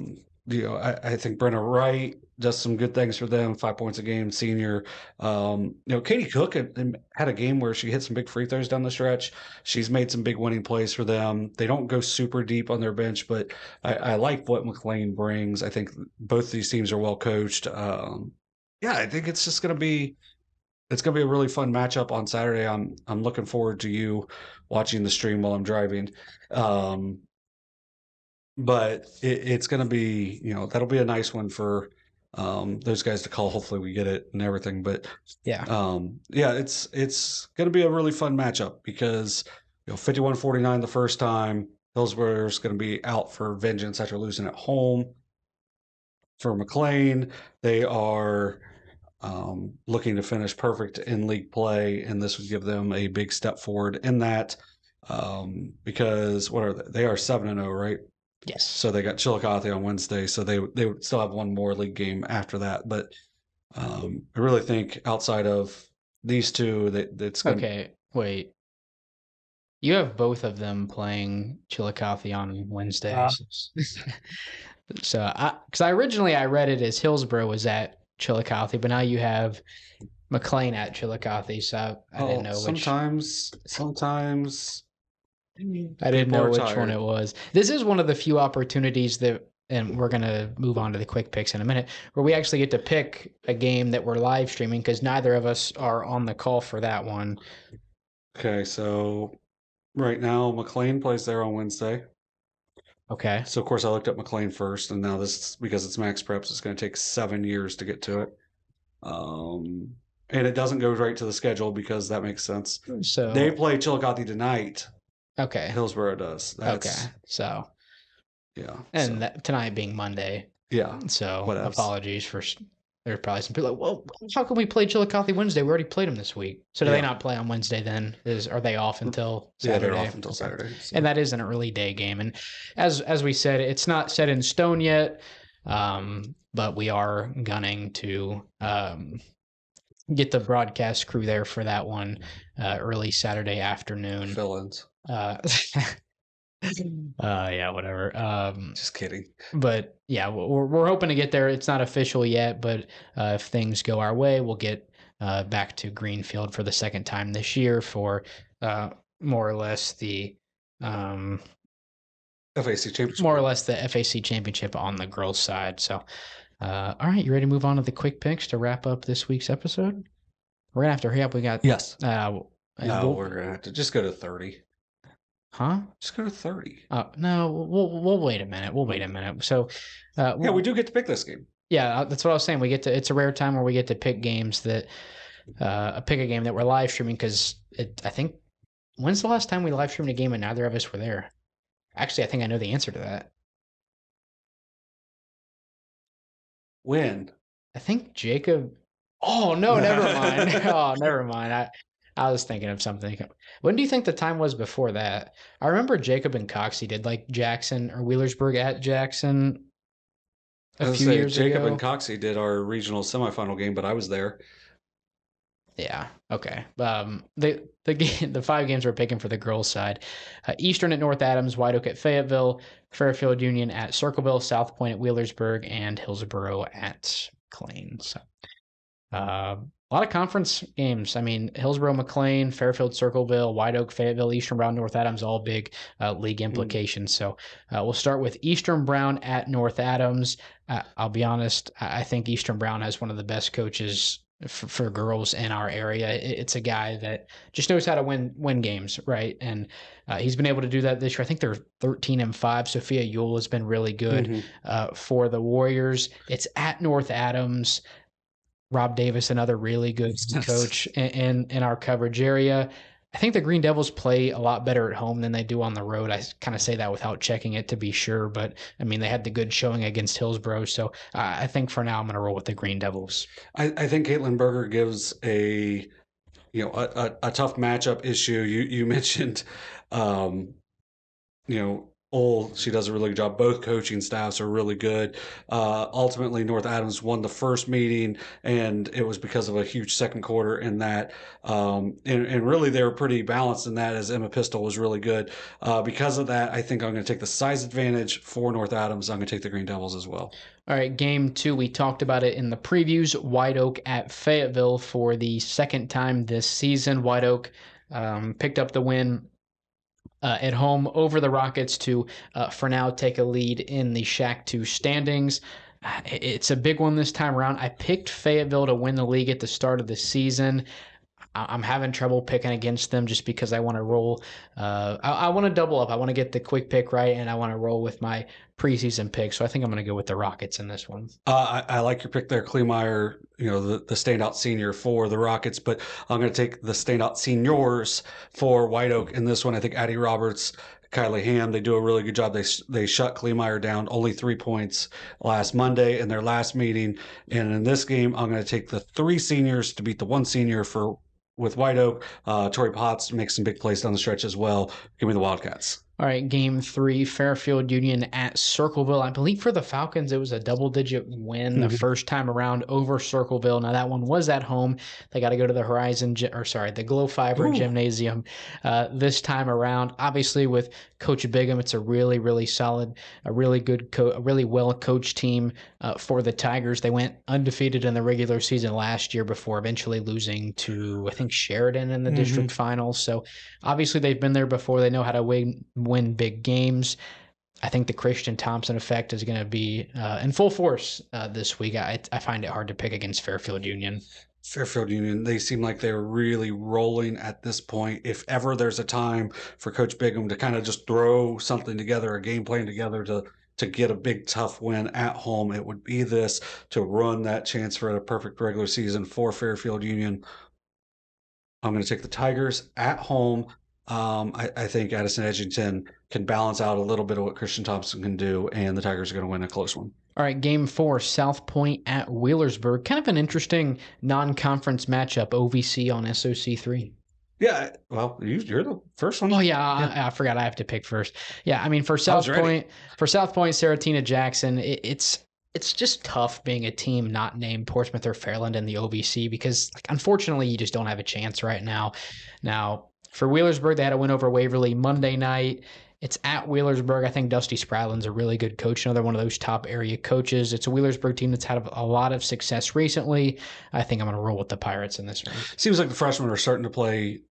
S1: think Brenna Wright does some good things for them. 5 points a game, senior. Katie Cook had a game where she hit some big free throws down the stretch. She's made some big winning plays for them. They don't go super deep on their bench, but I like what McClain brings. I think both these teams are well coached. I think it's just going to be. It's going to be a really fun matchup on Saturday. I'm looking forward to you watching the stream while I'm driving. But it's going to be, that'll be a nice one for those guys to call. Hopefully we get it and everything. But
S2: Yeah.
S1: yeah, it's going to be a really fun matchup because 51-49 the first time. Hillsboro's going to be out for vengeance after losing at home. For McClain, they are looking to finish perfect in league play, and this would give them a big step forward in that because what are they? They are 7-0, right?
S2: Yes.
S1: So they got Chillicothe on Wednesday, so they would still have one more league game after that. But I really think outside of these two, that's going.
S2: Okay, wait. You have both of them playing Chillicothe on Wednesdays. So, because originally I read it as Hillsboro was at Chillicothe, but now you have McClain at Chillicothe, so I didn't know which.
S1: Sometimes
S2: I didn't
S1: people
S2: know
S1: are
S2: which one
S1: tired.
S2: it was. This is one of the few opportunities that, and we're gonna move on to the quick picks in a minute, where we actually get to pick a game that we're live streaming because neither of us are on the call for that one.
S1: Okay, so right now McClain plays there on Wednesday.
S2: Okay.
S1: So of course I looked up McClain first, and now this because it's MaxPreps, it's going to take 7 years to get to it. And it doesn't go right to the schedule because that makes sense.
S2: So
S1: They play Chillicothe tonight.
S2: okay.
S1: Hillsboro does.
S2: Okay. So
S1: Yeah.
S2: and tonight being Monday.
S1: Yeah.
S2: So
S1: Whatevs.
S2: apologies for. There's probably some people like, well, how can we play Chillicothe Wednesday? We already played them this week. So do they not play on Wednesday then? Are they off until Saturday?
S1: Yeah, they're off until Saturday. So.
S2: And that is an early day game. And as we said, it's not set in stone yet, but we are gunning to get the broadcast crew there for that one early Saturday afternoon.
S1: Fill-ins.
S2: Yeah, whatever.
S1: Just kidding.
S2: But yeah, we're hoping to get there. It's not official yet, but if things go our way, we'll get back to Greenfield for the second time this year for more or less the
S1: FAC championship.
S2: More or less the FAC championship on the girls' side. So, all right, you ready to move on to the quick picks to wrap up this week's episode? We're gonna have to hurry up. We got
S1: yes. No, we're gonna have to just go to 30.
S2: Huh?
S1: Just go to 30.
S2: No, we'll wait a minute. We'll wait a minute. So,
S1: yeah, we do get to pick this game.
S2: Yeah, that's what I was saying. We get to. It's a rare time where we get to pick games that, pick a game that we're live streaming because I think, when's the last time we live streamed a game and neither of us were there? Actually, I think I know the answer to that.
S1: When?
S2: I think Jacob. Oh no, never mind. Oh, never mind. I was thinking of something. When do you think the time was before that? I remember Jacob and Coxie did like Jackson or Wheelersburg at Jackson a few years ago.
S1: Jacob and Coxie did our regional semifinal game, but I was there.
S2: Yeah. Okay. The 5 games we're picking for the girls' side: Eastern at North Adams, Whiteoak at Fayetteville, Fairfield Union at Circleville, South Point at Wheelersburg, and Hillsboro at McClain. So, a lot of conference games. I mean, Hillsboro McClain, Fairfield Circleville, Whiteoak Fayetteville, Eastern Brown, North Adams, all big league implications. So we'll start with Eastern Brown at North Adams. I'll be honest, I think Eastern Brown has one of the best coaches for girls in our area. It's a guy that just knows how to win games, right? And he's been able to do that this year. I think they're 13-5. Sophia Yule has been really good for the Warriors. It's at North Adams. Rob Davis, another really good coach in our coverage area. I think the Green Devils play a lot better at home than they do on the road. I kind of say that without checking it to be sure, but I mean, they had the good showing against Hillsboro. So I think for now I'm going to roll with the Green Devils.
S1: I think Caitlin Berger gives a tough matchup issue. You mentioned, she does a really good job. Both coaching staffs are really good. Ultimately, North Adams won the first meeting, and it was because of a huge second quarter in that. And really, they were pretty balanced in that, as Emma Pistol was really good. Because of that, I think I'm going to take the size advantage for North Adams. I'm going to take the Green Devils as well.
S2: All right, game 2, we talked about it in the previews. Whiteoak at Fayetteville for the second time this season. Whiteoak picked up the win at home over the Rockets to, for now, take a lead in the Shack 2 standings. It's a big one this time around. I picked Fayetteville to win the league at the start of the season. I'm having trouble picking against them just because I want to roll. I want to double up. I want to get the quick pick right, and I want to roll with my preseason pick. So I think I'm going to go with the Rockets in this one.
S1: I like your pick there, Kleemeyer, the standout senior for the Rockets, but I'm going to take the standout seniors for Whiteoak in this one. I think Addie Roberts, Kylie Ham, they do a really good job. They shut Kleemeyer down only 3 points last Monday in their last meeting. And in this game, I'm going to take the 3 seniors to beat the 1 senior with Whiteoak. Tori Potts makes some big plays down the stretch as well. Give me the Wildcats.
S2: All right, game 3, Fairfield Union at Circleville. I believe for the Falcons, it was a double-digit win the first time around over Circleville. Now, that one was at home. They got to go to the Glow Fiber Gymnasium this time around. Obviously, with Coach Bigham, it's a really, really solid, a really good, a really well-coached team for the Tigers. They went undefeated in the regular season last year before eventually losing to, I think, Sheridan in the district finals. So, obviously, they've been there before. They know how to win big games. I think the Christian Thompson effect is going to be in full force this week. I find it hard to pick against Fairfield Union.
S1: Fairfield Union, they seem like they're really rolling at this point. If ever there's a time for Coach Bigham to kind of just throw something together, a game plan together to get a big tough win at home, it would be this, to run that chance for a perfect regular season for Fairfield Union. I'm going to take the Tigers at home. I think Addison Edgington can balance out a little bit of what Christian Thompson can do, and the Tigers are going to win a close one.
S2: All right, game 4, South Point at Wheelersburg. Kind of an interesting non-conference matchup, OVC on SOC3.
S1: Yeah, well, you're the first one.
S2: Oh yeah, I forgot I have to pick first. Yeah, I mean for South Point, Saratina Jackson, it's just tough being a team not named Portsmouth or Fairland in the OVC because unfortunately you just don't have a chance right now. Now for Wheelersburg, they had a win over Waverly Monday night. It's at Wheelersburg. I think Dusty Spradlin's a really good coach, another one of those top area coaches. It's a Wheelersburg team that's had a lot of success recently. I think I'm going to roll with the Pirates in this one.
S1: Seems like the freshmen are starting to play,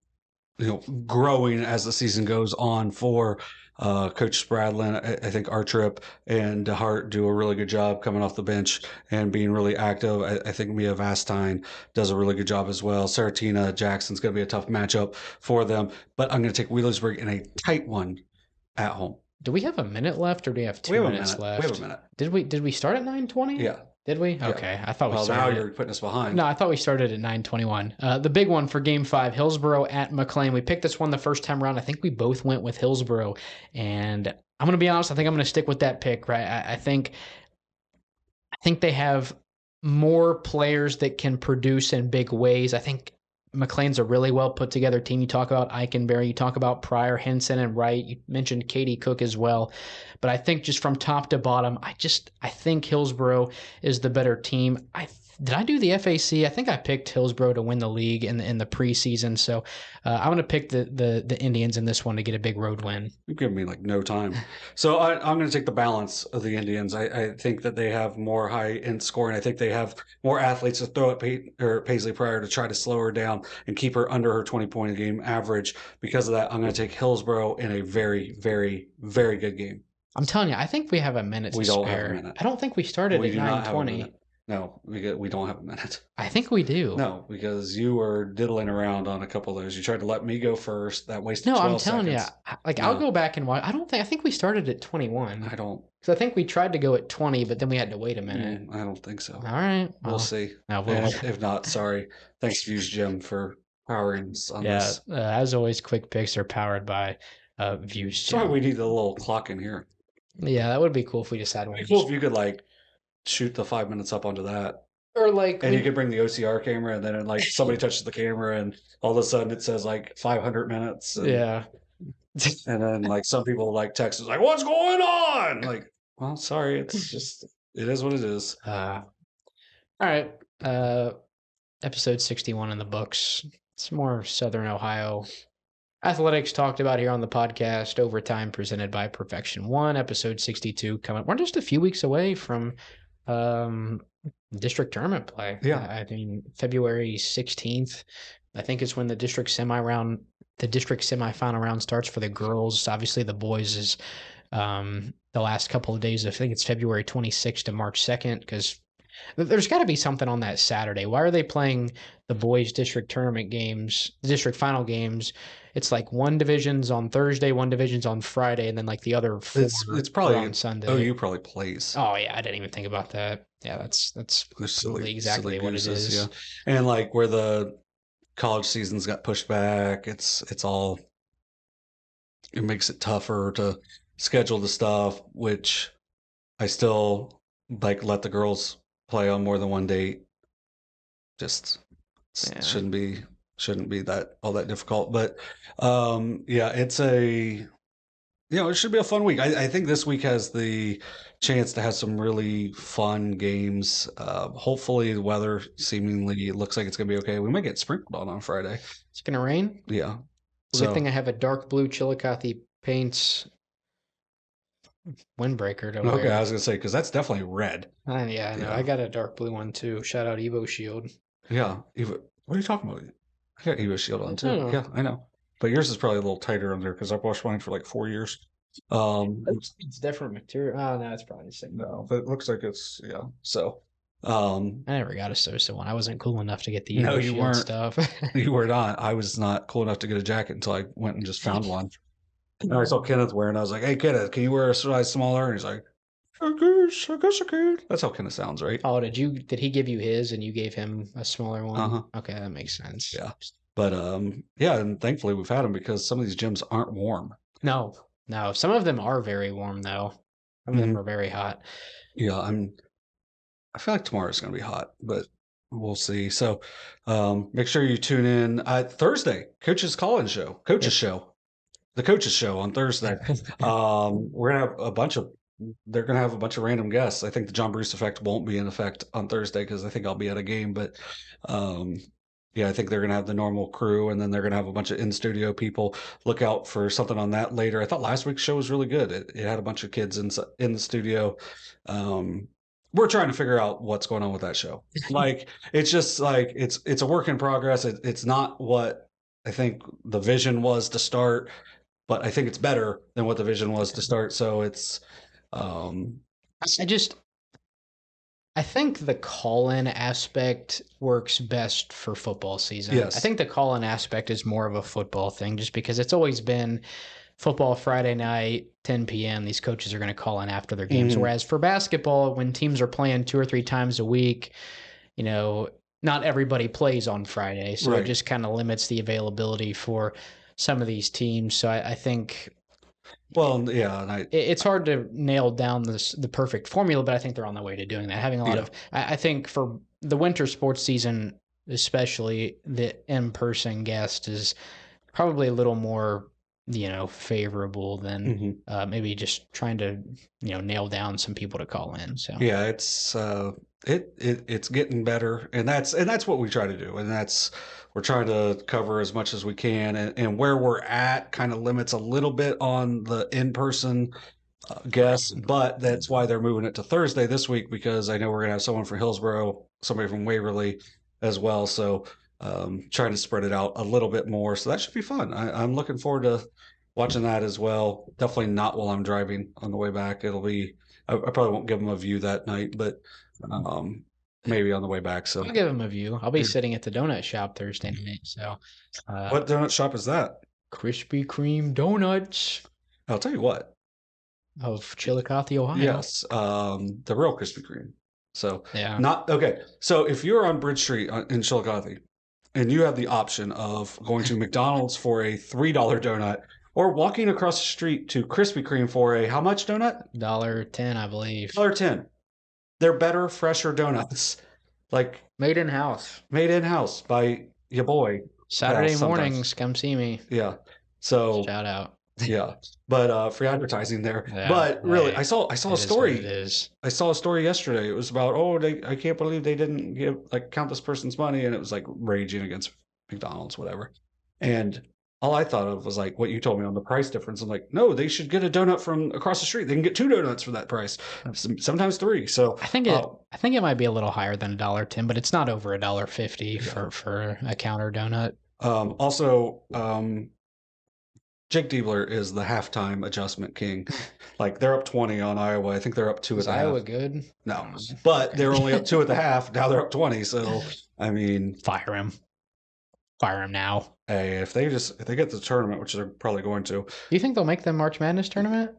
S1: growing as the season goes on for Coach Spradlin. I think Artrip and DeHart do a really good job coming off the bench and being really active. I think Mia Vastine does a really good job as well. Saratina Jackson's going to be a tough matchup for them, but I'm going to take Wheelersburg in a tight one at home.
S2: Do we have a minute left, or do we have 2 minutes left?
S1: We have a minute.
S2: Did we start at 9:20?
S1: Yeah.
S2: Did we? Okay.
S1: Yeah.
S2: I thought we started.
S1: Well, now you're putting us behind.
S2: No, I thought we started at 9:21. The big one for game 5, Hillsboro at McClain. We picked this one the first time around. I think we both went with Hillsboro. And I'm going to be honest, I think I'm going to stick with that pick, right? I think they have more players that can produce in big ways. I think McLean's a really well put together team. You talk about Eikenberry, you talk about Pryor, Henson, and Wright. You mentioned Katie Cook as well. But I think just from top to bottom, I think Hillsboro is the better team. Did I do the FAC? I think I picked Hillsboro to win the league in the preseason. So I'm going to pick the Indians in this one to get a big road win.
S1: You've given me no time. So I'm going to take the balance of the Indians. I think that they have more high-end scoring. I think they have more athletes to throw at Paisley Pryor to try to slow her down and keep her under her 20-point-a-game average. Because of that, I'm going to take Hillsboro in a very, very, very good game.
S2: I'm telling you, I think we have a minute to spare.
S1: We don't have a minute.
S2: I don't think we started at 9:20.
S1: No, we don't have a minute.
S2: I think we do.
S1: No, because you were diddling around on a couple of those. You tried to let me go first. That wasted 12 seconds.
S2: No, I'm telling you. I'll go back and watch. I think we started at 21.
S1: I don't.
S2: Because I think we tried to go at 20, but then we had to wait a minute.
S1: I don't think so.
S2: All right.
S1: We'll see.
S2: No,
S1: if not, sorry. Thanks, Views Jim, for powering us on this.
S2: As always, quick picks are powered by Views Jim.
S1: Sorry, we need a little clock in here.
S2: Yeah, that would be cool if we just had one.
S1: It'd be cool if you could shoot the 5 minutes up onto that.
S2: Or
S1: and you could bring the OCR camera, and then somebody touches the camera, and all of a sudden it says 500 minutes. And,
S2: yeah.
S1: And then some people text us what's going on? Well, sorry, it's just it is what it is.
S2: All right. Episode 61 in the books. It's more Southern Ohio athletics talked about here on the podcast. Overtime presented by Perfection One. Episode 62 coming. We're just a few weeks away from district tournament play.
S1: Yeah.
S2: I mean, February 16th, I think is when the district semifinal round starts for the girls. Obviously the boys is the last couple of days. I think it's February 26th to March 2nd because There's got to be something on that Saturday. Why are they playing the boys' district tournament games, the district final games? It's like one division's on Thursday, one division's on Friday, and then like the other four
S1: It's
S2: are
S1: probably
S2: on Sunday.
S1: OU probably plays.
S2: Oh yeah, I didn't even think about that. Yeah, that's
S1: They're
S2: probably
S1: silly
S2: exactly what it
S1: gooses, yeah.
S2: is.
S1: And like where the college seasons got pushed back, it's all it makes it tougher to schedule the stuff, which I still like let the girls play on more than one date. Just
S2: Yeah.
S1: shouldn't be that all that difficult. But yeah, it's a it should be a fun week. I think this week has the chance to have some really fun games. Hopefully, the weather seemingly looks like it's going to be okay. We might get sprinkled on Friday.
S2: It's gonna rain.
S1: Yeah.
S2: Well, good thing
S1: So,
S2: I have a dark blue Chillicothe Paints windbreaker to
S1: okay, I
S2: wear.
S1: was going to say, because that's definitely red.
S2: Yeah, I know. I
S1: Yeah.
S2: got a dark blue one too. Shout out Evo Shield.
S1: Yeah. What are you talking about? I got Evo Shield on too.
S2: Oh,
S1: Yeah, I know. But yours is probably a little tighter under because I've washed mine for like 4 years.
S2: it's different material. Oh no, it's probably the same.
S1: No, but it looks like it's, yeah. So,
S2: I never got a SOSA one. I wasn't cool enough to get the
S1: no,
S2: Evo
S1: you
S2: Shield
S1: weren't.
S2: stuff.
S1: You were not. I was not cool enough to get a jacket until I went and just found one. And I saw Kenneth wearing. I was like, "Hey, Kenneth, can you wear a size smaller?" And he's like, I guess I can." That's how Kenneth sounds, right?
S2: Oh, did he give you his and you gave him a smaller
S1: Uh
S2: one?
S1: huh.
S2: Okay, that makes sense.
S1: Yeah. But yeah, and thankfully we've had them because some of these gyms aren't warm.
S2: No, no. Some of them are very warm though. Some of them
S1: Mhm.
S2: are very hot.
S1: Yeah, I feel like tomorrow's going to be hot, but we'll see. So make sure you tune in Thursday, Coaches
S2: Yep.
S1: Show, the Coaches Show on Thursday. We're gonna have a bunch of they're gonna have a bunch of random guests. I think the John Bruce effect won't be in effect on Thursday because I think I'll be at a game, but um, yeah, I think they're gonna have the normal crew, and then they're gonna have a bunch of in studio people. Look out for something on that later. I thought last week's show was really good. It had a bunch of kids in the studio. Um, we're trying to figure out what's going on with that show. Like it's just like it's a work in progress. It's not what I think the vision was to start, but I think it's better than what the vision was to start. So it's um
S2: I just I think the call-in aspect works best for football season. I
S1: yes.
S2: think the call-in aspect is more of a football thing just because it's always been football Friday night, 10 p.m. These coaches are going to call in after their games.
S1: Hmm.
S2: Whereas for basketball, when teams are playing 2 or 3 times a week, not everybody plays on Friday. So it
S1: Right.
S2: just kind of limits the availability for some of these teams. So I think
S1: Well, yeah, and
S2: it's hard to nail down the perfect formula, but I think they're on the way to doing that. Having a lot
S1: yeah.
S2: of, I think for the winter sports season, especially the in-person guest is probably a little more, favorable than
S1: Hmm.
S2: maybe just trying to, nail down some people to call in. So
S1: Yeah, it's getting better, and that's what we try to do, and that's we're trying to cover as much as we can, and where we're at kind of limits a little bit on the in-person guests, but that's why they're moving it to Thursday this week because I know we're gonna have someone from Hillsboro, somebody from Waverly as well. So trying to spread it out a little bit more. So that should be fun. I'm looking forward to watching that as well. Definitely not while I'm driving on the way back. I probably won't give them a view that night, but um, maybe on the way back. So
S2: I'll give them a view. I'll be
S1: yeah.
S2: sitting at the donut shop Thursday night. So
S1: What donut shop is that?
S2: Krispy Kreme donuts
S1: I'll tell you what.
S2: of Chillicothe, Ohio.
S1: Yes, the real Krispy Kreme. So
S2: Yeah.
S1: not okay. So if you're on Bridge Street in Chillicothe, and you have the option of going to McDonald's for a $3 donut, or walking across the street to Krispy Kreme for a how much donut?
S2: $1.10, I believe.
S1: $1.10. They're better, fresher donuts, like
S2: Made in house.
S1: made in house by your boy. Well,
S2: Saturday
S1: sometimes,
S2: mornings, come see me.
S1: yeah. So
S2: Shout out.
S1: yeah, but free advertising there.
S2: Yeah.
S1: But really,
S2: Hey,
S1: I saw a
S2: it is what it
S1: story.
S2: is.
S1: I saw a story yesterday. It was about I can't believe they didn't give like count this person's money, and it was like raging against McDonald's, whatever. And all I thought of was like what you told me on the price difference. I'm like, no, they should get a donut from across the street. They can get two donuts for that price, sometimes three. So
S2: I think it might be a little higher than $1.10, but it's not over $1.50
S1: yeah.
S2: for a counter donut.
S1: Also, Jake Diebler is the halftime adjustment king. Like, they're up 20 on Iowa. I think they're up 2 at
S2: Is
S1: the
S2: Iowa
S1: half.
S2: good?
S1: No, but they're only up 2 at the half. Now they're up 20. So, I mean,
S2: Fire him. Fire him now.
S1: hey, if they get the tournament, which they're probably going to,
S2: Do you think they'll make the March Madness tournament?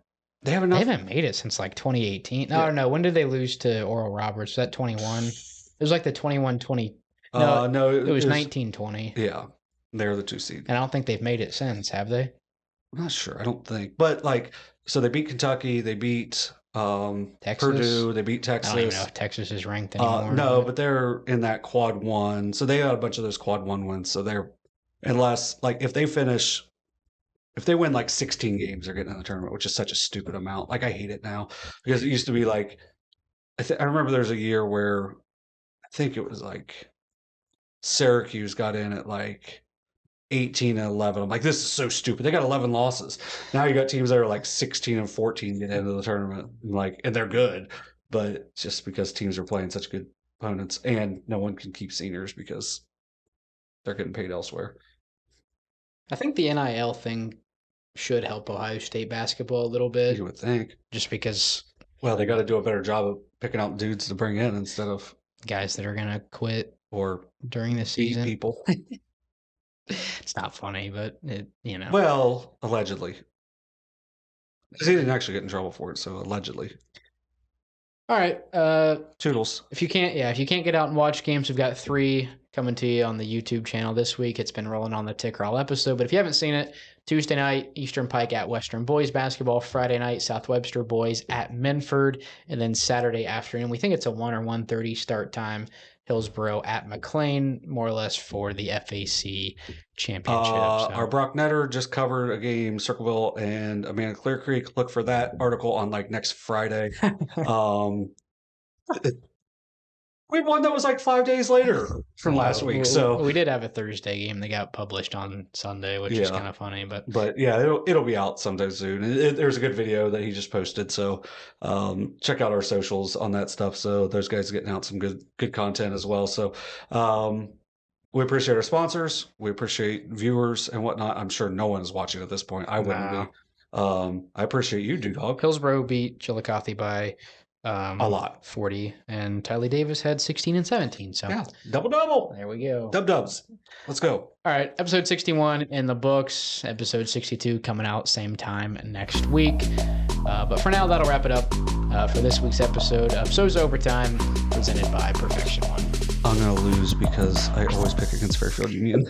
S1: they have
S2: They
S1: enough.
S2: haven't made it since like 2018. No, no. When did they lose to Oral Roberts? Was that 21? It was like the 21-20. No,
S1: No,
S2: it was 19-20.
S1: Yeah, they're the 2 seed.
S2: And I don't think they've made it since, have they?
S1: I'm not sure. I don't think. But like, so they beat Kentucky. They beat
S2: Texas?
S1: Purdue. They beat Texas.
S2: I don't even know if Texas is ranked anymore.
S1: No, but they're in that quad 1. So they got a bunch of those quad 1 wins. So they're, unless, like, if they win like 16 games, they're getting in the tournament, which is such a stupid amount. Like, I hate it now because it used to be like, I remember there's a year where I think it was like Syracuse got in at like 18 and 11. I'm like, this is so stupid. They got 11 losses. Now you got teams that are like 16 and 14 get into the tournament, and they're good, but it's just because teams are playing such good opponents, and no one can keep seniors because they're getting paid elsewhere.
S2: I think the NIL thing should help Ohio State basketball a little bit.
S1: You would think,
S2: just because.
S1: Well, they got to do a better job of picking out dudes to bring in instead of
S2: guys that are gonna quit
S1: or
S2: during the season.
S1: People.
S2: It's not funny, but you know.
S1: Well, allegedly. Because he didn't actually get in trouble for it, so allegedly.
S2: All right.
S1: Toodles.
S2: If you can't get out and watch games, we've got 3 coming to you on the YouTube channel this week. It's been rolling on the Tick Roll episode, but if you haven't seen it, Tuesday night, Eastern Pike at Western Boys basketball. Friday night, South Webster Boys at Minford. And then Saturday afternoon, we think it's a 1 or 1:30 start time, Hillsboro at McClain, more or less for the FAC championship.
S1: Our Brock Netter just covered a game, Circleville and Amanda Clear Creek. Look for that article on like next Friday. We won that was like 5 days later from last week. So
S2: we did have a Thursday game that got published on Sunday, which is kind of funny. But
S1: yeah, it'll be out sometime soon. There's a good video that he just posted. So check out our socials on that stuff. So those guys are getting out some good content as well. So we appreciate our sponsors. We appreciate viewers and whatnot. I'm sure no one is watching at this point. I wouldn't be. I appreciate you, Dog.
S2: Hillsboro beat Chillicothe by
S1: a lot,
S2: 40, and Tylee Davis had 16 and 17. So
S1: yeah, double.
S2: There we go.
S1: Dubs. Let's go.
S2: All right, episode 61 in the books. Episode 62 coming out same time next week. But for now, that'll wrap it up for this week's episode of SOSA Overtime, presented by Perfection One.
S1: I'm gonna lose because I always pick against Fairfield Union.